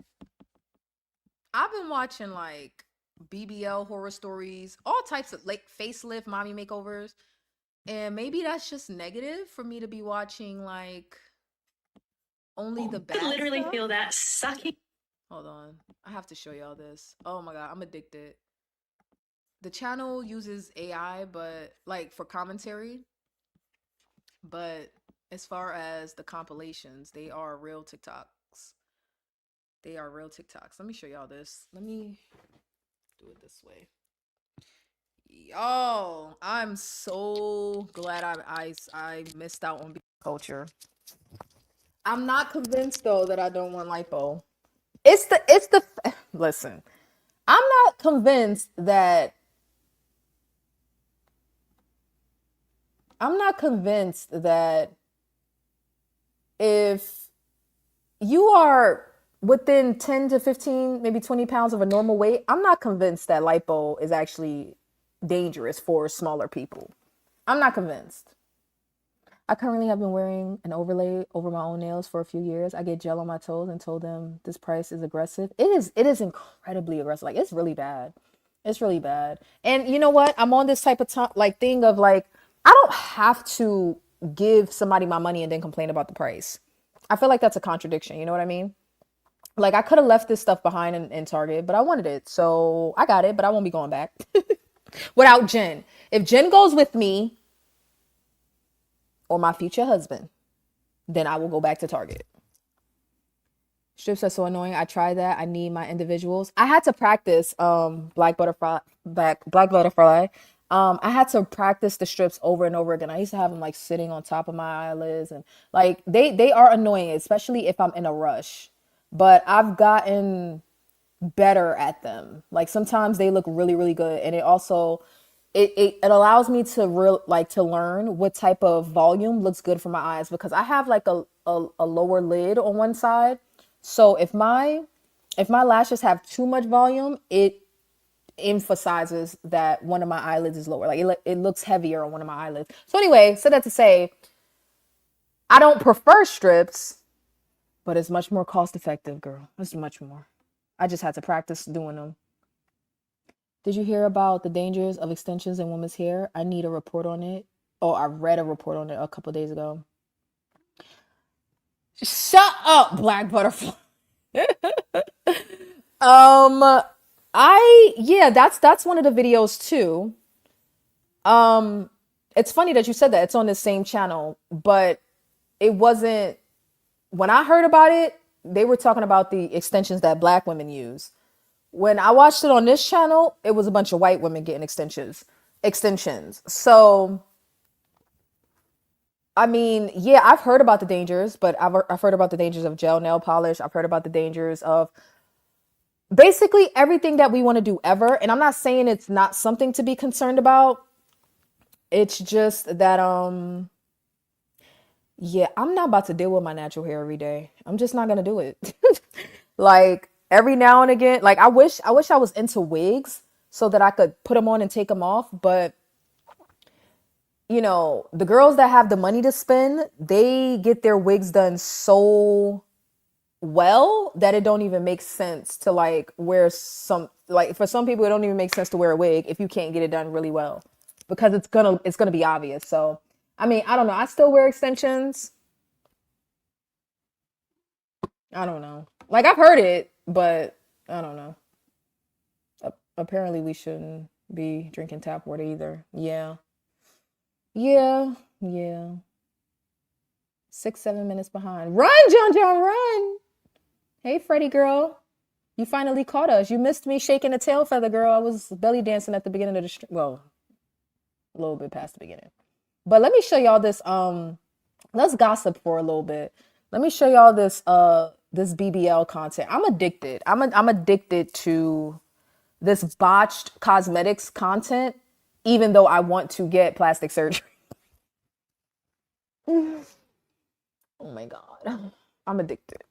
I've been watching like BBL horror stories, all types of like facelift mommy makeovers. And maybe that's just negative for me to be watching like only the bad I literally stuff. feel that sucking. Hold on. I have to show y'all this. Oh my god, I'm addicted. The channel uses AI, but like for commentary, but as far as the compilations, they are real TikToks. They are real TikToks. Let me show y'all this. Let me do it this way. Y'all, I'm so glad I missed out on culture. I'm not convinced though that I don't want lipo. It's the listen. I'm not convinced that if you are within 10 to 15, maybe 20 pounds of a normal weight, I'm not convinced that lipo is actually dangerous for smaller people. I'm not convinced. I currently have been wearing an overlay over my own nails for a few years. I get gel on my toes and told them this price is aggressive. It is incredibly aggressive. Like it's really bad. It's really bad. And you know what? I'm on this type of like thing of like I don't have to give somebody my money and then complain about the price. I feel like that's a contradiction. You know what I mean? Like I could have left this stuff behind in Target, but I wanted it. So I got it, but I won't be going back without Jen. If Jen goes with me or my future husband, then I will go back to Target. Strips are so annoying. I tried that. I need my individuals. I had to practice black butterfly. I had to practice the strips over and over again. I used to have them like sitting on top of my eyelids and like they are annoying, especially if I'm in a rush. But I've gotten better at them. Like sometimes they look really, really good. And it also it allows me to to learn what type of volume looks good for my eyes because I have like a lower lid on one side. So if my lashes have too much volume, it emphasizes that one of my eyelids is lower. Like it looks heavier on one of my eyelids. So anyway, so that to say, I don't prefer strips, but it's much more cost effective, girl. It's much more. I just had to practice doing them. Did you hear about the dangers of extensions in women's hair? I need a report on it. Oh, I read a report on it a couple days ago. Shut up, Black Butterfly. That's one of the videos too. It's funny that you said that. It's on the same channel, but it wasn't when I heard about it, they were talking about the extensions that black women use. When I watched it on this channel, it was a bunch of white women getting extensions. So, I mean, yeah, I've heard about the dangers, but I've heard about the dangers of gel nail polish. I've heard about the dangers of basically everything that we want to do ever. And I'm not saying it's not something to be concerned about. It's just that yeah, I'm not about to deal with my natural hair every day. I'm just not gonna do it. Like every now and again, like I wish I was into wigs so that I could put them on and take them off. But you know, the girls that have the money to spend, they get their wigs done so well that it don't even make sense to like wear some like for some people it don't even make sense to wear a wig if you can't get it done really well because it's gonna be obvious. So I mean, I don't know. I still wear extensions. I don't know. Like I've heard it, but I don't know. Apparently we shouldn't be drinking tap water either. Yeah. Yeah. Yeah. 6, 7 minutes behind. Run, John, run. Hey, Freddie girl. You finally caught us. You missed me shaking a tail feather, girl. I was belly dancing at the beginning of the stream. Well, a little bit past the beginning. But let me show y'all this. Let's gossip for a little bit. Let me show y'all this. This BBL content. I'm addicted. I'm addicted to this botched cosmetics content, even though I want to get plastic surgery. Oh my god, I'm addicted.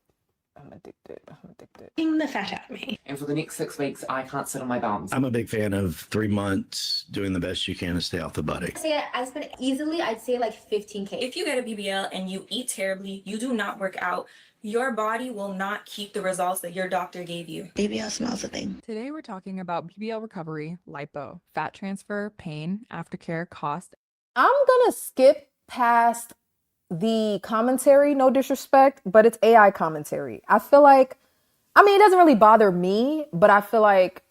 I'm addicted. I'm addicted. Taking the fat out of me. And for the next 6 weeks, I can't sit on my bums. I'm a big fan of 3 months doing the best you can to stay off the body. I spend easily, I'd say like 15K. If you get a BBL and you eat terribly, you do not work out, your body will not keep the results that your doctor gave you. BBL smells a thing. Today we're talking about BBL recovery, lipo, fat transfer, pain, aftercare, cost. I'm gonna skip past the commentary, no disrespect, but it's AI commentary. I feel like, I mean, it doesn't really bother me, but I feel like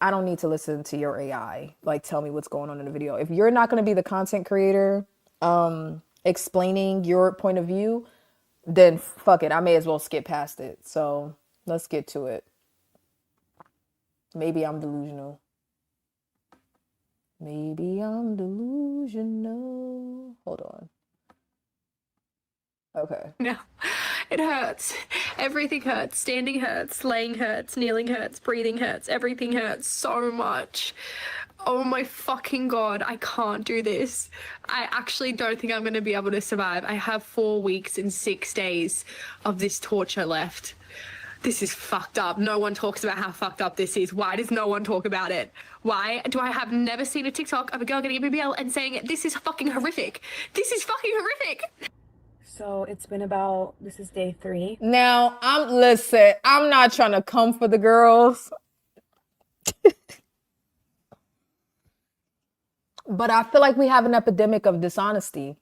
I don't need to listen to your AI like tell me what's going on in the video. If you're not going to be the content creator explaining your point of view, then fuck it, I may as well skip past it. So let's get to it. Maybe I'm delusional. Maybe I'm delusional. Hold on. Okay. No, it hurts. Everything hurts. Standing hurts. Laying hurts. Kneeling hurts. Breathing hurts. Everything hurts so much. Oh my fucking god, I can't do this. I actually don't think I'm going to be able to survive. I have 4 weeks and 6 days of this torture left. This is fucked up. No one talks about how fucked up this is. Why does no one talk about it? Why do I have never seen a TikTok of a girl getting a BBL and saying, this is fucking horrific? This is fucking horrific. So it's been this is day 3. Now, listen, I'm not trying to come for the girls. But I feel like we have an epidemic of dishonesty.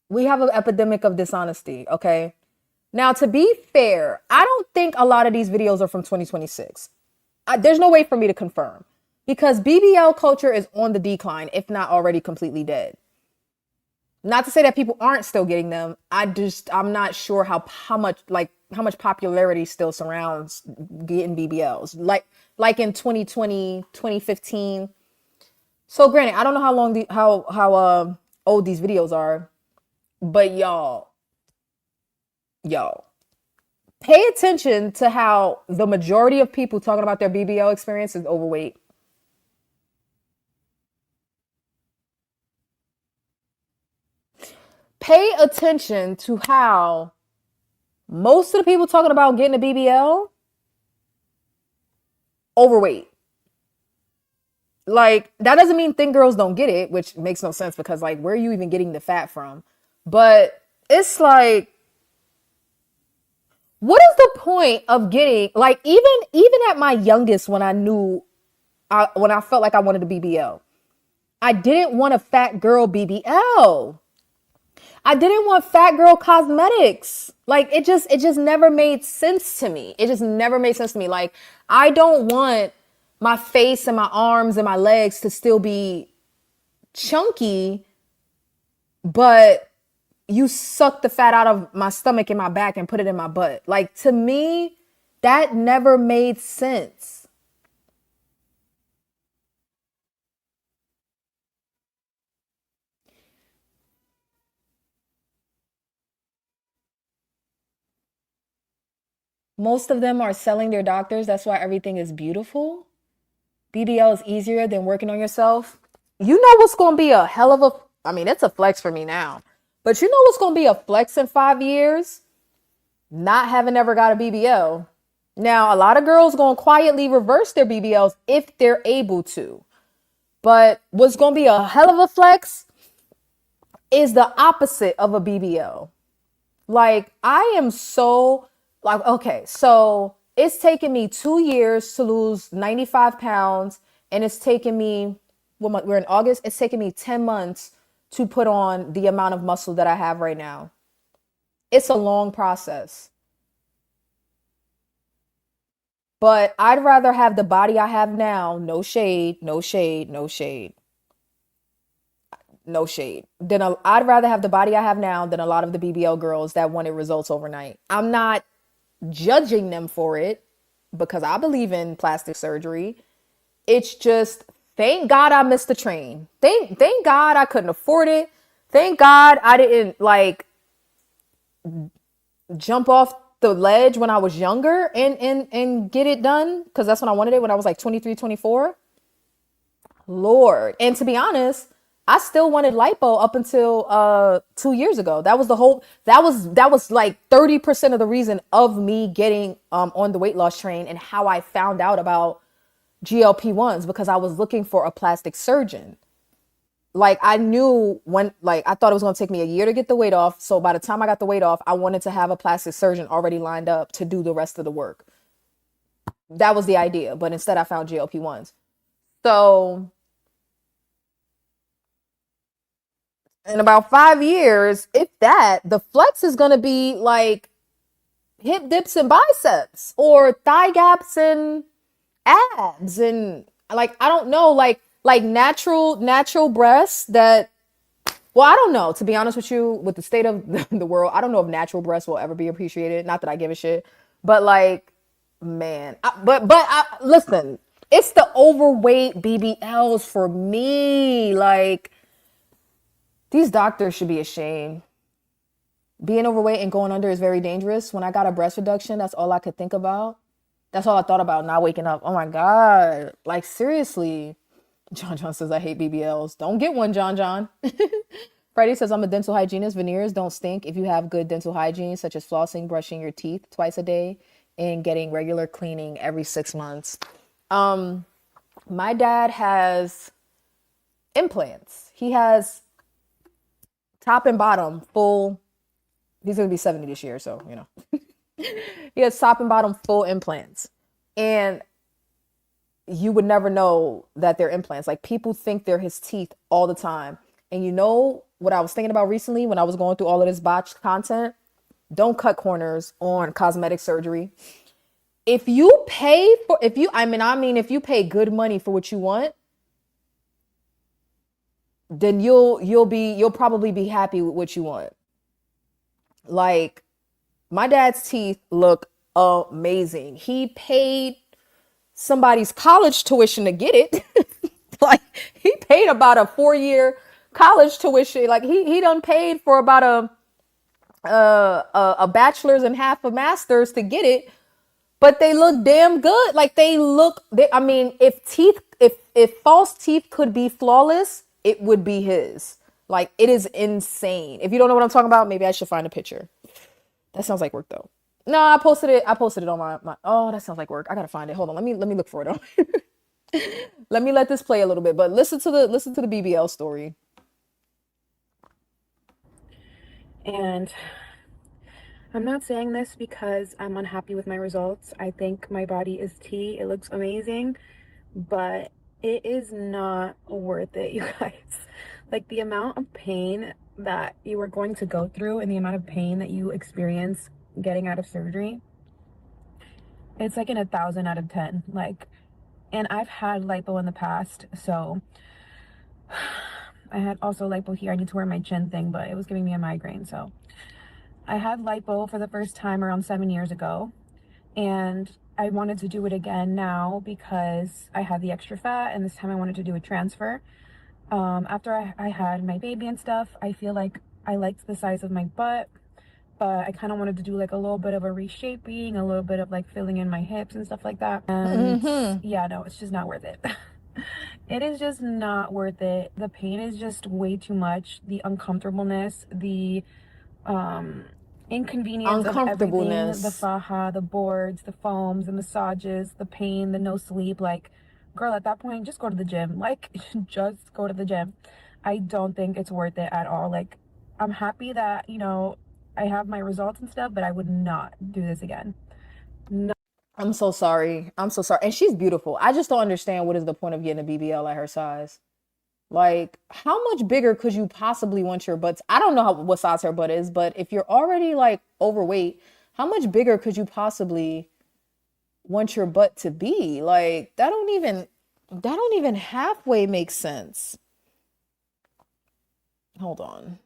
We have an epidemic of dishonesty, okay? Now, to be fair, I don't think a lot of these videos are from 2026. There's no way for me to confirm because BBL culture is on the decline, if not already completely dead. Not to say that people aren't still getting them. I'm not sure how much popularity still surrounds getting BBLs. Like in 2020, 2015. So granted, I don't know how long how old these videos are, but y'all, pay attention to how the majority of people talking about their BBL experience is overweight. Pay attention to how most of the people talking about getting a BBL overweight. Like, that doesn't mean thin girls don't get it, which makes no sense because, like, where are you even getting the fat from? But it's like, what is the point of getting, like, even at my youngest when I felt like I wanted a BBL, I didn't want a fat girl BBL. I didn't want fat girl cosmetics. Like, it just never made sense to me. It just never made sense to me. Like, I don't want my face and my arms and my legs to still be chunky, but you suck the fat out of my stomach and my back and put it in my butt. Like, to me, that never made sense. Most of them are selling their doctors. That's why everything is beautiful. BBL is easier than working on yourself. You know what's going to be a hell of a, I mean, it's a flex for me now. But you know what's going to be a flex in 5 years? Not having ever got a BBL. Now, a lot of girls going to quietly reverse their BBLs if they're able to. But what's going to be a hell of a flex is the opposite of a BBL. Like, I am so, like, okay, so it's taken me 2 years to lose 95 pounds. And it's taken me, we're in August, it's taken me 10 months to put on the amount of muscle that I have right now. It's a long process. But I'd rather have the body I have now, no shade, no shade, no shade, no shade. I'd rather have the body I have now than a lot of the BBL girls that wanted results overnight. I'm not judging them for it. because I believe in plastic surgery. It's just, thank God I missed the train. Thank God I couldn't afford it. Thank God I didn't like jump off the ledge when I was younger and get it done, because that's when I wanted it, when I was like 23, 24. Lord. And to be honest, I still wanted lipo up until 2 years ago. That was the whole, that was like 30% of the reason of me getting on the weight loss train, and how I found out about GLP-1s, because I was looking for a plastic surgeon. Like I knew when, like I thought it was going to take me a year to get the weight off. So by the time I got the weight off, I wanted to have a plastic surgeon already lined up to do the rest of the work. That was the idea. But instead I found GLP-1s. So in about 5 years, if that, the flex is going to be like hip dips and biceps, or thigh gaps and abs, and like I don't know, like natural breasts that, well, I don't know, to be honest with you, with the state of the world, I don't know if natural breasts will ever be appreciated. Not that I give a shit, but like, man, listen, it's the overweight BBLs for me. Like, these doctors should be ashamed. Being overweight and going under is very dangerous. When I got a breast reduction, that's all I could think about. That's all I thought about, not waking up. Oh my God. Like, seriously. John says, I hate BBLs. Don't get one, John. Freddie says, I'm a dental hygienist. Veneers don't stink if you have good dental hygiene, such as flossing, brushing your teeth twice a day, and getting regular cleaning every 6 months. My dad has implants. He has top and bottom full. He's going to be 70 this year, so, you know. He has top and bottom full implants. And you would never know that they're implants. Like, people think they're his teeth all the time. And you know what I was thinking about recently when I was going through all of this botched content? Don't cut corners on cosmetic surgery. If you pay for, if you pay good money for what you want, then you'll probably be happy with what you want. Like, my dad's teeth look amazing. He paid somebody's college tuition to get it. Like, he paid about a 4-year college tuition. Like, he done paid for about a bachelor's and half a master's to get it. But they look damn good. Like, I mean, if false teeth could be flawless, it would be his. Like, it is insane. If you don't know what I'm talking about, maybe I should find a picture. That sounds like work though. No, I posted it on my oh, that sounds like work. I gotta find it. Hold on, let me look for it. Let me let this play a little bit, but listen to the BBL story. And I'm not saying this because I'm unhappy with my results. I think my body is tea. It looks amazing, but it is not worth it, you guys. Like, the amount of pain that you are going to go through and the amount of pain that you experience getting out of surgery, it's like in 1,000 out of 10. Like, and I've had lipo in the past, so I had also lipo here. I need to wear my chin thing, but it was giving me a migraine. So I had lipo for the first time around 7 years ago, and I wanted to do it again now because I had the extra fat, and this time I wanted to do a transfer. After I had my baby and stuff, I feel like I liked the size of my butt, but I kind of wanted to do like a little bit of a reshaping, a little bit of like filling in my hips and stuff like that. And yeah, no, it's just not worth it. It is just not worth it. The pain is just way too much. The uncomfortableness, the inconvenience of everything, the faja, the boards, the foams, the massages, the pain, the no sleep. Like, girl, at that point, just go to the gym. Like, just go to the gym. I don't think it's worth it at all. Like, I'm happy that, you know, I have my results and stuff, but I would not do this again. No. I'm so sorry. And she's beautiful. I just don't understand what is the point of getting a BBL at her size. Like, how much bigger could you possibly want your butt? I don't know what size her butt is, but if you're already like overweight, how much bigger could you possibly want your butt to be? Like, that don't even halfway make sense. Hold on.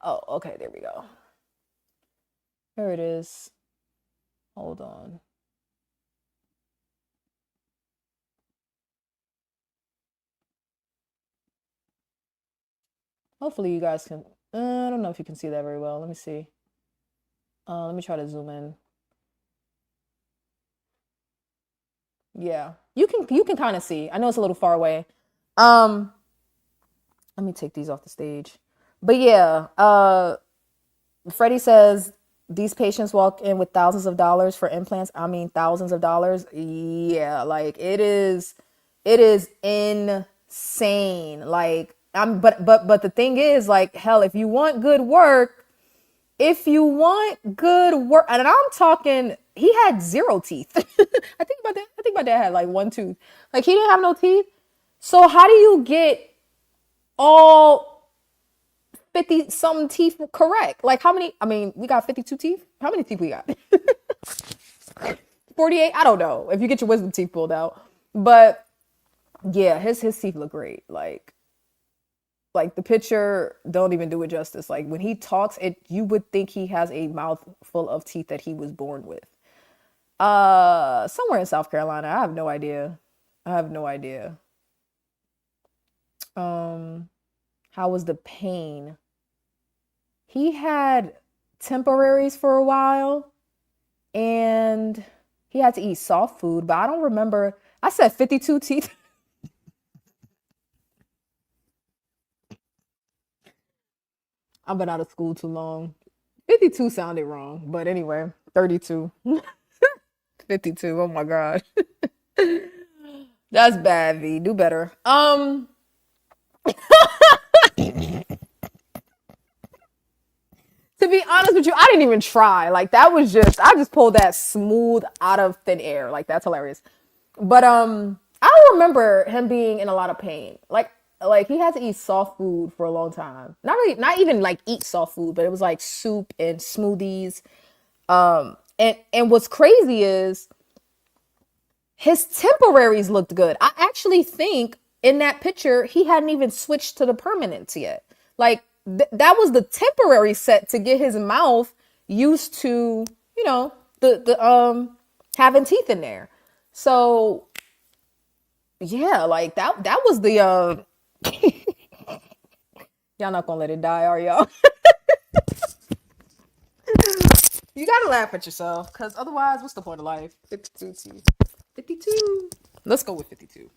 Oh, okay, there we go. There it is. Hold on. Hopefully you guys can. I don't know if you can see that very well. Let me see. Let me try to zoom in. Yeah, you can kind of see. I know it's a little far away. Let me take these off the stage. But yeah, Freddie says these patients walk in with thousands of dollars for implants. I mean, thousands of dollars. Yeah, like it is insane. Like but the thing is, like, hell, if you want good work, and I'm talking, he had zero teeth. I think my dad had like one tooth. Like, he didn't have no teeth. So how do you get all 50 some teeth correct? Like, how many? I mean, we got 52 teeth. How many teeth we got? 48? I don't know if you get your wisdom teeth pulled out. But yeah, his teeth look great. Like the picture don't even do it justice. Like, when he talks, you would think he has a mouth full of teeth that he was born with. Somewhere in South Carolina. I have no idea. How was the pain? He had temporaries for a while, and he had to eat soft food, but I don't remember. I said 52 teeth. I've been out of school too long. 52 sounded wrong, but anyway, 32. 52. Oh my God. That's bad, V. Do better. To be honest with you, I didn't even try. Like, that was I just pulled that smooth out of thin air. Like, that's hilarious. But I don't remember him being in a lot of pain. Like he had to eat soft food for a long time. Not even like eat soft food, but it was like soup and smoothies. And what's crazy is his temporaries looked good. I actually think in that picture he hadn't even switched to the permanents yet. Like, that was the temporary set to get his mouth used to, the having teeth in there. So yeah, like that was the y'all not gonna let it die, are y'all? You gotta laugh at yourself, because otherwise, what's the point of life? 52 teeth. 52. Let's go with 52.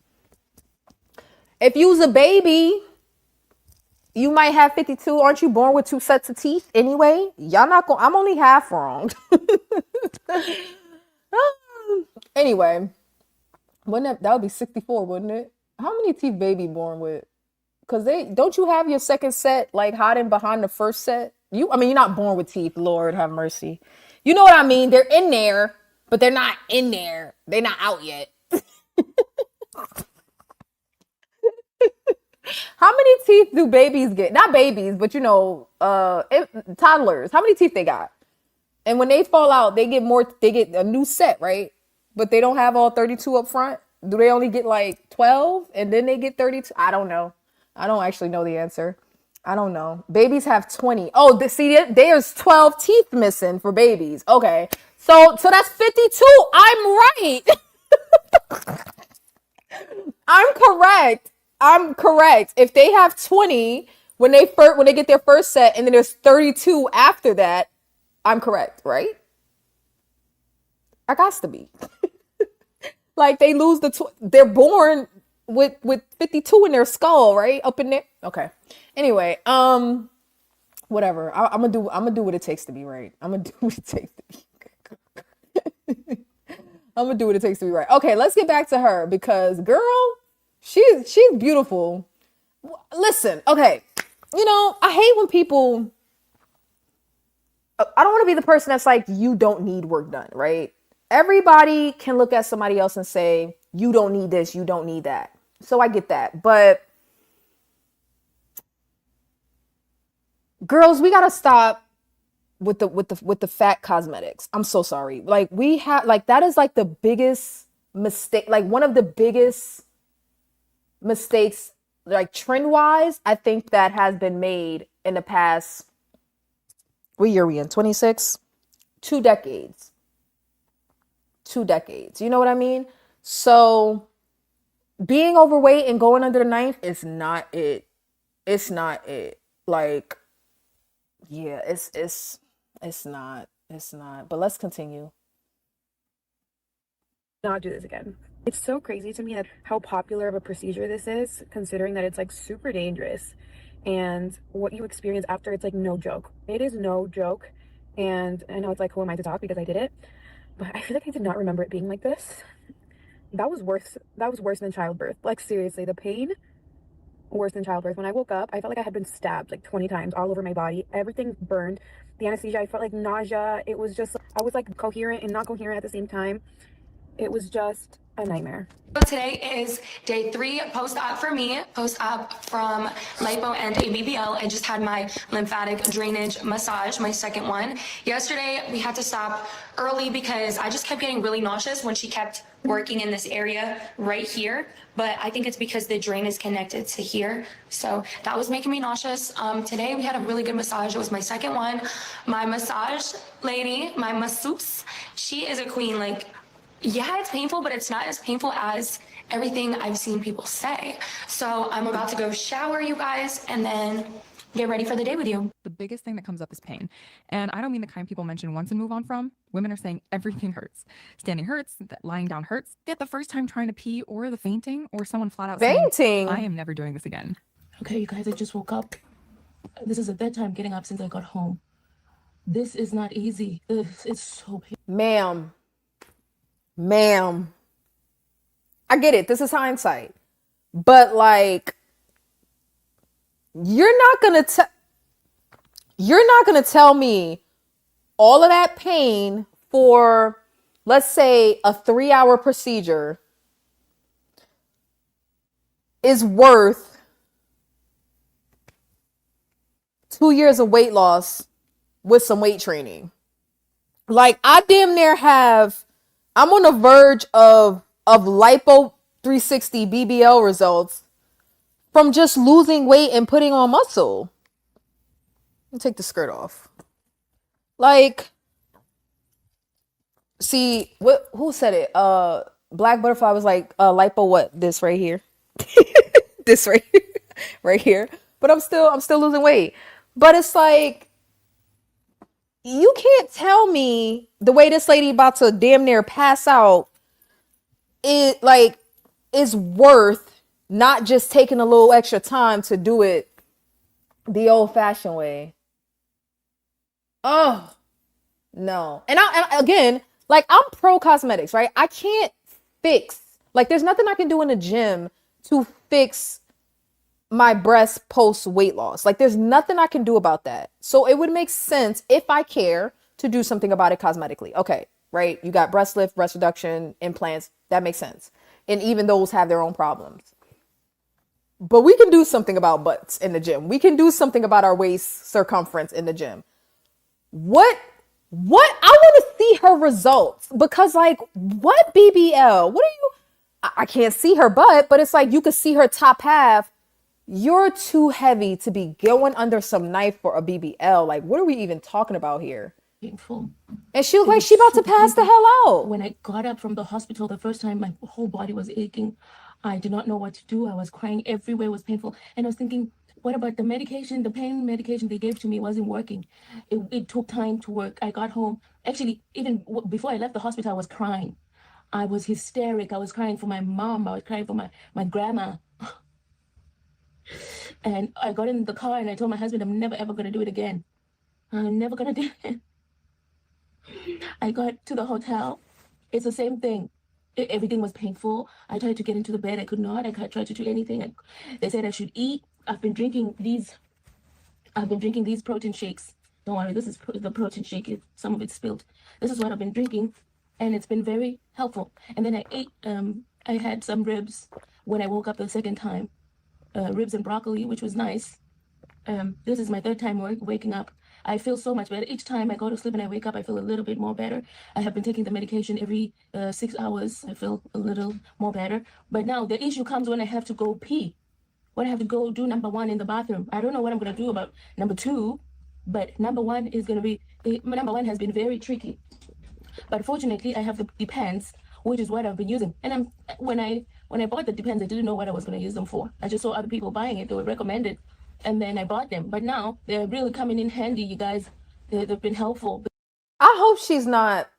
If you was a baby, you might have 52. Aren't you born with 2 sets of teeth anyway? Y'all not gonna. I'm only half wrong. Anyway, that would be 64, wouldn't it? How many teeth baby born with? Because don't you have your second set like hiding behind the first set? You're not born with teeth. Lord have mercy. You know what I mean? They're in there, but they're not in there. They're not out yet. How many teeth do babies get? Not babies, but toddlers. How many teeth they got? And when they fall out, they get a new set, right? But they don't have all 32 up front. Do they only get like 12 and then they get 32? I don't know. I don't actually know the answer. I don't know. Babies have 20. Oh, see, there's 12 teeth missing for babies. Okay. So that's 52. I'm right. I'm correct. If they have 20 when they get their first set, and then there's 32 after that, I'm correct, right? I got to be. Like, they lose they're born with 52 in their skull, right? Up in there. Okay. Anyway, whatever. I'm gonna do what it takes to be right. I'm gonna do what it takes to be. I'm gonna do what it takes to be right. Okay, let's get back to her, because girl, she's beautiful. Listen, okay. I hate when people. I don't want to be the person that's like, you don't need work done, right? Everybody can look at somebody else and say, you don't need this, you don't need that. So I get that. But girls, we gotta stop with the fat cosmetics. I'm so sorry. Like, that is like the biggest mistake, like one of the biggest mistakes, like trend wise, I think that has been made in the past, what year are we in? 26? 2 decades. 2 decades. You know what I mean? So being overweight and going under the knife is not it. It's not it. Like, yeah, it's not. It's not. But let's continue. Not do this again. It's so crazy to me that how popular of a procedure this is, considering that it's like super dangerous, and what you experience after, it's like no joke. It is no joke. And I know it's like, who am I to talk because I did it, but I feel like I did not remember it being like this. That was worse. That was worse than childbirth. Like, seriously, the pain, worse than childbirth. When I woke up, I felt like I had been stabbed like 20 times all over my body. Everything burned. The anesthesia, I felt like nausea. It was just, I was like coherent and not coherent at the same time. It was just a nightmare. So today is day 3 post-op for me, post-op from lipo and a BBL. I just had my lymphatic drainage massage, my second one. Yesterday, we had to stop early because I just kept getting really nauseous when she kept working in this area right here. But I think it's because the drain is connected to here. So that was making me nauseous. Today, we had a really good massage. It was my second one. My massage lady, my masseuse, she is a queen. Like, yeah, it's painful, but it's not as painful as everything I've seen people say. So I'm about to go shower, you guys, and then get ready for the day with you. The biggest thing that comes up is pain. And I don't mean the kind people mention once and move on from. Women are saying everything hurts. Standing hurts, that lying down hurts. Yet the first time trying to pee or the fainting or someone flat out saying, Fainting. I am never doing this again. Okay, you guys, I just woke up. This is the third time getting up since I got home. This is not easy. It's so painful. Ma'am, I get it. This is hindsight. But like, you're not gonna tell me all of that pain for, let's say, a 3-hour procedure is worth 2 years of weight loss with some weight training. Like, I damn near I'm on the verge of lipo 360 BBL results from just losing weight and putting on muscle. Let me take the skirt off. Like, see, who said it? Black Butterfly was like, lipo what? This right here. This right here. Right here. But I'm still losing weight. But it's like, you can't tell me the way this lady about to damn near pass out, it like is worth not just taking a little extra time to do it the old fashioned way. Oh, no. And again, like, I'm pro cosmetics, right? I can't fix, like, there's nothing I can do in the gym to fix my breast post weight loss. Like, there's nothing I can do about that. So it would make sense, if I care, to do something about it cosmetically. Okay, right? You got breast lift, breast reduction, implants. That makes sense. And even those have their own problems. But we can do something about butts in the gym. We can do something about our waist circumference in the gym. What? I want to see her results, because like, what BBL? What are you? I can't see her butt, but it's like, you could see her top half. You're too heavy to be going under some knife for a BBL. Like, what are we even talking about here? Painful. And she was like, she about to pass the hell out. When I got up from the hospital the first time, my whole body was aching. I did not know what to do. I was crying everywhere. It was painful. And I was thinking, what about the medication? The pain medication they gave to me wasn't working. It took time to work. I got home. Actually, even before I left the hospital, I was crying. I was hysteric. I was crying for my mom. I was crying for my grandma. And I got in the car and I told my husband, I'm never ever going to do it again. I'm never going to do it. I got to the hotel. It's the same thing. Everything was painful. I tried to get into the bed. I could not. I tried to do anything. They said I should eat. I've been drinking these protein shakes. Don't worry, this is the protein shake. Some of it's spilled. This is what I've been drinking, and it's been very helpful. And then I ate. I had some ribs when I woke up the second time. Ribs and broccoli, which was nice. This is my third time waking up. I feel so much better. Each time I go to sleep and I wake up, I feel a little bit more better. I have been taking the medication every 6 hours. I feel a little more better. But now the issue comes when I have to go pee. When I have to go do number 1 in the bathroom. I don't know what I'm going to do about number 2, but number 1 is going to be, number 1 has been very tricky. But fortunately, I have the Depends, which is what I've been using. And when I bought the Depends, I didn't know what I was going to use them for. I just saw other people buying it; they were recommended, and then I bought them. But now they're really coming in handy, you guys. They've been helpful. I hope she's not.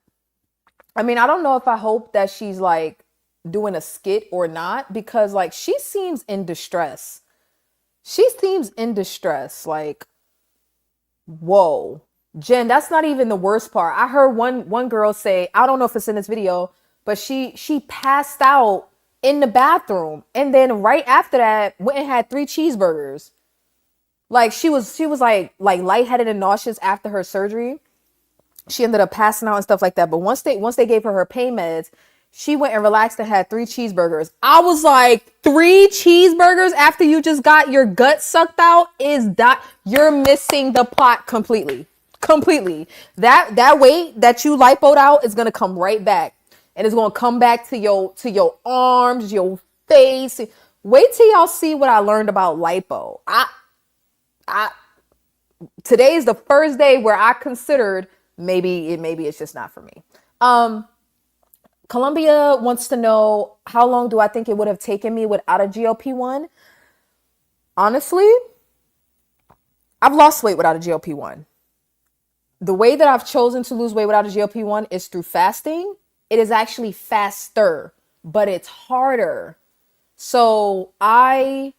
I mean, I don't know if I hope that she's like doing a skit or not, because like she seems in distress. She seems in distress. Like, whoa. Jen, that's not even the worst part. I heard one girl say, I don't know if it's in this video, but she passed out in the bathroom, and then right after that went and had 3 cheeseburgers. Like she was like lightheaded and nauseous after her surgery. She ended up passing out and stuff like that. But once they gave her pain meds, she went and relaxed and had 3 cheeseburgers. I was like, 3 cheeseburgers after you just got your gut sucked out? You're missing the plot completely. Completely. That weight that you lipoed out is gonna come right back. And it's gonna come back to your arms, your face. Wait till y'all see what I learned about lipo. Today is the first day where I considered maybe it's just not for me. Columbia wants to know, how long do I think it would have taken me without a GLP-1? Honestly, I've lost weight without a GLP-1. The way that I've chosen to lose weight without a GLP-1 is through fasting. It is actually faster, but it's harder. So I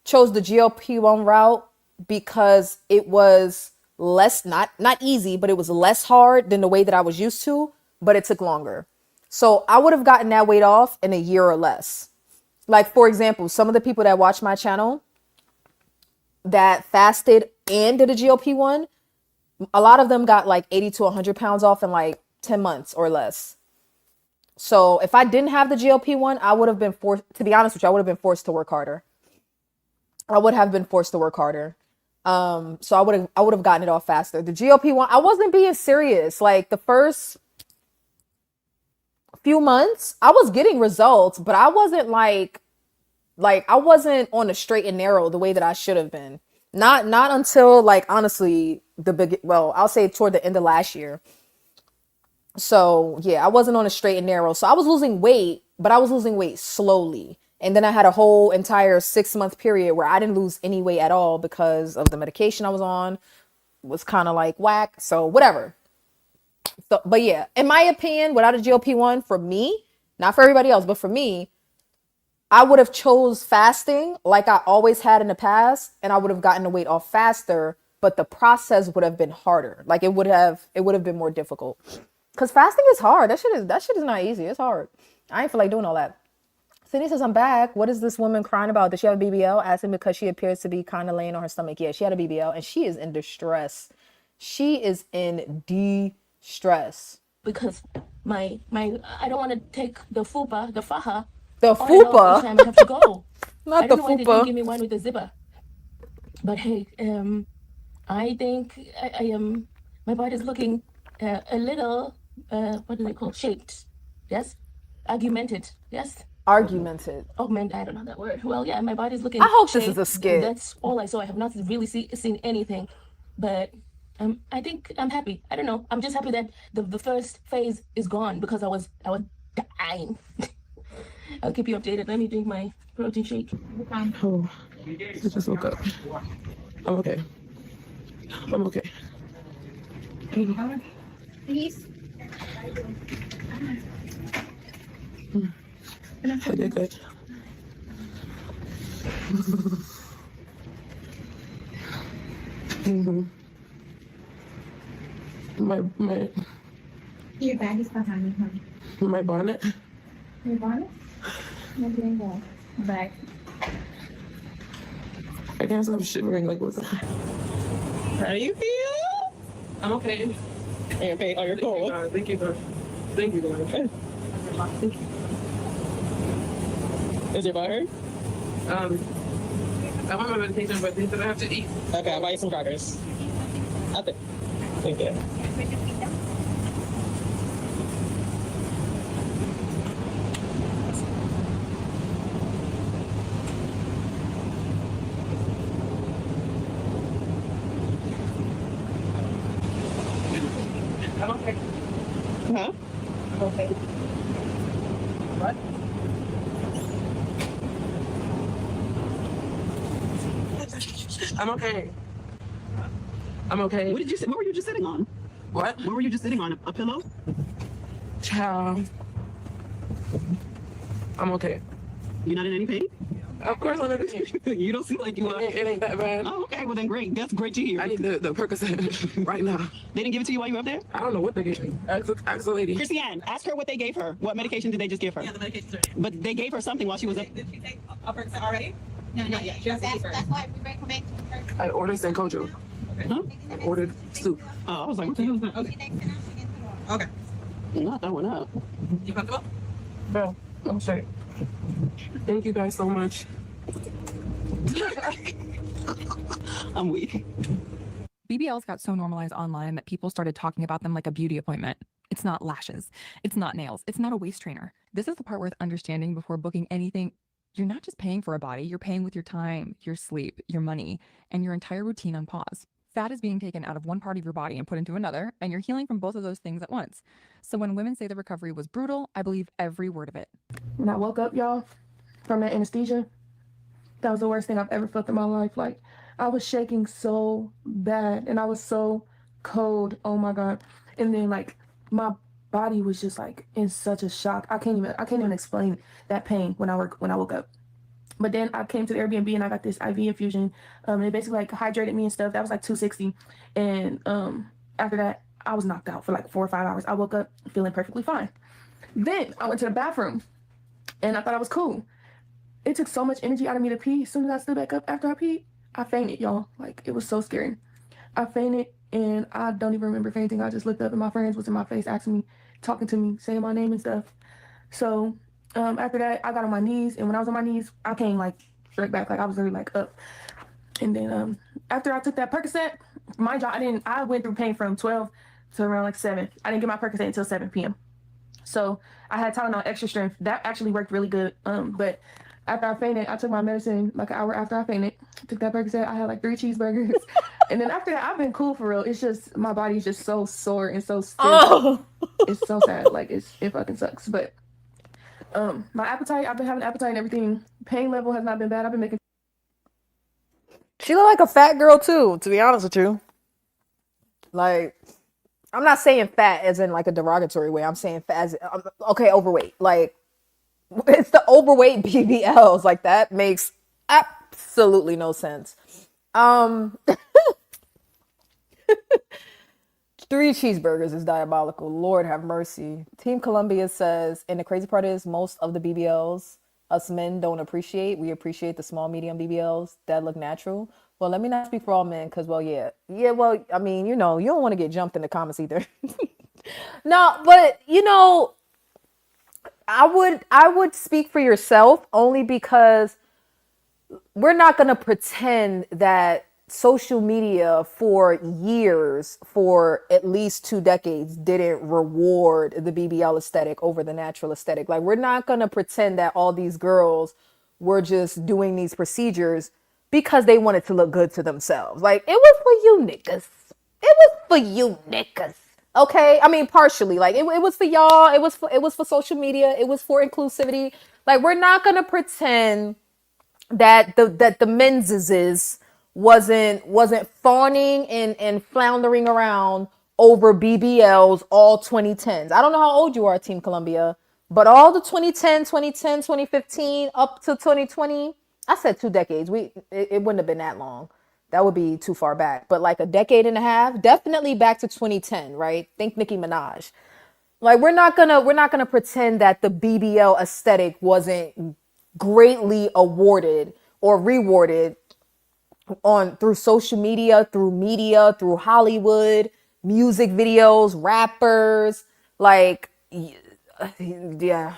chose the GLP-1 route because it was less, not easy, but it was less hard than the way that I was used to, but it took longer. So I would have gotten that weight off in a year or less. Like, for example, some of the people that watch my channel that fasted and did a GLP-1, a lot of them got like 80 to 100 pounds off in like 10 months or less. So if I didn't have the GLP-1, I would have been forced, to be honest with you, I would have been forced to work harder. I would have been forced to work harder. So I would have gotten it off faster. The GLP-1, I wasn't being serious. Like the first few months, I was getting results, but I wasn't like I wasn't on the straight and narrow the way that I should have been. Not until like honestly I'll say toward the end of last year. So yeah, I wasn't on a straight and narrow. So I was losing weight, but I was losing weight slowly. And then I had a whole entire 6-month period where I didn't lose any weight at all because of the medication I was on. It was kind of like whack. So whatever. So, but yeah, in my opinion, without a GLP-1, for me, not for everybody else, but for me, I would have chose fasting like I always had in the past, and I would have gotten the weight off faster, but the process would have been harder. Like it would have been more difficult. Because fasting is hard. That shit is not easy. It's hard. I ain't feel like doing all that. Sydney says, I'm back. What is this woman crying about? Does she have a BBL? Asking because she appears to be kind of laying on her stomach. Yeah, she had a BBL and she is in distress. She is in distress. Because my I don't want to take the fupa, the faja. The all in all, fupa? each time I have to go. Not I the don't know why they didn't fupa. give me one with the zipper. But hey, I think I am. My body's looking a little. What do they call shaped? Yes, augmented. Yes. Argumented. Augment. I don't know that word. Well, yeah, my body's looking. I hope this shaped. is a skit. That's all I saw. I have not really seen anything, but I think I'm happy. I don't know. I'm just happy that the first phase is gone because I was dying. I'll keep you updated. Let me drink my protein shake. Oh, I just woke up. I'm okay. I'm okay. Please. I did good. My Your bag is behind me, huh? my bonnet. Your bonnet? Not doing well. Bag. I can't stop shivering. Like what's up? How do you feel? I'm okay. You're okay. Oh, you're cold. Thank you, God. Thank you, God. Okay. Is your butt hurt? I want my medication, but they said I have to eat. Okay, I'll buy you some crackers. Okay. Thank you. I'm okay. Huh? Okay. What? I'm okay. I'm okay. What were you just sitting on? What? What were you just sitting on? A pillow? Child. I'm okay. You're not in any pain? Of course I'm okay. You don't seem like you are. It ain't that bad. Oh, okay. Well, then great. That's great to hear. I need the Percocet right now. They didn't give it to you while you were up there? I don't know what they gave me. Ask the lady. Christiane, ask her what they gave her. What medication did they just give her? Yeah, the medication's But they gave her something while she was up. Did she take a Percocet already? No, not yet. She has to eat first. That's why we recommend her. I ordered Sankojo. Huh? I ordered soup. Oh, I was like, what the hell is that? Okay. Okay. Not that one up. You comfortable? Yeah, I'm straight. Thank you guys so much. I'm weak. BBLs got so normalized online that people started talking about them like a beauty appointment. It's not lashes. It's not nails. It's not a waist trainer. This is the part worth understanding before booking anything. You're not just paying for a body, you're paying with your time, your sleep, your money, and your entire routine on pause. Fat is being taken out of one part of your body and put into another, and you're healing from both of those things at once. So when women say the recovery was brutal, I believe every word of it. When I woke up, y'all, from that anesthesia, that was the worst thing I've ever felt in my life. Like, I was shaking so bad, and I was so cold. Oh my God. And then, like, my body was just like in such a shock. I can't even explain that pain when I woke up. But then I came to the Airbnb and I got this IV infusion. And it basically like hydrated me and stuff. That was like 260. And after that, I was knocked out for like 4 or 5 hours. I woke up feeling perfectly fine. Then I went to the bathroom and I thought I was cool. It took so much energy out of me to pee. As soon as I stood back up after I peed, I fainted, y'all. Like, it was so scary. I fainted and I don't even remember fainting. I just looked up and my friends was in my face asking me, talking to me, saying my name and stuff. So after that, I got on my knees, and when I was on my knees, I came like straight back, like I was really like up. And then after I took that Percocet, mind you, I went through pain from 12 to around like 7. I didn't get my Percocet until 7 p.m. So I had Tylenol extra strength. That actually worked really good. But after I fainted, I took my medicine like an hour after I fainted. Took that Percocet. I had like 3 cheeseburgers. And then after that, I've been cool for real. It's just my body's just so sore and so stiff. Oh. It's so sad. Like it fucking sucks. But my appetite, I've been having appetite and everything. Pain level has not been bad. I've been making. She look like a fat girl too, to be honest with you. Like, I'm not saying fat as in like a derogatory way. I'm saying fat as okay, overweight. Like, it's the overweight BBLs. Like, that makes absolutely no sense. 3 cheeseburgers is diabolical. Lord have mercy. Team Columbia says, and the crazy part is most of the BBLs us men don't appreciate. We appreciate the small, medium BBLs that look natural. Well, let me not speak for all men because, well, yeah. Well, I mean, you know, you don't want to get jumped in the comments either. No, but, you know, I would speak for yourself only because we're not going to pretend that social media for years, for at least 2 decades, didn't reward the BBL aesthetic over the natural aesthetic. Like, we're not going to pretend that all these girls were just doing these procedures because they wanted to look good to themselves. Like, it was for you niggas. It was for you niggas. Okay? I mean, partially. Like, it was for y'all. It was for social media. It was for inclusivity. Like, we're not going to pretend that the men's wasn't fawning and floundering around over BBLs all 2010s. I don't know how old you are, Team Columbia, but all the 2010, 2015, up to 2020, I said 2 decades. It wouldn't have been that long. That would be too far back. But like a decade and a half, definitely back to 2010, right? Think Nicki Minaj. Like, we're not gonna pretend that the BBL aesthetic wasn't greatly awarded or rewarded through social media, through Hollywood, music videos, rappers, like, yeah,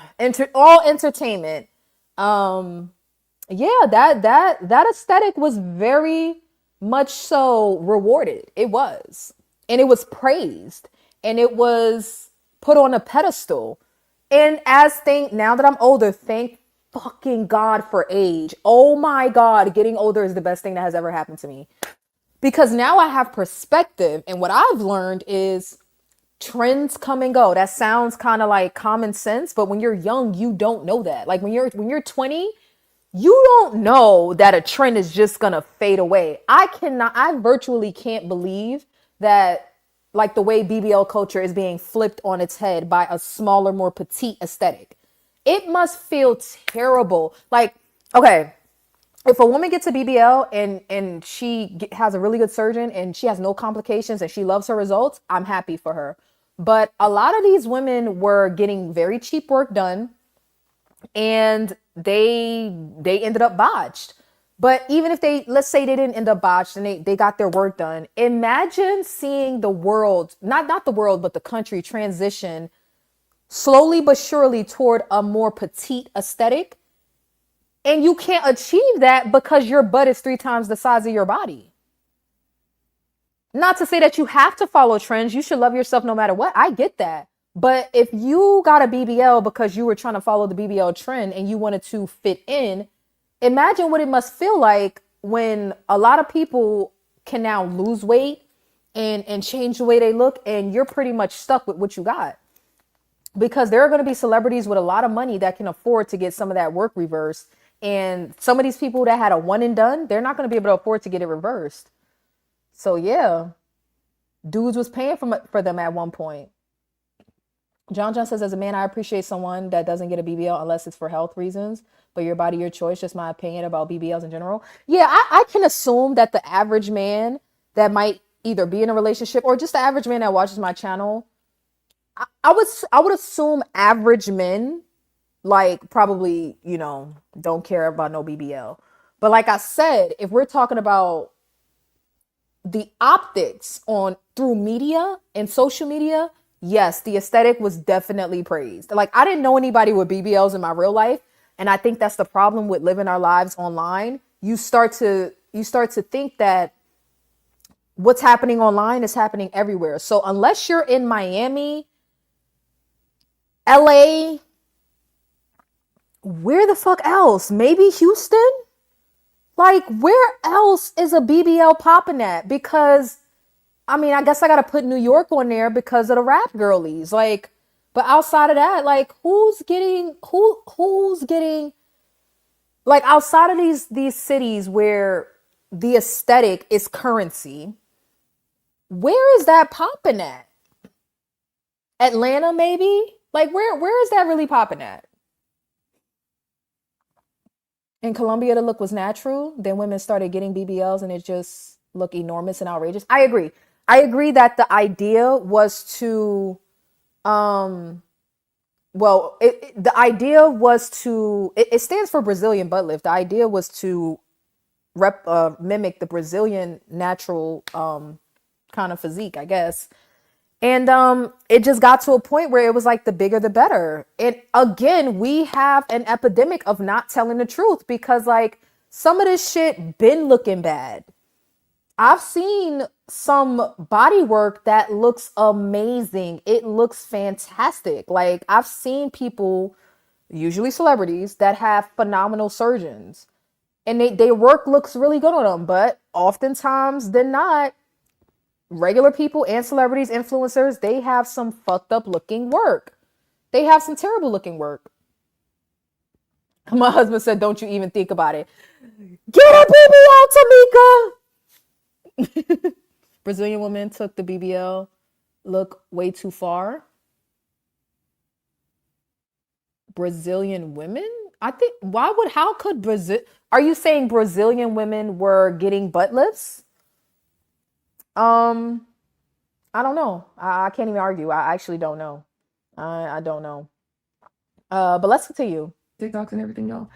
all entertainment. Yeah, that aesthetic was very much so rewarded. It was, and it was praised, and it was put on a pedestal. And now that I'm older, thank fucking God for age. Oh my God, getting older is the best thing that has ever happened to me. Because now I have perspective, and what I've learned is trends come and go. That sounds kind of like common sense, but when you're young, you don't know that. Like when you're 20, you don't know that a trend is just gonna fade away. I virtually can't believe that like the way BBL culture is being flipped on its head by a smaller, more petite aesthetic. It must feel terrible. Like, okay, if a woman gets a BBL and has a really good surgeon and she has no complications and she loves her results, I'm happy for her. But a lot of these women were getting very cheap work done and they ended up botched. But even if let's say they didn't end up botched and they got their work done, imagine seeing the world, not the world, but the country transition slowly but surely toward a more petite aesthetic. And you can't achieve that because your butt is 3 times the size of your body. Not to say that you have to follow trends. You should love yourself no matter what. I get that. But if you got a BBL because you were trying to follow the BBL trend and you wanted to fit in, imagine what it must feel like when a lot of people can now lose weight and change the way they look, and you're pretty much stuck with what you got. Because there are going to be celebrities with a lot of money that can afford to get some of that work reversed. And some of these people that had a one and done, they're not going to be able to afford to get it reversed. So yeah, dudes was paying for them at one point. John says, as a man, I appreciate someone that doesn't get a BBL unless it's for health reasons, but your body, your choice. Just my opinion about BBLs in general. Yeah, I can assume that the average man that might either be in a relationship or just the average man that watches my channel, I would assume average men like probably, don't care about no BBL. But like I said, if we're talking about the optics through media and social media, yes, the aesthetic was definitely praised. Like I didn't know anybody with BBLs in my real life. And I think that's the problem with living our lives online. You start to think that what's happening online is happening everywhere. So unless you're in Miami, LA, where the fuck else? Maybe Houston? Like, where else is a BBL popping at? Because, I mean, I guess I gotta put New York on there because of the rap girlies. Like, but outside of that, like, who's getting, like, outside of these cities where the aesthetic is currency, where is that popping at? Atlanta, maybe? Like, where is that really popping at? In Colombia, the look was natural. Then women started getting BBLs and it just looked enormous and outrageous. I agree. I agree that the idea was to, it stands for Brazilian butt lift. The idea was to mimic the Brazilian natural kind of physique, I guess. And it just got to a point where it was like the bigger the better. And again, we have an epidemic of not telling the truth because like some of this shit been looking bad. I've seen some body work that looks amazing. It looks fantastic. Like I've seen people, usually celebrities, that have phenomenal surgeons. And their work looks really good on them. But oftentimes they're not. Regular people and celebrities, influencers, they have some fucked up looking work. They have some terrible looking work. My husband said, don't you even think about it. Get a BBL, Tamika. Brazilian woman took the BBL look way too far. Brazilian women? I think, how could Brazil, are you saying Brazilian women were getting butt lifts? I don't know. I can't even argue. I actually don't know. I don't know. But let's continue. TikToks and everything, y'all.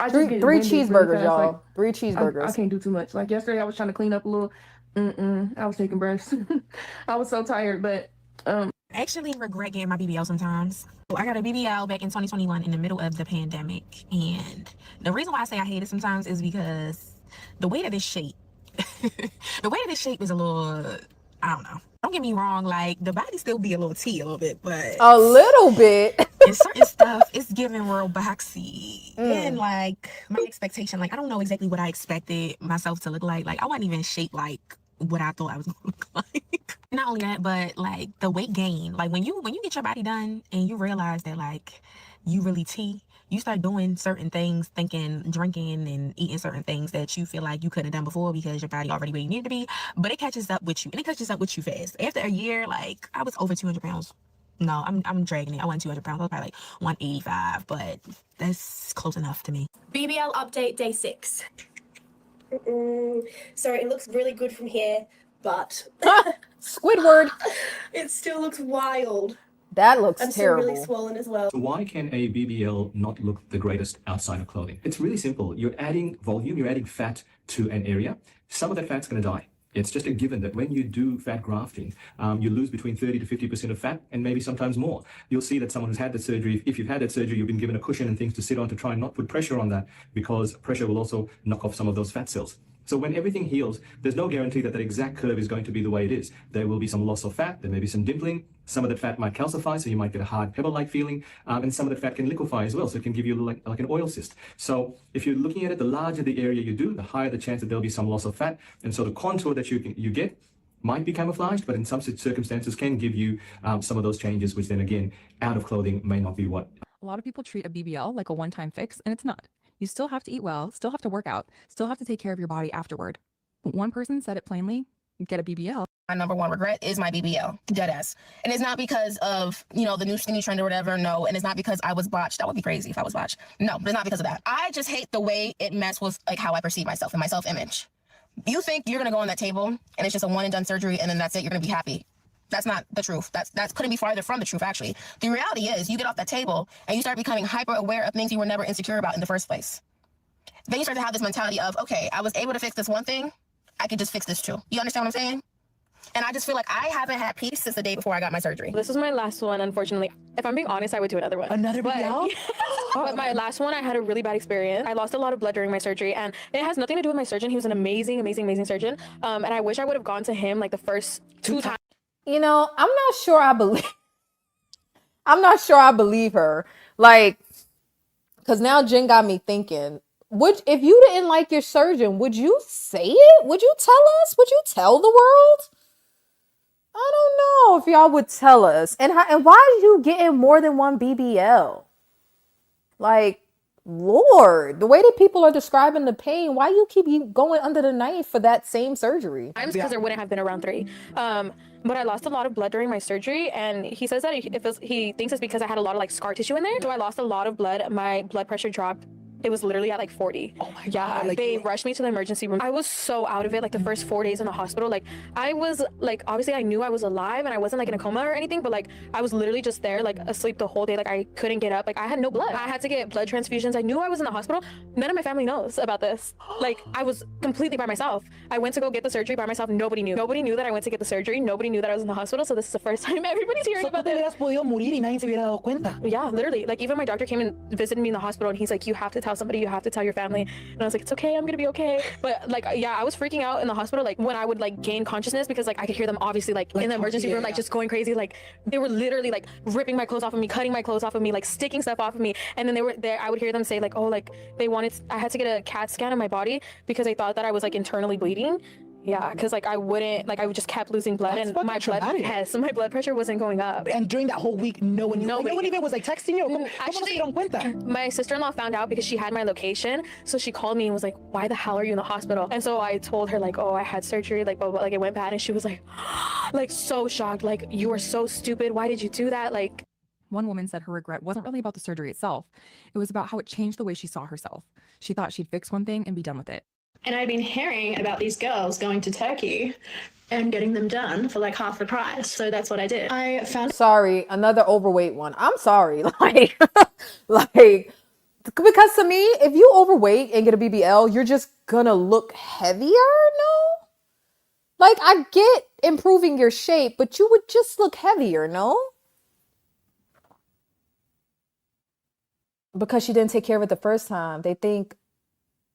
Three cheeseburgers, y'all. Like, 3 cheeseburgers. I can't do too much. Like yesterday, I was trying to clean up a little. I was taking breaths. I was so tired, but I actually regret getting my BBL sometimes. I got a BBL back in 2021 in the middle of the pandemic, and the reason why I say I hate it sometimes is because the way that it's shaped. The way that it's shaped is a little, I don't know. Don't get me wrong, like the body still be a little T a little bit, but a little bit. And certain stuff, it's giving real boxy. And like my expectation, like I don't know exactly what I expected myself to look like. Like I wasn't even shaped like what I thought I was gonna look like. Not only that, but like the weight gain. Like when you get your body done and you realize that like you really T, you start doing certain things, drinking and eating certain things that you feel like you couldn't have done before because your body already where you need to be. But it catches up with you, and it catches up with you fast. After a year, like I was over 200 pounds. No, I'm dragging it. I wasn't 200 pounds. I was probably like 185, but that's close enough to me. BBL update day 6. So it looks really good from here, but Squidward. it still looks wild. That looks I'm terrible. still really swollen as well. So why can a BBL not look the greatest outside of clothing? It's really simple. You're adding volume, you're adding fat to an area. Some of that fat's going to die. It's just a given that when you do fat grafting, you lose between 30 to 50% of fat and maybe sometimes more. You'll see that someone who's had that surgery, if you've had that surgery, you've been given a cushion and things to sit on to try and not put pressure on that, because pressure will also knock off some of those fat cells. So when everything heals, there's no guarantee that that exact curve is going to be the way it is. There will be some loss of fat, there may be some dimpling, some of that fat might calcify, so you might get a hard pebble-like feeling, and some of the fat can liquefy as well, so it can give you like an oil cyst. So if you're looking at it, the larger the area you do, the higher the chance that there'll be some loss of fat, and so the contour that you get might be camouflaged, but in some circumstances can give you some of those changes, which then again, out of clothing may not be what. A lot of people treat a BBL like a one-time fix, and it's not. You still have to eat well, still have to work out, still have to take care of your body afterward. But one person said it plainly, get a BBL. My number one regret is my BBL, deadass. And it's not because of, the new skinny trend or whatever, no. And it's not because I was botched. That would be crazy if I was botched. No, but it's not because of that. I just hate the way it messes with like how I perceive myself and my self-image. You think you're going to go on that table and it's just a one and done surgery and then that's it, you're going to be happy. That's not the truth. That couldn't be farther from the truth, actually. The reality is you get off that table and you start becoming hyper aware of things you were never insecure about in the first place. Then you start to have this mentality of, okay, I was able to fix this one thing, I could just fix this too. You understand what I'm saying? And I just feel like I haven't had peace since the day before I got my surgery. This is my last one, unfortunately. If I'm being honest, I would do another one. Another BBL? But my last one, I had a really bad experience. I lost a lot of blood during my surgery, and it has nothing to do with my surgeon. He was an amazing, amazing, amazing surgeon. And I wish I would have gone to him like the first 2 times. I'm not sure I believe her. Like, because now Jen got me thinking, if you didn't like your surgeon, would you say it? Would you tell us? Would you tell the world? I don't know if y'all would tell us. And why are you getting more than one BBL? Like, Lord, the way that people are describing the pain, why you keep going under the knife for that same surgery? Because there wouldn't have been around 3. But I lost a lot of blood during my surgery, and he says that he thinks it's because I had a lot of like scar tissue in there. So I lost a lot of blood. My blood pressure dropped. It was literally at like 40. Oh my God. Like, they rushed me to the emergency room. I was so out of it, like the first 4 days in the hospital. Like I was like, obviously I knew I was alive and I wasn't like in a coma or anything, but like I was literally just there, like asleep the whole day. Like I couldn't get up. Like I had no blood. I had to get blood transfusions. I knew I was in the hospital. None of my family knows about this. Like I was completely by myself. I went to go get the surgery by myself. Nobody knew. Nobody knew that I went to get the surgery. Nobody knew that I was in the hospital. So this is the first time everybody's hearing about this. Yeah, literally. Like even my doctor came and visited me in the hospital, and he's like, you have to tell somebody, you have to tell your family. And I was like, it's okay, I'm gonna be okay. But like, yeah, I was freaking out in the hospital, like when I would like gain consciousness, because like I could hear them obviously like in the emergency room, like just going crazy. Like they were literally like ripping my clothes off of me, cutting my clothes off of me, like sticking stuff off of me. And then they were there, I would hear them say like, oh, like I had to get a CAT scan of my body because they thought that I was like internally bleeding. Yeah, because like I just kept losing blood. That's and my my blood pressure wasn't going up. And during that whole week, no one even was like texting you. Actually, my sister-in-law found out because she had my location, so she called me and was like, why the hell are you in the hospital? And so I told her like, oh, I had surgery, like blah, blah, like it went bad. And she was like like so shocked, like, you are so stupid, why did you do that? Like, one woman said her regret wasn't really about the surgery itself. It was about how it changed the way she saw herself. She thought she'd fix one thing and be done with it. And I'd been hearing about these girls going to Turkey and getting them done for like half the price. So that's what I did. I found. Sorry, another overweight one. I'm sorry. Like, because to me, if you overweight and get a BBL, you're just gonna look heavier, no? Like, I get improving your shape, but you would just look heavier, no? Because she didn't take care of it the first time. They think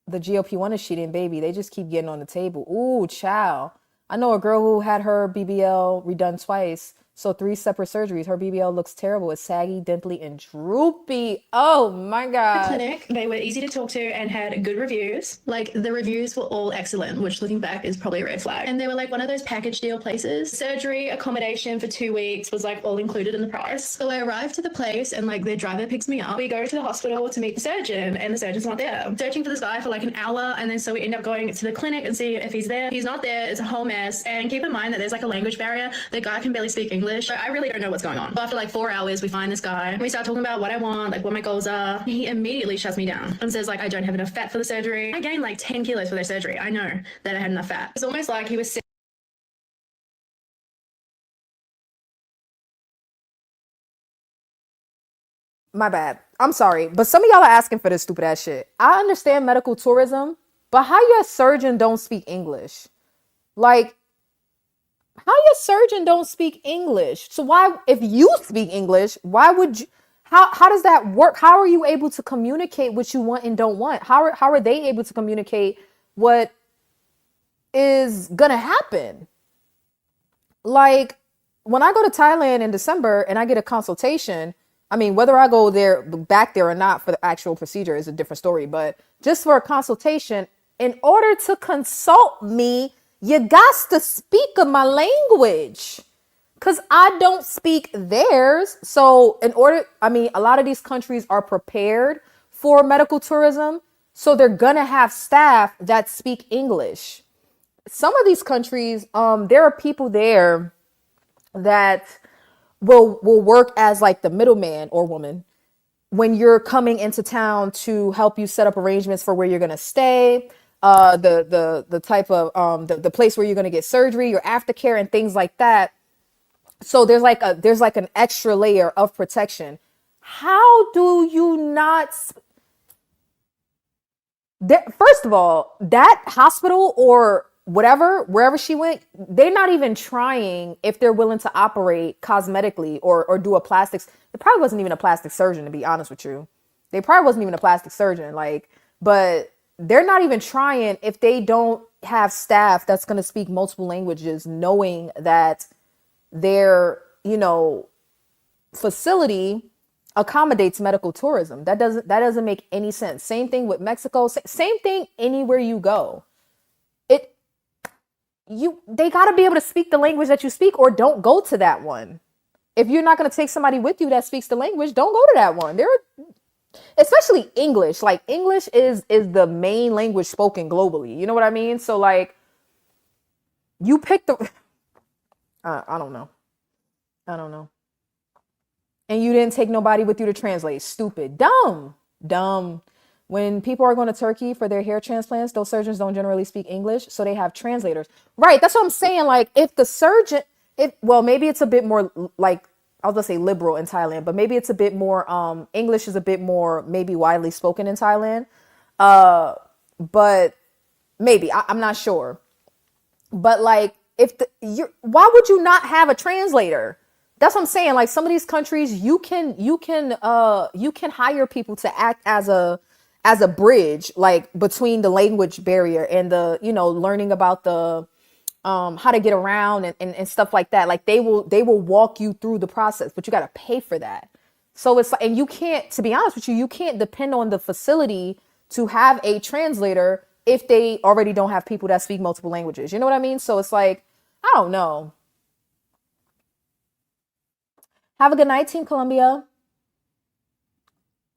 the GLP-1 is cheating, baby. They just keep getting on the table. Ooh, child. I know a girl who had her BBL redone twice. So 3 separate surgeries. Her BBL looks terrible. It's saggy, dimply, and droopy. Oh my God. Clinic. They were easy to talk to and had good reviews. Like the reviews were all excellent, which looking back is probably a red flag. And they were like one of those package deal places. Surgery, accommodation for 2 weeks was like all included in the price. So I arrived to the place and like their driver picks me up. We go to the hospital to meet the surgeon and the surgeon's not there. I'm searching for this guy for like an hour, and then so we end up going to the clinic and see if he's there. He's not there. It's a whole mess. And keep in mind that there's like a language barrier. The guy can barely speak English. So I really don't know what's going on. After like 4 hours, we find this guy. We start talking about what I want, like what my goals are. He immediately shuts me down and says like I don't have enough fat for the surgery. I gained like 10 kilos for their surgery. I know that I had enough fat. It's almost like he was My bad. I'm sorry, but some of y'all are asking for this stupid ass shit. I understand medical tourism, but how your surgeon don't speak English? Like, how your surgeon don't speak English? So why, if you speak English, why would you, how does that work? How are you able to communicate what you want and don't want? How are they able to communicate what is gonna happen? Like, when I go to Thailand in December and I get a consultation, I mean, whether I go back there or not for the actual procedure is a different story, but just for a consultation, in order to consult me, you got to speak of my language, because I don't speak theirs. So a lot of these countries are prepared for medical tourism, so they're gonna have staff that speak English. Some of these countries, there are people there that will work as like the middleman or woman when you're coming into town to help you set up arrangements for where you're going to stay, the type of the place where you're going to get surgery, your aftercare, and things like that. So there's like an extra layer of protection. How do you not? First of all, that hospital or whatever, wherever she went, they're not even trying if they're willing to operate cosmetically or do a plastics. It probably wasn't even a plastic surgeon, to be honest with you. They probably wasn't even a plastic surgeon, but they're not even trying if they don't have staff that's going to speak multiple languages, knowing that their, facility accommodates medical tourism. That doesn't make any sense. Same thing with Mexico. Same thing anywhere you go. They got to be able to speak the language that you speak, or don't go to that one. If you're not going to take somebody with you that speaks the language, don't go to that one. Especially English. Like, English is the main language spoken globally. You know what I mean? So like, you pick the I don't know. And you didn't take nobody with you to translate. Stupid. Dumb. When people are going to Turkey for their hair transplants, those surgeons don't generally speak English, so they have translators. Right, that's what I'm saying. Like, if the surgeon, maybe it's a bit more, like, I'll just say liberal in Thailand, but maybe it's a bit more, English is a bit more maybe widely spoken in Thailand. But maybe, I'm not sure. But like, why would you not have a translator? That's what I'm saying. Like, some of these countries, you can hire people to act as a bridge, like, between the language barrier and the, learning about the, how to get around and stuff like that. Like, they will walk you through the process, but you got to pay for that. So it's like, and you can't, to be honest with you, you can't depend on the facility to have a translator if they already don't have people that speak multiple languages. You know what I mean? So it's like, I don't know. Have a good night, Team Columbia.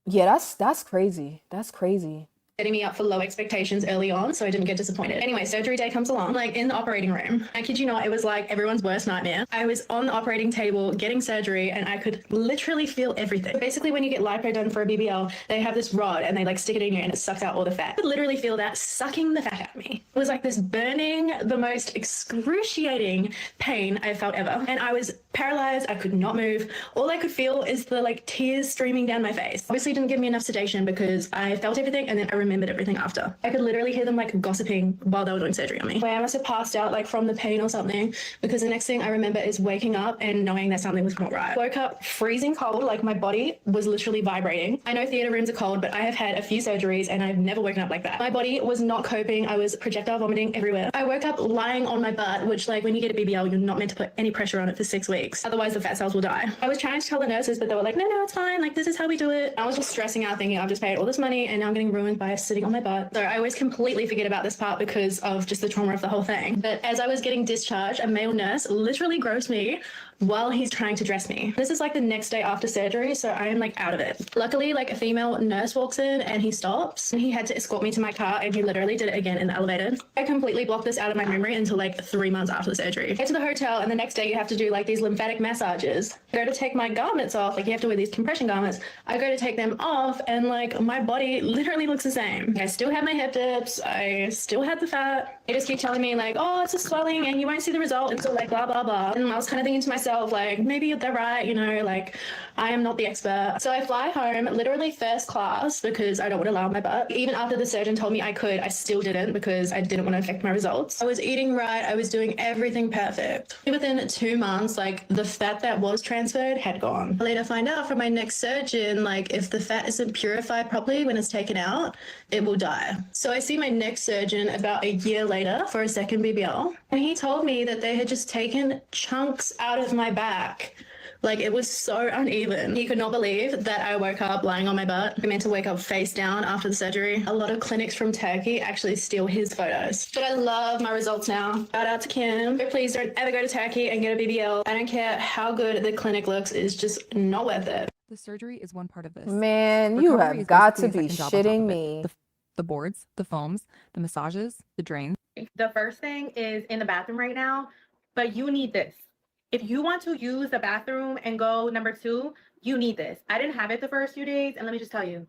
Yeah, that's crazy. That's crazy. Setting me up for low expectations early on, so I didn't get disappointed. Anyway, surgery day comes along, like in the operating room. I kid you not, it was like everyone's worst nightmare. I was on the operating table getting surgery and I could literally feel everything. Basically, when you get lipo done for a BBL, they have this rod and they like stick it in you and it sucks out all the fat. I could literally feel that sucking the fat out of me. It was like this burning, the most excruciating pain I've felt ever. And I was paralyzed, I could not move. All I could feel is the like tears streaming down my face. Obviously didn't give me enough sedation because I felt everything, and then I remembered everything after. I could literally hear them like gossiping while they were doing surgery on me. I must have passed out like from the pain or something, because the next thing I remember is waking up and knowing that something was not right. Woke up freezing cold, like my body was literally vibrating. I know theatre rooms are cold, but I have had a few surgeries and I've never woken up like that. My body was not coping. I was projectile vomiting everywhere. I woke up lying on my butt, which like when you get a BBL, you're not meant to put any pressure on it for 6 weeks. Otherwise the fat cells will die. I was trying to tell the nurses, but they were like, no, it's fine. Like, this is how we do it. I was just stressing out thinking I've just paid all this money and now I'm getting ruined by sitting on my butt. So I always completely forget about this part because of just the trauma of the whole thing. But as I was getting discharged, a male nurse literally groped me while he's trying to dress me. This is like the next day after surgery, so I am like out of it. Luckily, like a female nurse walks in and he stops and he had to escort me to my car and he literally did it again in the elevator. I completely blocked this out of my memory until like 3 months after the surgery. I get to the hotel and the next day you have to do like these lymphatic massages. I go to take my garments off, like you have to wear these compression garments. I go to take them off and like my body literally looks the same. I still have my hip dips, I still have the fat. They just keep telling me like, oh, it's a swelling and you won't see the result until like blah, blah, blah. And I was kind of thinking to myself, like, maybe they're right, you know, like I am not the expert. So I fly home literally first class because I don't want to lie on my butt. Even after the surgeon told me I could, I still didn't because I didn't want to affect my results. I was eating right, I was doing everything perfect. Within 2 months, like the fat that was transferred had gone. I later find out from my next surgeon, like if the fat isn't purified properly when it's taken out, it will die. So I see my next surgeon about a year later for a second BBL, and he told me that they had just taken chunks out of my back. Like it was so uneven. He could not believe that I woke up lying on my butt. I meant to wake up face down after the surgery. A lot of clinics from Turkey actually steal his photos. But I love my results now. Shout out to Kim. Please don't ever go to Turkey and get a BBL. I don't care how good the clinic looks, it's just not worth it. The surgery is one part of this. Man, you Recovery have is got to basically a be second job on top shitting of it. me. The boards, the foams, the massages, the drains. The first thing is in the bathroom right now, but you need this. If you want to use the bathroom and go number 2, you need this. I didn't have it the first few days, and let me just tell you,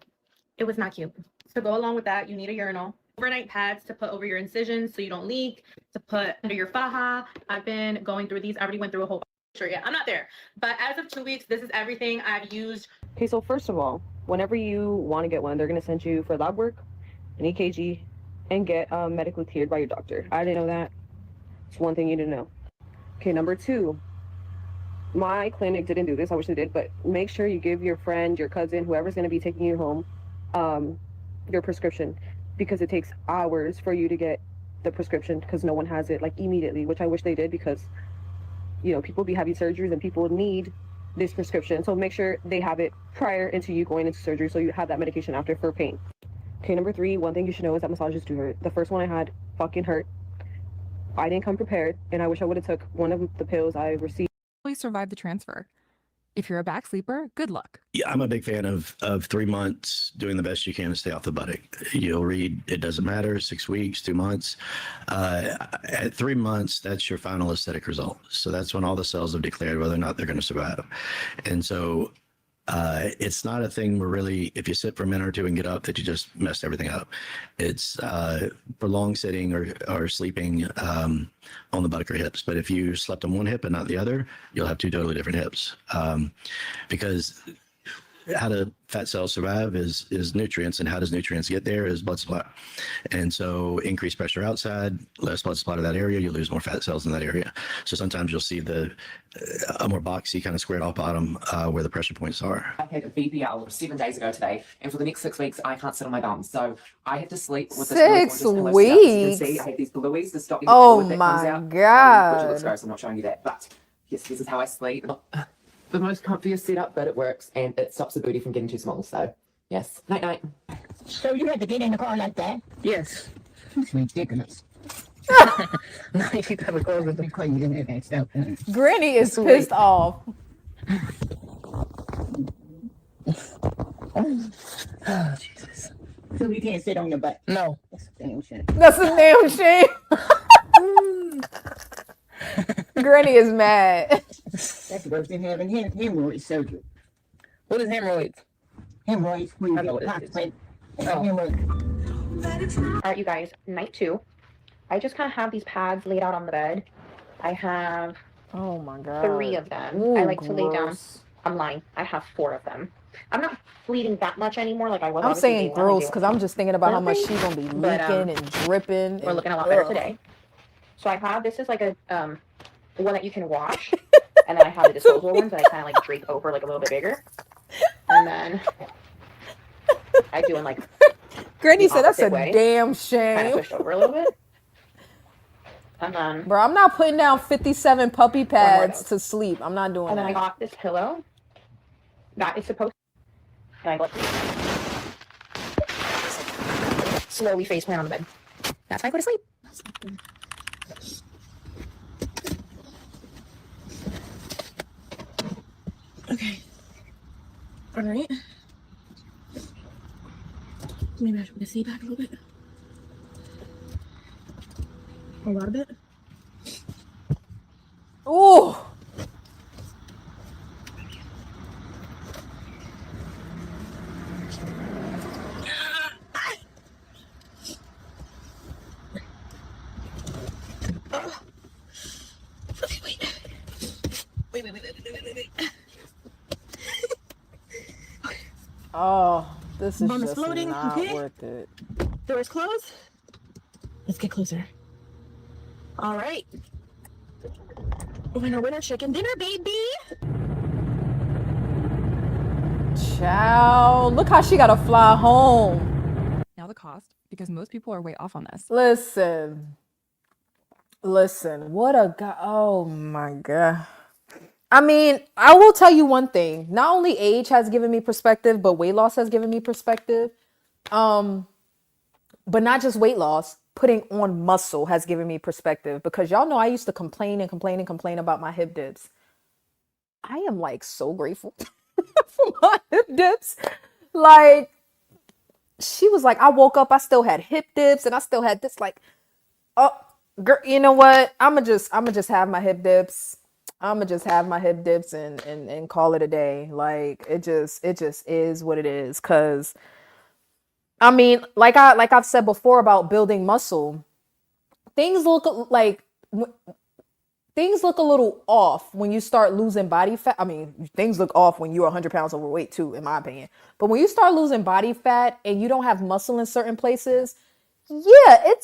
it was not cute. To go along with that, you need a urinal. Overnight pads to put over your incisions so you don't leak, to put under your faja. I've been going through these. I already went through a whole sure yet. I'm not there. But as of 2 weeks, this is everything I've used. Okay, so first of all, whenever you want to get one, they're going to send you for lab work, an EKG, and get medically cleared by your doctor. I didn't know that. It's one thing you didn't know. Okay, number 2. My clinic didn't do this. I wish they did, but make sure you give your friend, your cousin, whoever's going to be taking you home, your prescription, because it takes hours for you to get the prescription because no one has it like immediately, which I wish they did because, you know, people be having surgeries and people need this prescription. So make sure they have it prior into you going into surgery so you have that medication after for pain. Okay, number 3, one thing you should know is that massages do hurt. The first one I had fucking hurt. I didn't come prepared, and I wish I would have took one of the pills I received. Survive the transfer. If you're a back sleeper, good luck. Yeah, I'm a big fan of 3 months doing the best you can to stay off the buttock. You'll read, it doesn't matter, 6 weeks, 2 months. At 3 months, that's your final aesthetic result. So that's when all the cells have declared whether or not they're going to survive. And so it's not a thing where really, if you sit for a minute or 2 and get up, that you just messed everything up. It's prolonged sitting or sleeping on the buttock or hips. But if you slept on one hip and not the other, you'll have 2 totally different hips. Because how do fat cells survive is nutrients, and how does nutrients get there is blood supply. And so increased pressure outside, less blood supply to that area, you lose more fat cells in that area. So sometimes you'll see a more boxy kind of squared off bottom where the pressure points are. I had a BBL 7 days ago today, and for the next 6 weeks, I can't sit on my bum. So I had to sleep with this really gorgeous pillow setup. As you can see, I had these blueies to stop any fluid that comes out. Which looks gross, I'm not showing you that. But yes, this is how I sleep. The most comfiest setup, but it works, and it stops the booty from getting too small. So, yes. Night, night. So you had to get in the car like that? Yes. It's ridiculous. No, if you have a car with the car, you didn't have that stuff. Granny is pissed off. Oh, Jesus. So we can't sit on your butt? No. That's a damn shame. That's a damn shame. Granny is mad. That's worse than having hemorrhoid surgery. What is hemorrhoids? Hemorrhoids, where you get constipated. All right, you guys, night 2. I just kind of have these pads laid out on the bed. I have oh my god 3 of them. Ooh, I like to lay down. gross. I'm lying. I have 4 of them. I'm not bleeding that much anymore like I was. I'm Obviously, day saying one, like day gross because I'm just thinking about how much cleansing, she's gonna be but leaking and dripping. we're And, looking a lot better ugh. today. So I have, this is like a one that you can wash, and then I have the disposable ones that I kind of like drape over like a little bit bigger, and then I do in like Granny the said that's a opposite way, damn kind of shame. pushed over a little bit, and then Bro, I'm not putting down 57 puppy one more pads dose. to sleep. I'm not doing And then I that. got this pillow that is supposed to, and I like slowly face plant on the bed. That's how I go to sleep. Okay. All right. Maybe I should put the seat back a little bit. A lot of it. Ooh. Okay, wait. Wait. Oh, this is Bomb is just floating, not okay? worth it. Doors closed. Let's get closer. All right. Winner, chicken dinner, baby. Child, look how she gotta fly home. Now the cost, because most people are way off on this. Listen, what a guy. Oh my God. I mean, I will tell you one thing. Not only age has given me perspective, but weight loss has given me perspective. But not just weight loss, putting on muscle has given me perspective, because y'all know I used to complain about my hip dips. I am like so grateful for my hip dips. Like, she was like, I woke up, I still had hip dips and I still had this, like, oh, girl, you know what? I'ma just have my hip dips. I'ma just have my hip dips and call it a day. Like, it just is what it is. Cause I mean, like I've said before about building muscle, things look like things look a little off when you start losing body fat. I mean, things look off when you're 100 pounds overweight too, in my opinion. But when you start losing body fat and you don't have muscle in certain places, yeah,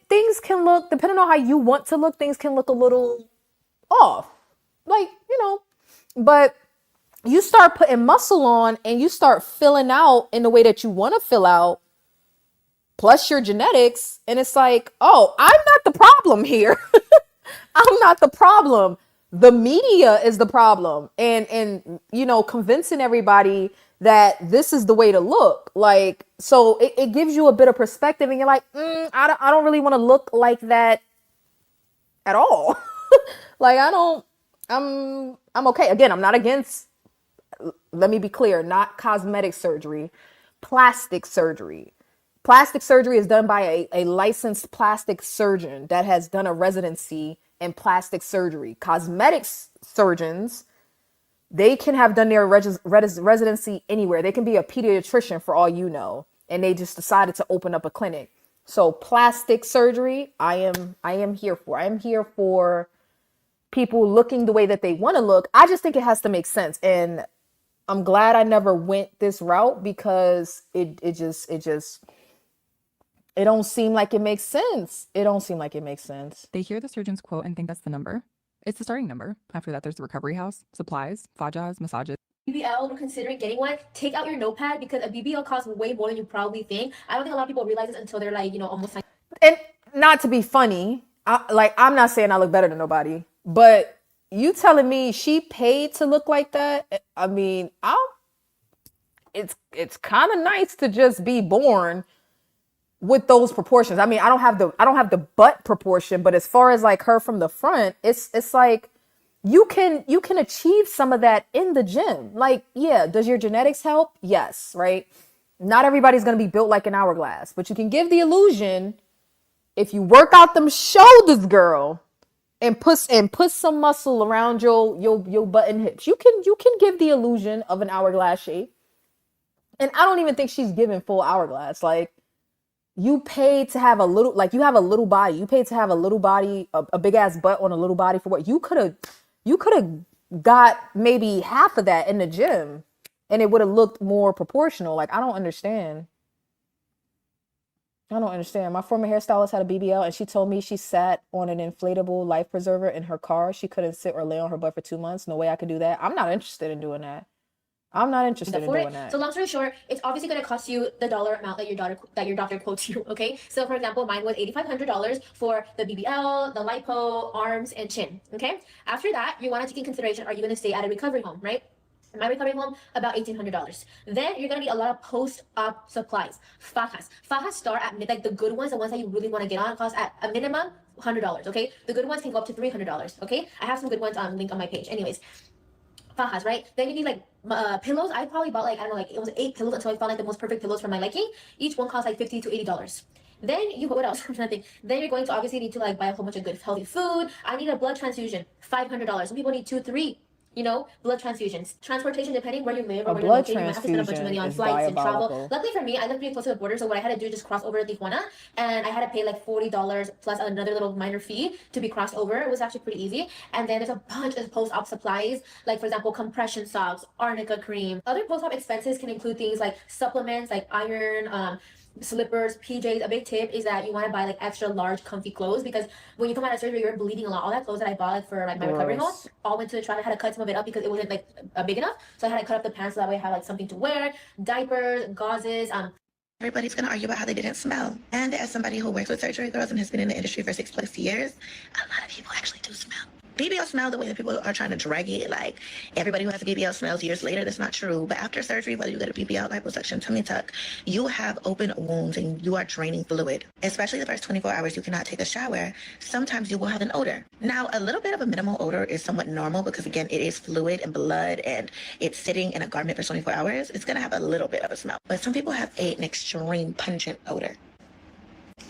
things can look, depending on how you want to look, things can look a little off. Like, but you start putting muscle on and you start filling out in the way that you want to fill out, plus your genetics, and it's like, oh, I'm not the problem here. I'm not the problem. The media is the problem. And convincing everybody that this is the way to look. Like, so it gives you a bit of perspective and you're like, I don't really want to look like that at all. Like, I'm okay. Again, I'm not against, let me be clear, not cosmetic surgery, plastic surgery. Plastic surgery is done by a licensed plastic surgeon that has done a residency in plastic surgery. Cosmetic surgeons, they can have done their residency anywhere. They can be a pediatrician for all you know, and they just decided to open up a clinic. So plastic surgery, I am here for. I am here for people looking the way that they want to look. I just think it has to make sense, and I'm glad I never went this route, because it don't seem like it makes sense. It don't seem like it makes sense. They hear the surgeon's quote and think that's the number. It's the starting number. After that, there's the recovery house, supplies, fajas, massages. BBL, when considering getting one, take out your notepad, because a BBL costs way more than you probably think. I don't think a lot of people realize this until they're like, almost like. And not to be funny, I'm not saying I look better than nobody, but you telling me she paid to look like that? I mean, it's kind of nice to just be born with those proportions. I mean, I don't have the butt proportion, but as far as like her from the front, it's like you can achieve some of that in the gym. Like, yeah, does your genetics help? Yes, right? Not everybody's going to be built like an hourglass, but you can give the illusion if you work out them shoulders, girl, and put some muscle around your butt and hips. You can give the illusion of an hourglass shape. And I don't even think she's giving full hourglass. Like, you paid to have a little, like, you have a little body. You paid to have a little body, a big ass butt on a little body for what? You could have got maybe half of that in the gym and it would have looked more proportional. Like, I don't understand. My former hairstylist had a BBL and she told me she sat on an inflatable life preserver in her car. She couldn't sit or lay on her butt for 2 months. No way I could do that. I'm not interested in doing that. I'm not interested in for doing it. that. So long story short, it's obviously going to cost you the dollar amount that your doctor quotes you. Okay. So for example, mine was $8,500 for the BBL, the lipo, arms, and chin. Okay. After that, you want to take in consideration: are you going to stay at a recovery home, right? In my recovery home, about $1,800. Then you're gonna need a lot of post-op supplies. Fajas start at like the good ones, the ones that you really want to get on, cost at a minimum $100. Okay, the good ones can go up to $300. Okay, I have some good ones on link on my page. Anyways, fajas, right? Then you need like pillows. I probably bought like, I don't know, like it was 8 pillows until I found like the most perfect pillows for my liking. Each one costs like $50 to $80. Then you what else? I'm trying to think. Then you're going to obviously need to like buy a whole bunch of good healthy food. I need a blood transfusion, $500. Some people need 2, 3. You know, blood transfusions, transportation, depending where you live or where you're located, you might have to spend a bunch of money on flights and travel. Luckily for me, I live pretty close to the border, so what I had to do is just cross over to Tijuana, and I had to pay like $40 plus another little minor fee to be crossed over. It was actually pretty easy. And then there's a bunch of post-op supplies, like for example, compression socks, arnica cream. Other post-op expenses can include things like supplements, like iron, slippers, PJs. A big tip is that you want to buy like extra large comfy clothes, because when you come out of surgery you're bleeding a lot. All that clothes that I bought like for like my recovery home all went to the trash. I had to cut some of it up because it wasn't like big enough, so I had to cut up the pants so that way I have like something to wear, diapers, gauzes. Everybody's going to argue about how they didn't smell. And as somebody who works with surgery girls and has been in the industry for 6+ years, a lot of people actually do smell. BBL smell the way that people are trying to drag it, like everybody who has a BBL smells years later. That's not true. But after surgery, whether you get a BBL, liposuction, tummy tuck, you have open wounds and you are draining fluid. Especially the first 24 hours, you cannot take a shower. Sometimes you will have an odor. Now, a little bit of a minimal odor is somewhat normal because, again, it is fluid and blood and it's sitting in a garment for 24 hours. It's going to have a little bit of a smell. But some people have an extreme pungent odor.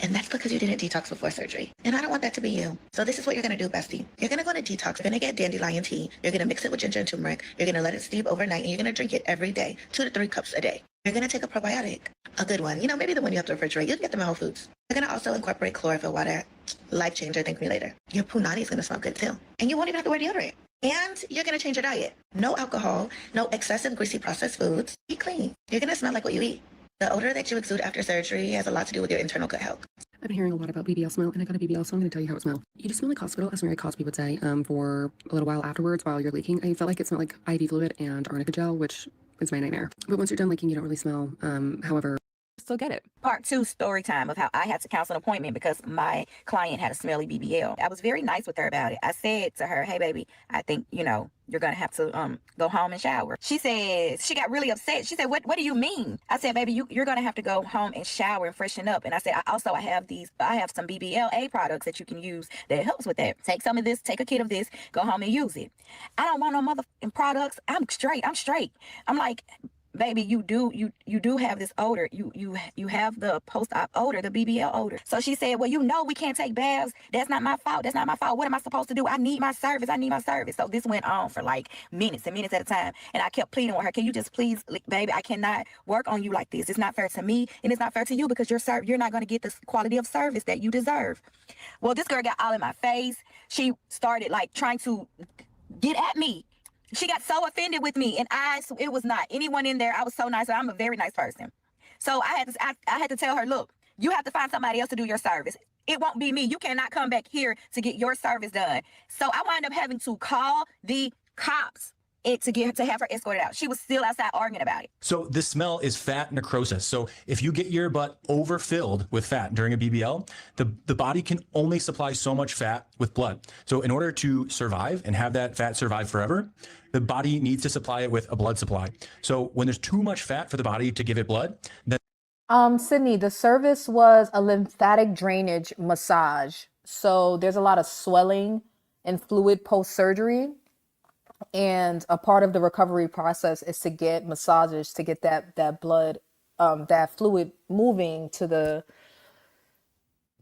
And that's because you didn't detox before surgery. And I don't want that to be you. So this is what you're going to do, bestie. You're going to go to detox. You're going to get dandelion tea. You're going to mix it with ginger and turmeric. You're going to let it steep overnight. And you're going to drink it every day, 2 to 3 cups a day. You're going to take a probiotic, a good one. You know, maybe the one you have to refrigerate. You'll get them at Whole Foods. You're going to also incorporate chlorophyll water. Life changer, thank me later. Your punani is going to smell good too. And you won't even have to wear deodorant. And you're going to change your diet. No alcohol, no excessive greasy processed foods. Be clean. You're going to smell like what you eat. The odor that you exude after surgery has a lot to do with your internal gut health. I've been hearing a lot about BBL smell, and I got a BBL, so I'm going to tell you how it smells. You just smell like hospital, as Mary Cosby would say, for a little while afterwards while you're leaking. I felt like it smelled like IV fluid and arnica gel, which is my nightmare. But once you're done leaking, you don't really smell. However, still get it. Part 2 story time of how I had to cancel an appointment because my client had a smelly BBL. I was very nice with her about it. I said to her, hey baby, I think, you know, you're going to have to go home and shower. She said, she got really upset. She said, what do you mean? I said, baby, you're going to have to go home and shower and freshen up. And I said, I have some BBLA products that you can use that helps with that. Take some of this, take a kit of this, go home and use it. I don't want no motherfucking products. I'm straight. I'm like, baby, you do have this odor. You have the post-op odor, the BBL odor. So she said, well, you know we can't take baths. That's not my fault. What am I supposed to do? I need my service. So this went on for like minutes and minutes at a time. And I kept pleading with her, can you just please, baby, I cannot work on you like this. It's not fair to me and it's not fair to you because you're not going to get the quality of service that you deserve. Well, this girl got all in my face. She started like trying to get at me. She got so offended with me, and it was not anyone in there. I was so nice. I'm a very nice person. So I had to tell her, look, you have to find somebody else to do your service. It won't be me. You cannot come back here to get your service done. So I wound up having to call the cops to have her escorted out. She was still outside arguing about it. So this smell is fat necrosis. So if you get your butt overfilled with fat during a BBL, the body can only supply so much fat with blood. So in order to survive and have that fat survive forever, the body needs to supply it with a blood supply. So when there's too much fat for the body to give it blood, then Sydney, the service was a lymphatic drainage massage. So there's a lot of swelling and fluid post-surgery. And a part of the recovery process is to get massages to get that blood, that fluid moving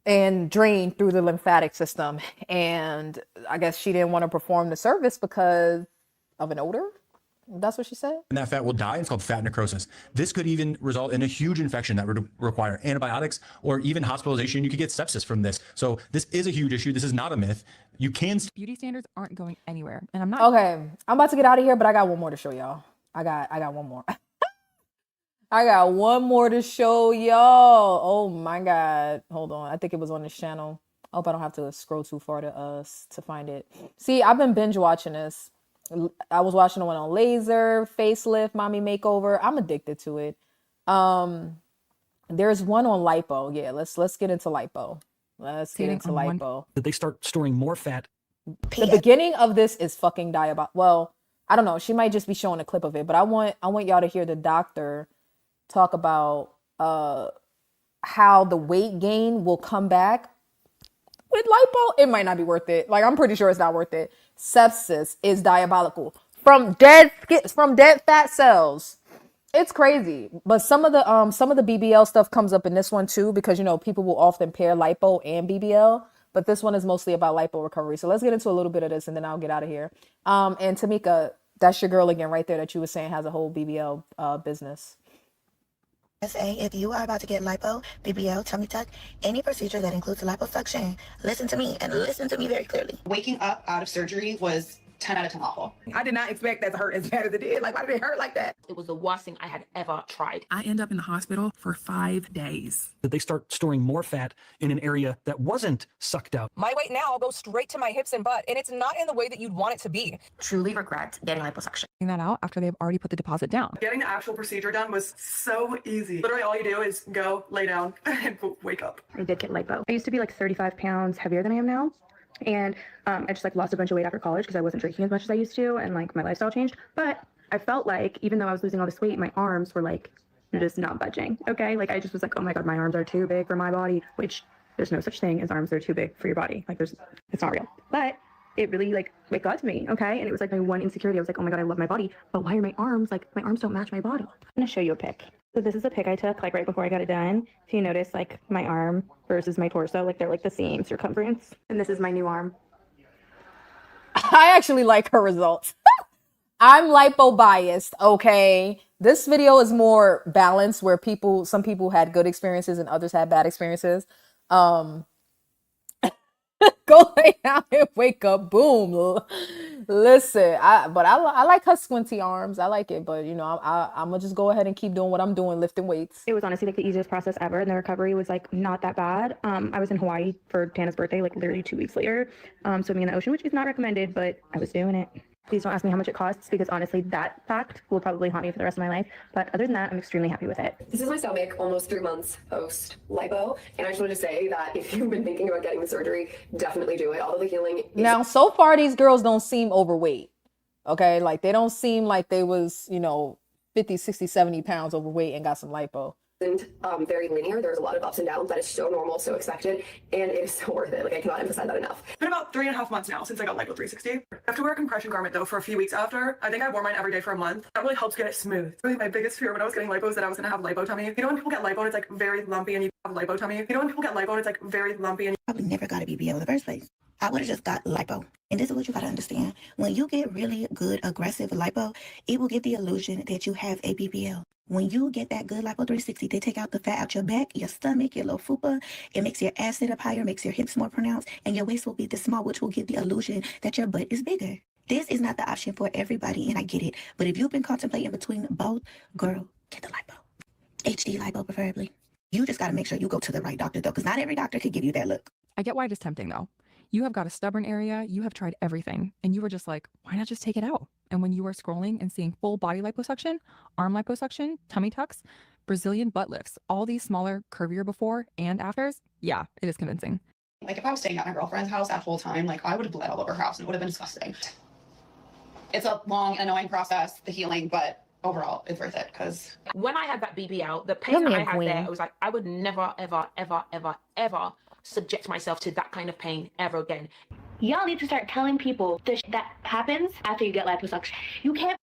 and drain through the lymphatic system. And I guess she didn't want to perform the service because of an odor. That's what she said? And that fat will die. It's called fat necrosis. This could even result in a huge infection that would require antibiotics or even hospitalization. You could get sepsis from this. So this is a huge issue. This is not a myth. You can. Beauty standards aren't going anywhere. And I'm not. Okay, I'm about to get out of here, but I got one more to show y'all. I got one more. I got one more to show y'all. Oh my God. Hold on. I think it was on this channel. I hope I don't have to scroll too far to find it. See, I've been binge watching this. I was watching the one on Laser, Facelift, Mommy Makeover. I'm addicted to it. There's one on lipo. Yeah, let's get into lipo. Let's get into lipo. That they start storing more fat. The beginning of this is fucking diabolical. Well, I don't know. She might just be showing a clip of it, but I want y'all to hear the doctor talk about how the weight gain will come back with lipo. It might not be worth it. Like, I'm pretty sure it's not worth it. Sepsis is diabolical from dead fat cells. It's crazy. But some of the BBL stuff comes up in this one too, because you know people will often pair lipo and BBL, but this one is mostly about lipo recovery. So let's get into a little bit of this and then I'll get out of here. And Tamika, that's your girl again right there that you were saying has a whole BBL business. Say if you are about to get lipo, BBL, tummy tuck, any procedure that includes liposuction, listen to me and listen to me very clearly. Waking up out of surgery was 10 out of 10 awful. I did not expect that to hurt as bad as it did. Like, why did it hurt like that? It was the worst thing I had ever tried. I end up in the hospital for 5 days. That they start storing more fat in an area that wasn't sucked out. My weight now goes straight to my hips and butt, and it's not in the way that you'd want it to be. Truly regret getting liposuction. That out after they've already put the deposit down. Getting the actual procedure done was so easy. Literally all you do is go, lay down, and wake up. I did get lipo. I used to be like 35 pounds heavier than I am now. And I just like lost a bunch of weight after college because I wasn't drinking as much as I used to, and like my lifestyle changed. But I felt like even though I was losing all this weight, my arms were like just not budging. Okay, like I just was like, oh my God, my arms are too big for my body, which there's no such thing as arms that are too big for your body. Like it's not real. But it really like it got to me. Okay, and it was like my one insecurity. I was like, oh my God, I love my body, but why are my arms like my arms don't match my body? I'm gonna show you a pic. So this is a pic I took like right before I got it done. So you notice like my arm versus my torso, like they're like the same circumference. And this is my new arm. I actually like her results. I'm lipo biased, okay? This video is more balanced where some people had good experiences and others had bad experiences. Go lay down and wake up. Boom. Listen, I like her squinty arms. I like it, but you know, I'm gonna just go ahead and keep doing what I'm doing, lifting weights. It was honestly like the easiest process ever, and the recovery was like not that bad. I was in Hawaii for Tana's birthday, like literally 2 weeks later, swimming in the ocean, which is not recommended, but I was doing it. Please don't ask me how much it costs, because honestly, that fact will probably haunt me for the rest of my life. But other than that, I'm extremely happy with it. This is my stomach almost 3 months post lipo. And I just want to say that if you've been thinking about getting the surgery, definitely do it. Although the healing is Now, so far, these girls don't seem overweight. Okay, like they don't seem like they was, 50, 60, 70 pounds overweight and got some lipo. very linear. There's a lot of ups and downs. That is so normal, so expected, and it is so worth it. Like, I cannot emphasize that enough. It's been about 3.5 months now since I got lipo 360. I have to wear a compression garment though for a few weeks after. I think I wore mine every day for a month. That really helps get it smooth. Really, my biggest fear when I was getting lipo is that I was gonna have lipo tummy. You know when people get lipo and it's like very lumpy and you have lipo tummy? You know when people get lipo and it's like very lumpy and Probably never got a BBL in the first place. I would have just got lipo. And this is what you got to understand. When you get really good, aggressive lipo, it will give the illusion that you have a BBL. When you get that good lipo 360, they take out the fat out your back, your stomach, your little fupa. It makes your ass sit up higher, makes your hips more pronounced, and your waist will be this small, which will give the illusion that your butt is bigger. This is not the option for everybody, and I get it. But if you've been contemplating between both, girl, get the lipo. HD lipo preferably. You just got to make sure you go to the right doctor, though, because not every doctor could give you that look. I get why it is tempting, though. You have got a stubborn area, you have tried everything, and you were just like, why not just take it out? And when you are scrolling and seeing full body liposuction, arm liposuction, tummy tucks, Brazilian butt lifts, all these smaller, curvier before and afters, yeah, it is convincing. Like, if I was staying at my girlfriend's house that whole time, like, I would have bled all over her house and it would have been disgusting. It's a long, annoying process, the healing, but overall, it's worth it, because when I had that BBL, the pain that I had there, I was like, I would never, ever, ever, ever, ever subject myself to that kind of pain ever again. Y'all need to start telling people that happens after you get liposuction. You can't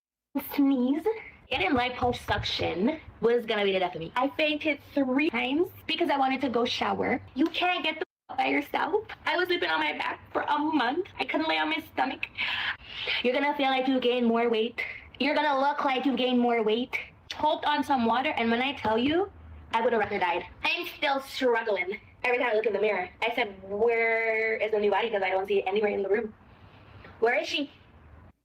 sneeze. Getting liposuction was gonna be the death of me. I fainted 3 times because I wanted to go shower. You can't get the by yourself. I was sleeping on my back for a month. I couldn't lay on my stomach. You're gonna feel like you gain more weight You're gonna look like you gained more weight. Choked on some water, and when I tell you, I would have rather died. I'm still struggling. Every time I look in the mirror, I said, where is the new body? Because I don't see it anywhere in the room. Where is she?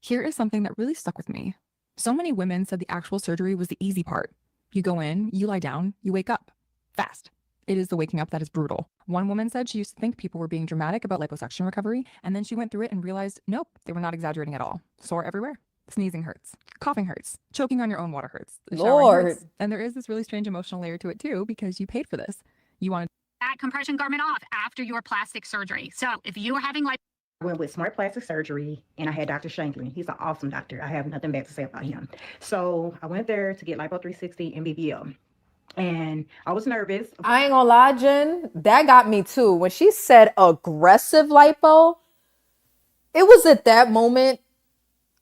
Here is something that really stuck with me. So many women said the actual surgery was the easy part. You go in, you lie down, you wake up. Fast. It is the waking up that is brutal. One woman said she used to think people were being dramatic about liposuction recovery, and then she went through it and realized, nope, they were not exaggerating at all. Sore everywhere. Sneezing hurts. Coughing hurts. Choking on your own water hurts. Showering Lord. hurts. And there is this really strange emotional layer to it too, because you paid for this. You wanted that compression garment off after your plastic surgery. So if you are having like I went with Smart Plastic Surgery, and I had Dr. Shanklin. He's an awesome doctor. I have nothing bad to say about him. So I went there to get Lipo 360 and BBL. And I was nervous. I ain't gonna lie, Jen. That got me too. When she said aggressive lipo, it was at that moment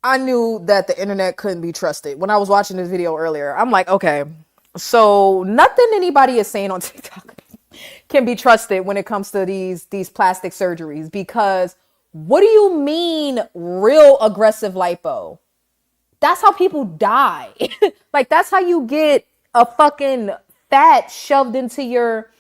I knew that the internet couldn't be trusted. When I was watching this video earlier, I'm like, okay, so nothing anybody is saying on TikTok can be trusted when it comes to these plastic surgeries, because what do you mean real aggressive lipo? That's how people die. Like, that's how you get a fucking fat shoved into your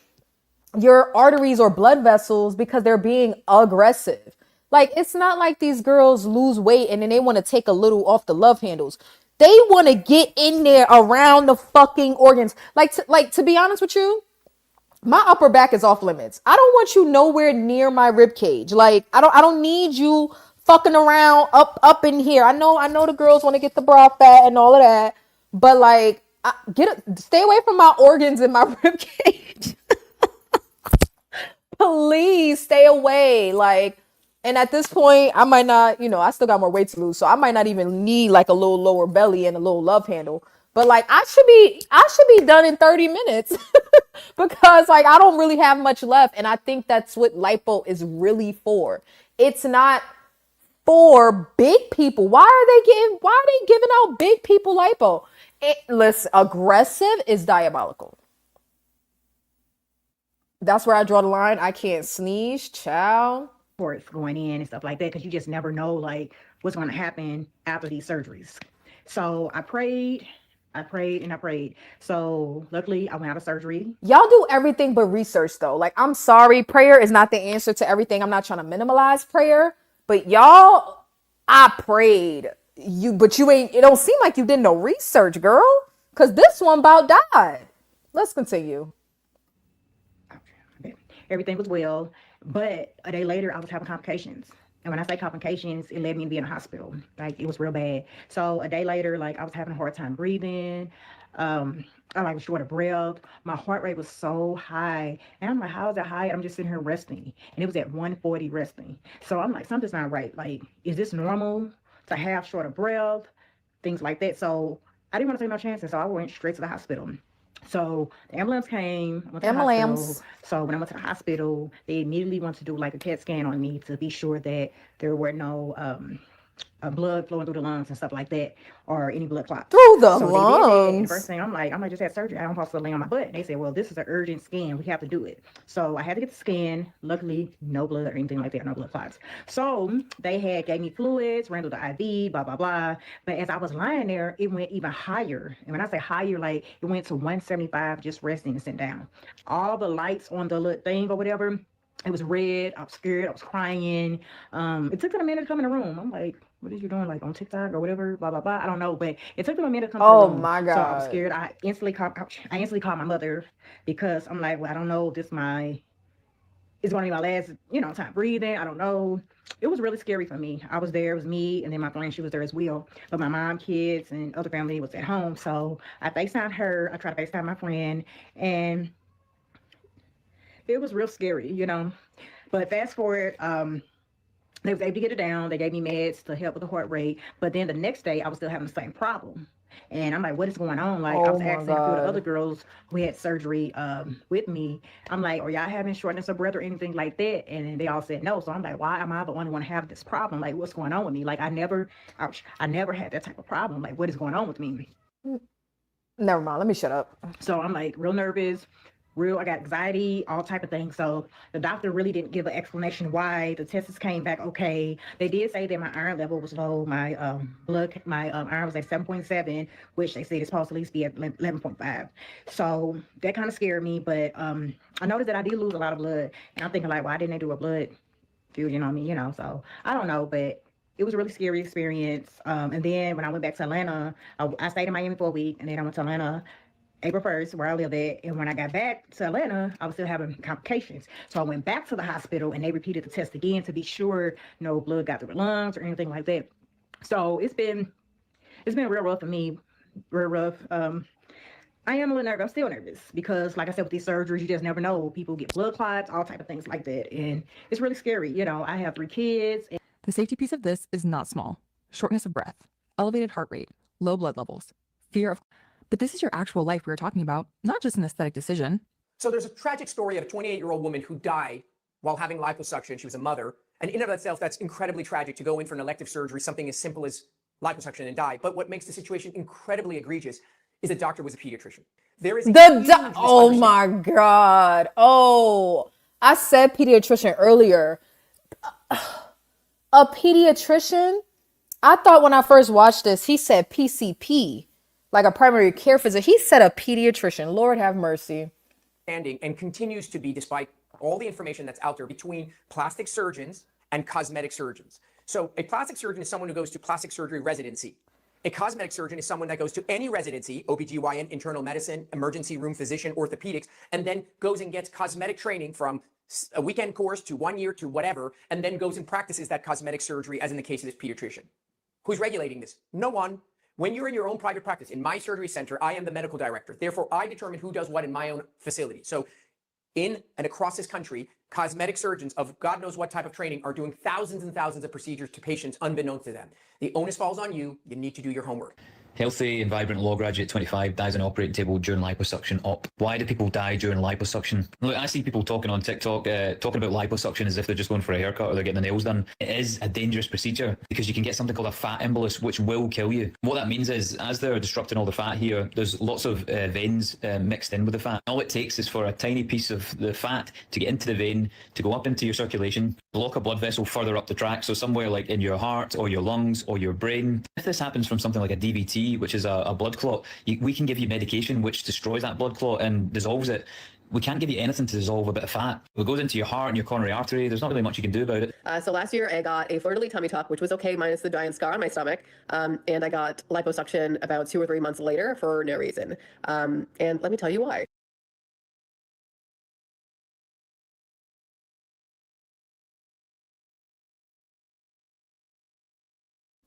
arteries or blood vessels, because they're being aggressive. Like, it's not like these girls lose weight and then they want to take a little off the love handles. They want to get in there around the fucking organs. Like to be honest with you, my upper back is off limits. I don't want you nowhere near my rib cage. Like, I don't need you fucking around up in here. I know the girls want to get the bra fat and all of that, but like, stay away from my organs in my rib cage. Please stay away. Like, and at this point, I might not, I still got more weight to lose, so I might not even need like a little lower belly and a little love handle. But like, I should be done in 30 minutes because like, I don't really have much left. And I think that's what lipo is really for. It's not for big people. Why are they giving out big people lipo? Listen, aggressive is diabolical. That's where I draw the line. I can't sneeze, child. Reports going in and stuff like that, because you just never know like what's going to happen after these surgeries. So I prayed. So luckily I went out of surgery. Y'all do everything but research though. Like, I'm sorry, prayer is not the answer to everything. I'm not trying to minimize prayer, but y'all, I prayed. It don't seem like you did no research, girl, because this one about died. Let's continue. Everything was well, but a day later I was having complications. And when I say complications, it led me to be in the hospital. Like, it was real bad. So a day later, like, I was having a hard time breathing. I was short of breath. My heart rate was so high. And I'm like, how is that high? I'm just sitting here resting. And it was at 140 resting. So I'm like, something's not right. Like, is this normal to have short of breath? Things like that. So I didn't want to take no chances. So I went straight to the hospital. So the ambulance came. I went to the hospital. So when I went to the hospital, they immediately wanted to do like a CAT scan on me to be sure that there were no blood flowing through the lungs and stuff like that, or any blood clots. Through the So they did that, and lungs. the first thing I'm like, just had surgery. I don't supposed to lay on my butt. And they said, well, this is an urgent scan. We have to do it. So I had to get the scan. Luckily, no blood or anything like that, no blood clots. So they gave me fluids, ran through the IV, blah, blah, blah. But as I was lying there, it went even higher. And when I say higher, like, it went to 175 just resting and sitting down. All the lights on the little thing or whatever, it was red. I was scared. I was crying. It took them a minute to come in the room. I'm like, what is you doing, like on TikTok or whatever, blah, blah, blah. I don't know, but it took them a minute to come Oh to the room. my So I was God. scared. I instantly called my mother, because I'm like, well, I don't know if this is going to be my last, time breathing. I don't know. It was really scary for me. I was there. It was me, and then my friend, she was there as well. But my mom, kids, and other family was at home. So I FaceTimed her. I tried to FaceTime my friend, and it was real scary, But fast forward, they was able to get it down. They gave me meds to help with the heart rate. But then the next day, I was still having the same problem. And I'm like, what is going on? Like, I Oh was my asking a few of the God. other girls who had surgery with me. I'm like, are y'all having shortness of breath or anything like that? And they all said no. So I'm like, why am I the only one to have this problem? Like, what's going on with me? Like, I never had that type of problem. Like, what is going on with me? Never mind. Let me shut up. So I'm like real nervous. I got anxiety, all type of things. So the doctor really didn't give an explanation why. The tests came back okay. They did say that my iron level was low. My iron was at 7.7, which they said it's supposed to at least be at 11.5. So that kind of scared me. But I noticed that I did lose a lot of blood, and I'm thinking like, why didn't they do a blood fusion on me? So I don't know, but it was a really scary experience. And then when I went back to Atlanta, I stayed in Miami for a week, and then I went to Atlanta April 1st, where I live at. And when I got back to Atlanta, I was still having complications. So I went back to the hospital and they repeated the test again to be sure no blood got through the lungs or anything like that. So it's been real rough for me, real rough. I am a little nervous. I'm still nervous because, like I said, with these surgeries, you just never know. People get blood clots, all type of things like that. And it's really scary. I have 3 kids. The safety piece of this is not small. Shortness of breath, elevated heart rate, low blood levels, fear of... But this is your actual life we were talking about, not just an aesthetic decision. So there's a tragic story of a 28-year-old woman who died while having liposuction. She was a mother. And in and of itself, that's incredibly tragic to go in for an elective surgery, something as simple as liposuction, and die. But what makes the situation incredibly egregious is the doctor was a pediatrician. There is Oh my God. Oh, I said pediatrician earlier. A pediatrician? I thought when I first watched this, he said PCP. Like a primary care physician. He said a pediatrician. Lord have mercy. And continues to be, despite all the information that's out there, between plastic surgeons and cosmetic surgeons. So a plastic surgeon is someone who goes to plastic surgery residency. A cosmetic surgeon is someone that goes to any residency, OBGYN, internal medicine, emergency room physician, orthopedics, and then goes and gets cosmetic training from a weekend course to 1 year to whatever, and then goes and practices that cosmetic surgery, as in the case of this pediatrician. Who's regulating this? No one. When you're in your own private practice, in my surgery center, I am the medical director. Therefore, I determine who does what in my own facility. So in and across this country, cosmetic surgeons of God knows what type of training are doing thousands and thousands of procedures to patients unbeknownst to them. The onus falls on you. You need to do your homework. Healthy and vibrant law graduate 25 dies on operating table during liposuction op. Why do people die during liposuction? Look, I see people talking on TikTok, talking about liposuction as if they're just going for a haircut or they're getting the nails done. It is a dangerous procedure because you can get something called a fat embolus, which will kill you. What that means is, as they're disrupting all the fat here, there's lots of veins mixed in with the fat. All it takes is for a tiny piece of the fat to get into the vein, to go up into your circulation, block a blood vessel further up the track, so somewhere like in your heart or your lungs or your brain. If this happens from something like a DVT, which is a blood clot, we can give you medication which destroys that blood clot and dissolves it. We can't give you anything to dissolve a bit of fat. If it goes into your heart and your coronary artery, there's not really much you can do about it. So last year I got a fleur-de-lis tummy tuck, which was okay minus the giant scar on my stomach. And I got liposuction about 2 or 3 months later for no reason. And let me tell you why.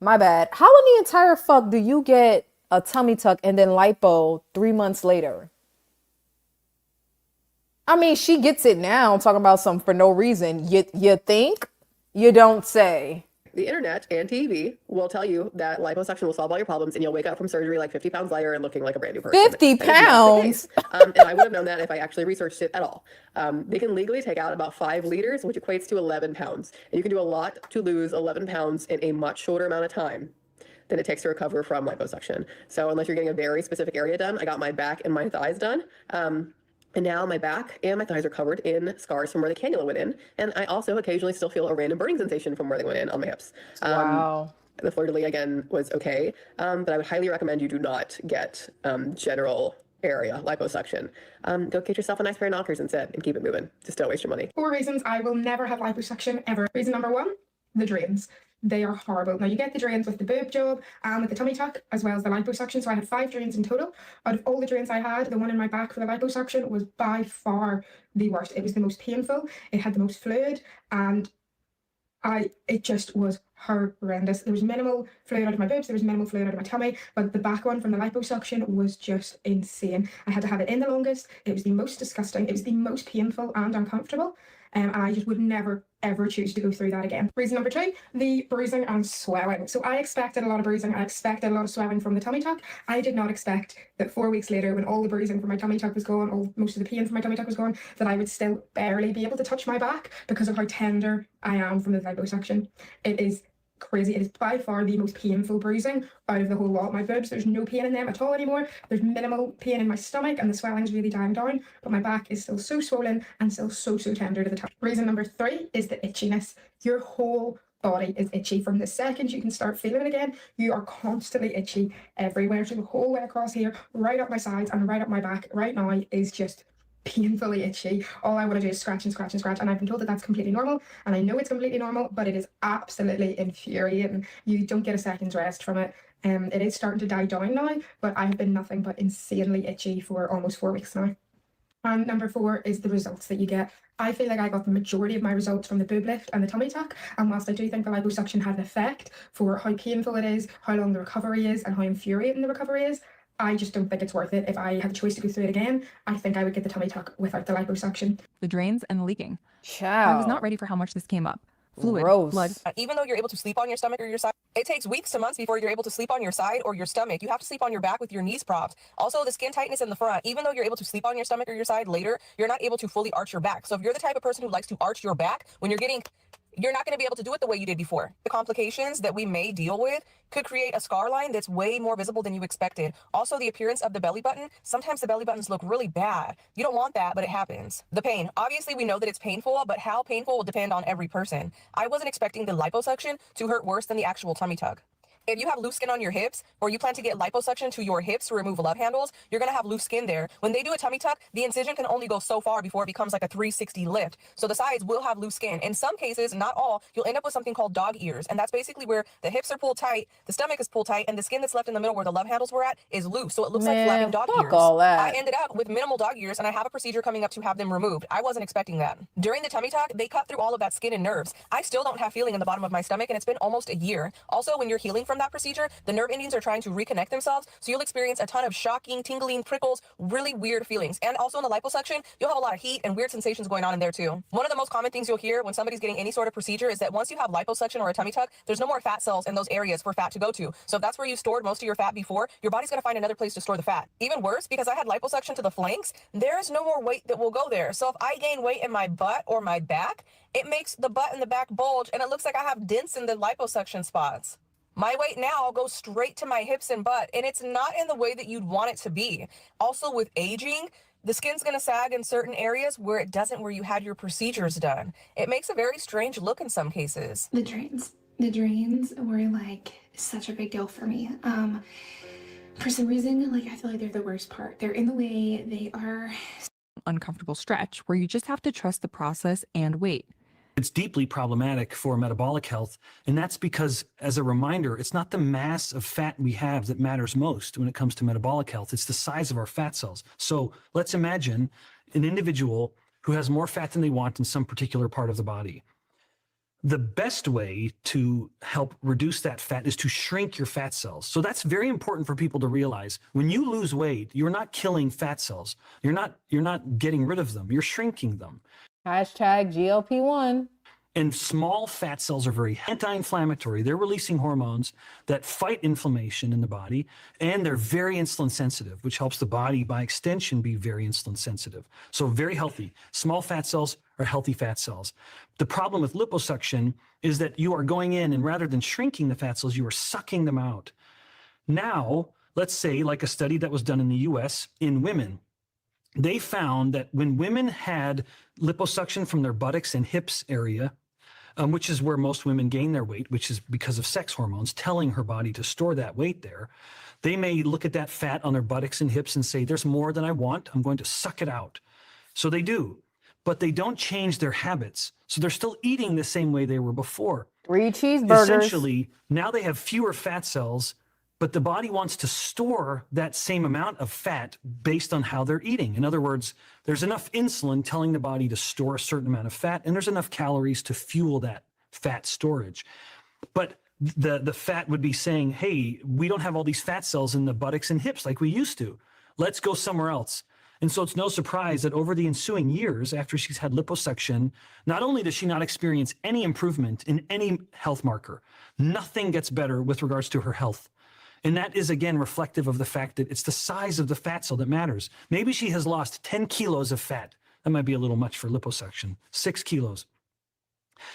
My bad. How in the entire fuck do you get a tummy tuck and then lipo 3 months later? I mean, she gets it now, talking about something for no reason. You think? You don't say. The internet and TV will tell you that liposuction will solve all your problems and you'll wake up from surgery like 50 pounds lighter and looking like a brand new person. 50 pounds? And I would have known that if I actually researched it at all. They can legally take out about 5 liters, which equates to 11 pounds. And you can do a lot to lose 11 pounds in a much shorter amount of time than it takes to recover from liposuction. So unless you're getting a very specific area done, I got my back and my thighs done. And now my back and my thighs are covered in scars from where the cannula went in. And I also occasionally still feel a random burning sensation from where they went in on my hips. Wow. The fleur-de-lis again was okay. But I would highly recommend you do not get general area liposuction. Go get yourself a nice pair of knockers instead and keep it moving. Just don't waste your money. 4 reasons I will never have liposuction ever. Reason number 1, the drains. They are horrible. Now you get the drains with the boob job and with the tummy tuck as well as the liposuction. So I had 5 drains in total. Out of all the drains I had, the one in my back for the liposuction was by far the worst. It was the most painful. It had the most fluid and it just was horrendous. There was minimal fluid out of my boobs, there was minimal fluid out of my tummy, but the back one from the liposuction was just insane. I had to have it in the longest. It was the most disgusting. It was the most painful and uncomfortable. And I just would never, ever choose to go through that again. Reason number 2, the bruising and swelling. So I expected a lot of bruising. I expected a lot of swelling from the tummy tuck. I did not expect that 4 weeks later, when all the bruising from my tummy tuck was gone, most of the pain from my tummy tuck was gone, that I would still barely be able to touch my back because of how tender I am from the liposuction. It is crazy. It is by far the most painful bruising out of the whole lot. My boobs, there's no pain in them at all anymore. There's minimal pain in my stomach and the swelling's really dying down, but my back is still so swollen and still so tender to the touch. Reason number 3 is the itchiness. Your whole body is itchy. From the second you can start feeling it again, you are constantly itchy everywhere. So the whole way across here, right up my sides and right up my back right now is just painfully itchy. All I want to do is scratch and scratch and scratch, and I've been told that that's completely normal, and I know it's completely normal, but it is absolutely infuriating. You don't get a second's rest from it. It is starting to die down now, but I have been nothing but insanely itchy for almost 4 weeks now. And number 4 is the results that you get. I feel like I got the majority of my results from the boob lift and the tummy tuck, and whilst I do think the liposuction had an effect for how painful it is, how long the recovery is, and how infuriating the recovery is, I just don't think it's worth it. If I had the choice to go through it again, I think I would get the tummy tuck without the liposuction. The drains and the leaking. Ciao. I was not ready for how much this came up. Fluid, Gross. blood. Even though you're able to sleep on your stomach or your side, it takes weeks to months before you're able to sleep on your side or your stomach. You have to sleep on your back with your knees propped. Also, the skin tightness in the front. Even though you're able to sleep on your stomach or your side later, you're not able to fully arch your back. So if you're the type of person who likes to arch your back when you're not going to be able to do it the way you did before. The complications that we may deal with could create a scar line that's way more visible than you expected. Also, the appearance of the belly button. Sometimes the belly buttons look really bad. You don't want that, but it happens. The pain. Obviously, we know that it's painful, but how painful will depend on every person. I wasn't expecting the liposuction to hurt worse than the actual tummy tuck. If you have loose skin on your hips, or you plan to get liposuction to your hips to remove love handles, you're going to have loose skin there. When they do a tummy tuck, the incision can only go so far before it becomes like a 360 lift. So the sides will have loose skin. In some cases, not all, you'll end up with something called dog ears. And that's basically where the hips are pulled tight, the stomach is pulled tight, and the skin that's left in the middle where the love handles were at is loose. So it looks like flapping dog ears. All that. I ended up with minimal dog ears, and I have a procedure coming up to have them removed. I wasn't expecting that. During the tummy tuck, they cut through all of that skin and nerves. I still don't have feeling in the bottom of my stomach, and it's been almost a year. Also, when you're healing from that procedure, the nerve endings are trying to reconnect themselves, so you'll experience a ton of shocking, tingling, prickles, really weird feelings. And also in the liposuction, you'll have a lot of heat and weird sensations going on in there too. One of the most common things you'll hear when somebody's getting any sort of procedure is that once you have liposuction or a tummy tuck, there's no more fat cells in those areas for fat to go to. So if that's where you stored most of your fat before, your body's going to find another place to store the fat. Even worse, because I had liposuction to the flanks, there's no more weight that will go there. So if I gain weight in my butt or my back, it makes the butt and the back bulge, and it looks like I have dents in the liposuction spots. My weight now goes straight to my hips and butt, and it's not in the way that you'd want it to be. Also, with aging, the skin's going to sag in certain areas where it doesn't where you had your procedures done. It makes a very strange look in some cases. The drains were like such a big deal for me. For some reason, like I feel like they're the worst part. They're in the way. They are Uncomfortable stretch where you just have to trust the process and wait. It's deeply problematic for metabolic health, and that's because, as a reminder, it's not the mass of fat we have that matters most when it comes to metabolic health. It's the size of our fat cells. So let's imagine an individual who has more fat than they want in some particular part of the body. The best way to help reduce that fat is to shrink your fat cells. So that's very important for people to realize. When you lose weight, you're not killing fat cells. You're not getting rid of them. You're shrinking them. Hashtag GLP-1. And small fat cells are very anti-inflammatory. They're releasing hormones that fight inflammation in the body, and they're very insulin sensitive, which helps the body, by extension, be very insulin sensitive. So very healthy. Small fat cells are healthy fat cells. The problem with liposuction is that you are going in, and rather than shrinking the fat cells, you are sucking them out. Now, let's say, like a study that was done in the US in women, they found that when women had liposuction from their buttocks and hips area, which is where most women gain their weight, which is because of sex hormones telling her body to store that weight there, they may look at that fat on their buttocks and hips and say, there's more than I want, I'm going to suck it out. So they do, but they don't change their habits. So they're still eating the same way they were before. 3 cheeseburgers. Essentially, now they have fewer fat cells, but the body wants to store that same amount of fat based on how they're eating. In other words, there's enough insulin telling the body to store a certain amount of fat, and there's enough calories to fuel that fat storage. But the fat would be saying, hey, we don't have all these fat cells in the buttocks and hips like we used to. Let's go somewhere else. And so it's no surprise that over the ensuing years after she's had liposuction, not only does she not experience any improvement in any health marker, nothing gets better with regards to her health. And that is, again, reflective of the fact that it's the size of the fat cell that matters. Maybe she has lost 10 kilos of fat. That might be a little much for liposuction. 6 kilos.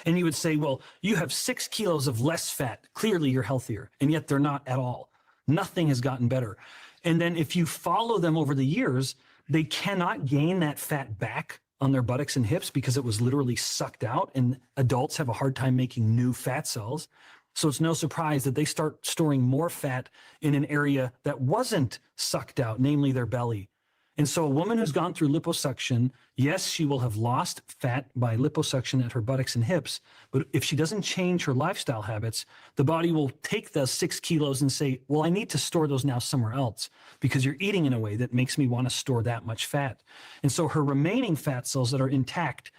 And you would say, well, you have 6 kilos of less fat. Clearly you're healthier. And yet they're not at all. Nothing has gotten better. And then if you follow them over the years, they cannot gain that fat back on their buttocks and hips because it was literally sucked out. And adults have a hard time making new fat cells. So it's no surprise that they start storing more fat in an area that wasn't sucked out, namely their belly. And so a woman who's gone through liposuction, yes, she will have lost fat by liposuction at her buttocks and hips. But if she doesn't change her lifestyle habits, the body will take those 6 kilos and say, well, I need to store those now somewhere else because you're eating in a way that makes me want to store that much fat. And so her remaining fat cells that are intact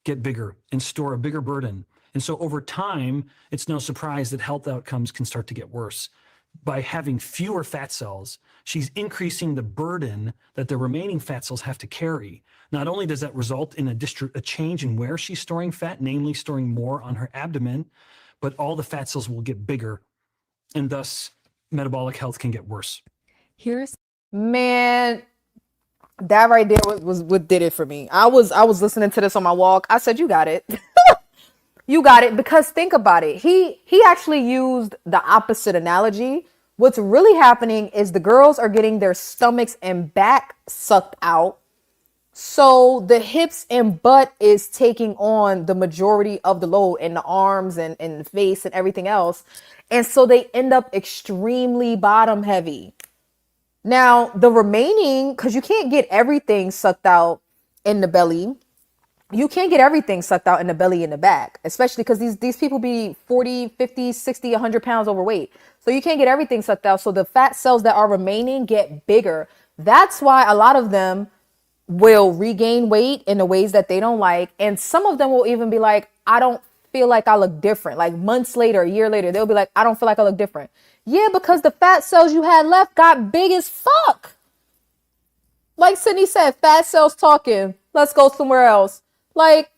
get bigger and store a bigger burden. And so over time, it's no surprise that health outcomes can start to get worse. By having fewer fat cells, she's increasing the burden that the remaining fat cells have to carry. Not only does that result in a change in where she's storing fat, namely storing more on her abdomen, but all the fat cells will get bigger, and thus metabolic health can get worse. Man, that right there was what did it for me. I was listening to this on my walk. I said, you got it. You got it, because think about it. He actually used the opposite analogy. What's really happening is the girls are getting their stomachs and back sucked out. So the hips and butt is taking on the majority of the load, and the arms and the face and everything else. And so they end up extremely bottom heavy. Now, the remaining, because you can't get everything sucked out in the belly. You can't get everything sucked out in the belly and the back, especially because these people be 40, 50, 60, 100 pounds overweight. So you can't get everything sucked out. So the fat cells that are remaining get bigger. That's why a lot of them will regain weight in the ways that they don't like. And some of them will even be like, I don't feel like I look different. Like months later, a year later, they'll be like, I don't feel like I look different. Yeah, because the fat cells you had left got big as fuck. Like Sydney said, fat cells talking. Let's go somewhere else. Like,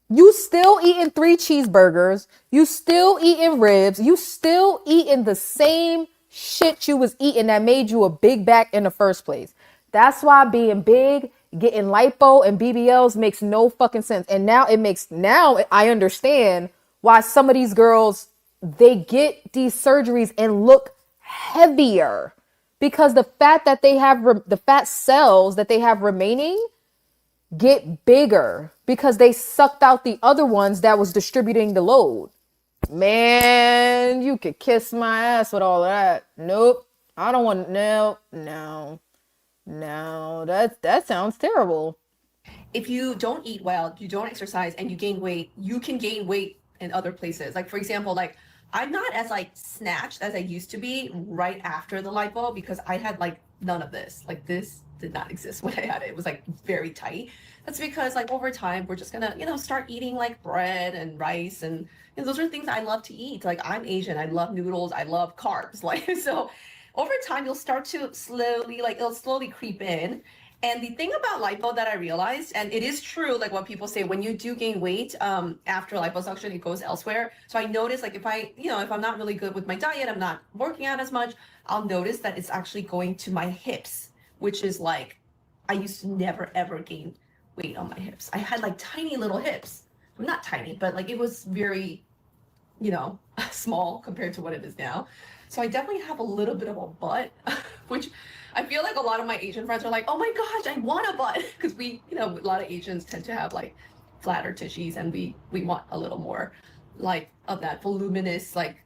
you still eating 3 cheeseburgers. You still eating ribs. You still eating the same shit you was eating that made you a big back in the first place. That's why being big, getting lipo and BBLs makes no fucking sense. And now I understand why some of these girls, they get these surgeries and look heavier because the fat that they have, the fat cells that they have remaining get bigger because they sucked out the other ones that was distributing the load. Man, you could kiss my ass with all of that. Nope. I don't want, no, that sounds terrible. If you don't eat well, you don't exercise, and you gain weight, you can gain weight in other places. Like, for example, like I'm not as like snatched as I used to be right after the lipo because I had like none of this. Like this did not exist when I had it. It was like very tight. That's because like over time we're just gonna start eating like bread and rice, and those are things I love to eat. Like I'm Asian, I love noodles, I love carbs. Like so over time you'll start to slowly, like it'll slowly creep in. And the thing about lipo that I realized, and it is true, like what people say, when you do gain weight after liposuction, it goes elsewhere. So I notice like if I'm not really good with my diet, I'm not working out as much, I'll notice that it's actually going to my hips, which is like, I used to never ever gain weight on my hips. I had like tiny little hips. Not tiny, but like it was very, small compared to what it is now. So I definitely have a little bit of a butt, which I feel like a lot of my Asian friends are like, oh my gosh, I want a butt. Because we, a lot of Asians tend to have like flatter tissues, and we want a little more like of that voluminous, like,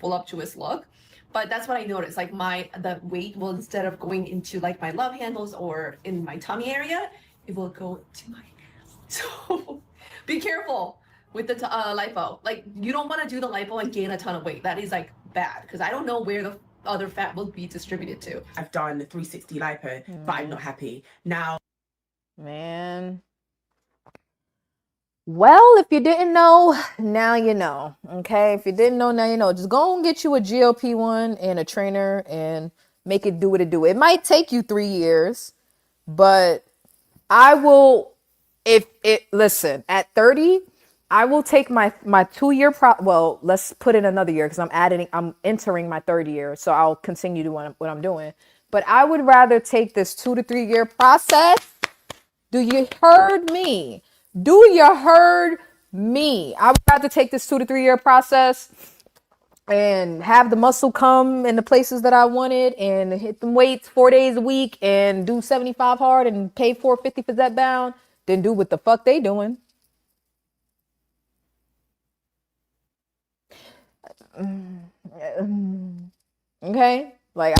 voluptuous look. But that's what I noticed. Like the weight will, instead of going into like my love handles or in my tummy area, it will go to my ass. So be careful with the lipo. Like you don't want to do the lipo and gain a ton of weight. That is like bad, because I don't know where the other fat will be distributed to. I've done the 360 lipo, but I'm not happy. Now, man. Well, if you didn't know, now you know. Okay, if you didn't know, now you know. Just go and get you a GLP-1 and a trainer and make it do what it do. It might take you 3 years, but I will, listen, at 30, I will take my 2-year well, let's put in another year because I'm entering my 3rd year. So I'll continue doing what I'm doing. But I would rather take this 2 to 3 year process. Do you heard me? Do you heard Me, I would have to take this 2 to 3 year process and have the muscle come in the places that I wanted and hit them weights 4 days a week and do 75 hard and pay 450 for that bound, then do what the fuck they doing. Okay, like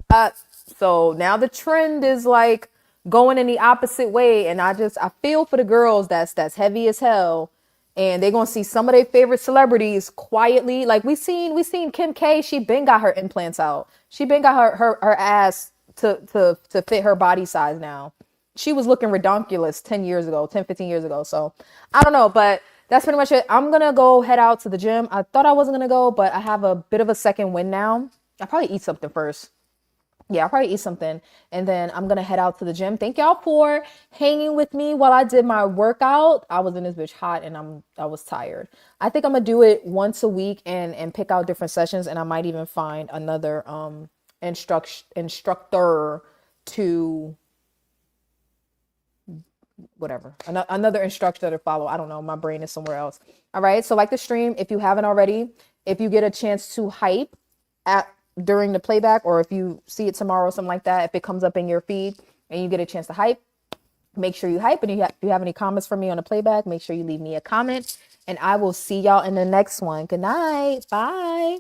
so now the trend is like going in the opposite way, and I feel for the girls that's heavy as hell, and they gonna see some of their favorite celebrities quietly. Like we seen Kim K. She been got her implants out. She been got her ass to fit her body size now. She was looking redonkulous 10 years ago, 10, 15 years ago. So I don't know, but that's pretty much it. I'm gonna go head out to the gym. I thought I wasn't gonna go, but I have a bit of a second wind now. I'll probably eat something first. Yeah, I'll probably eat something, and then I'm gonna head out to the gym. Thank y'all for hanging with me while I did my workout. I was in this bitch hot and I was tired. I think I'm gonna do it once a week and pick out different sessions, and I might even find another instructor to whatever, another instructor to follow. I don't know, my brain is somewhere else. All right, so like the stream if you haven't already. If you get a chance to hype during the playback, or if you see it tomorrow or something like that, if it comes up in your feed and you get a chance to hype, make sure you hype. And if you have any comments for me on the playback, make sure you leave me a comment, and I will see y'all in the next one. Good night. Bye.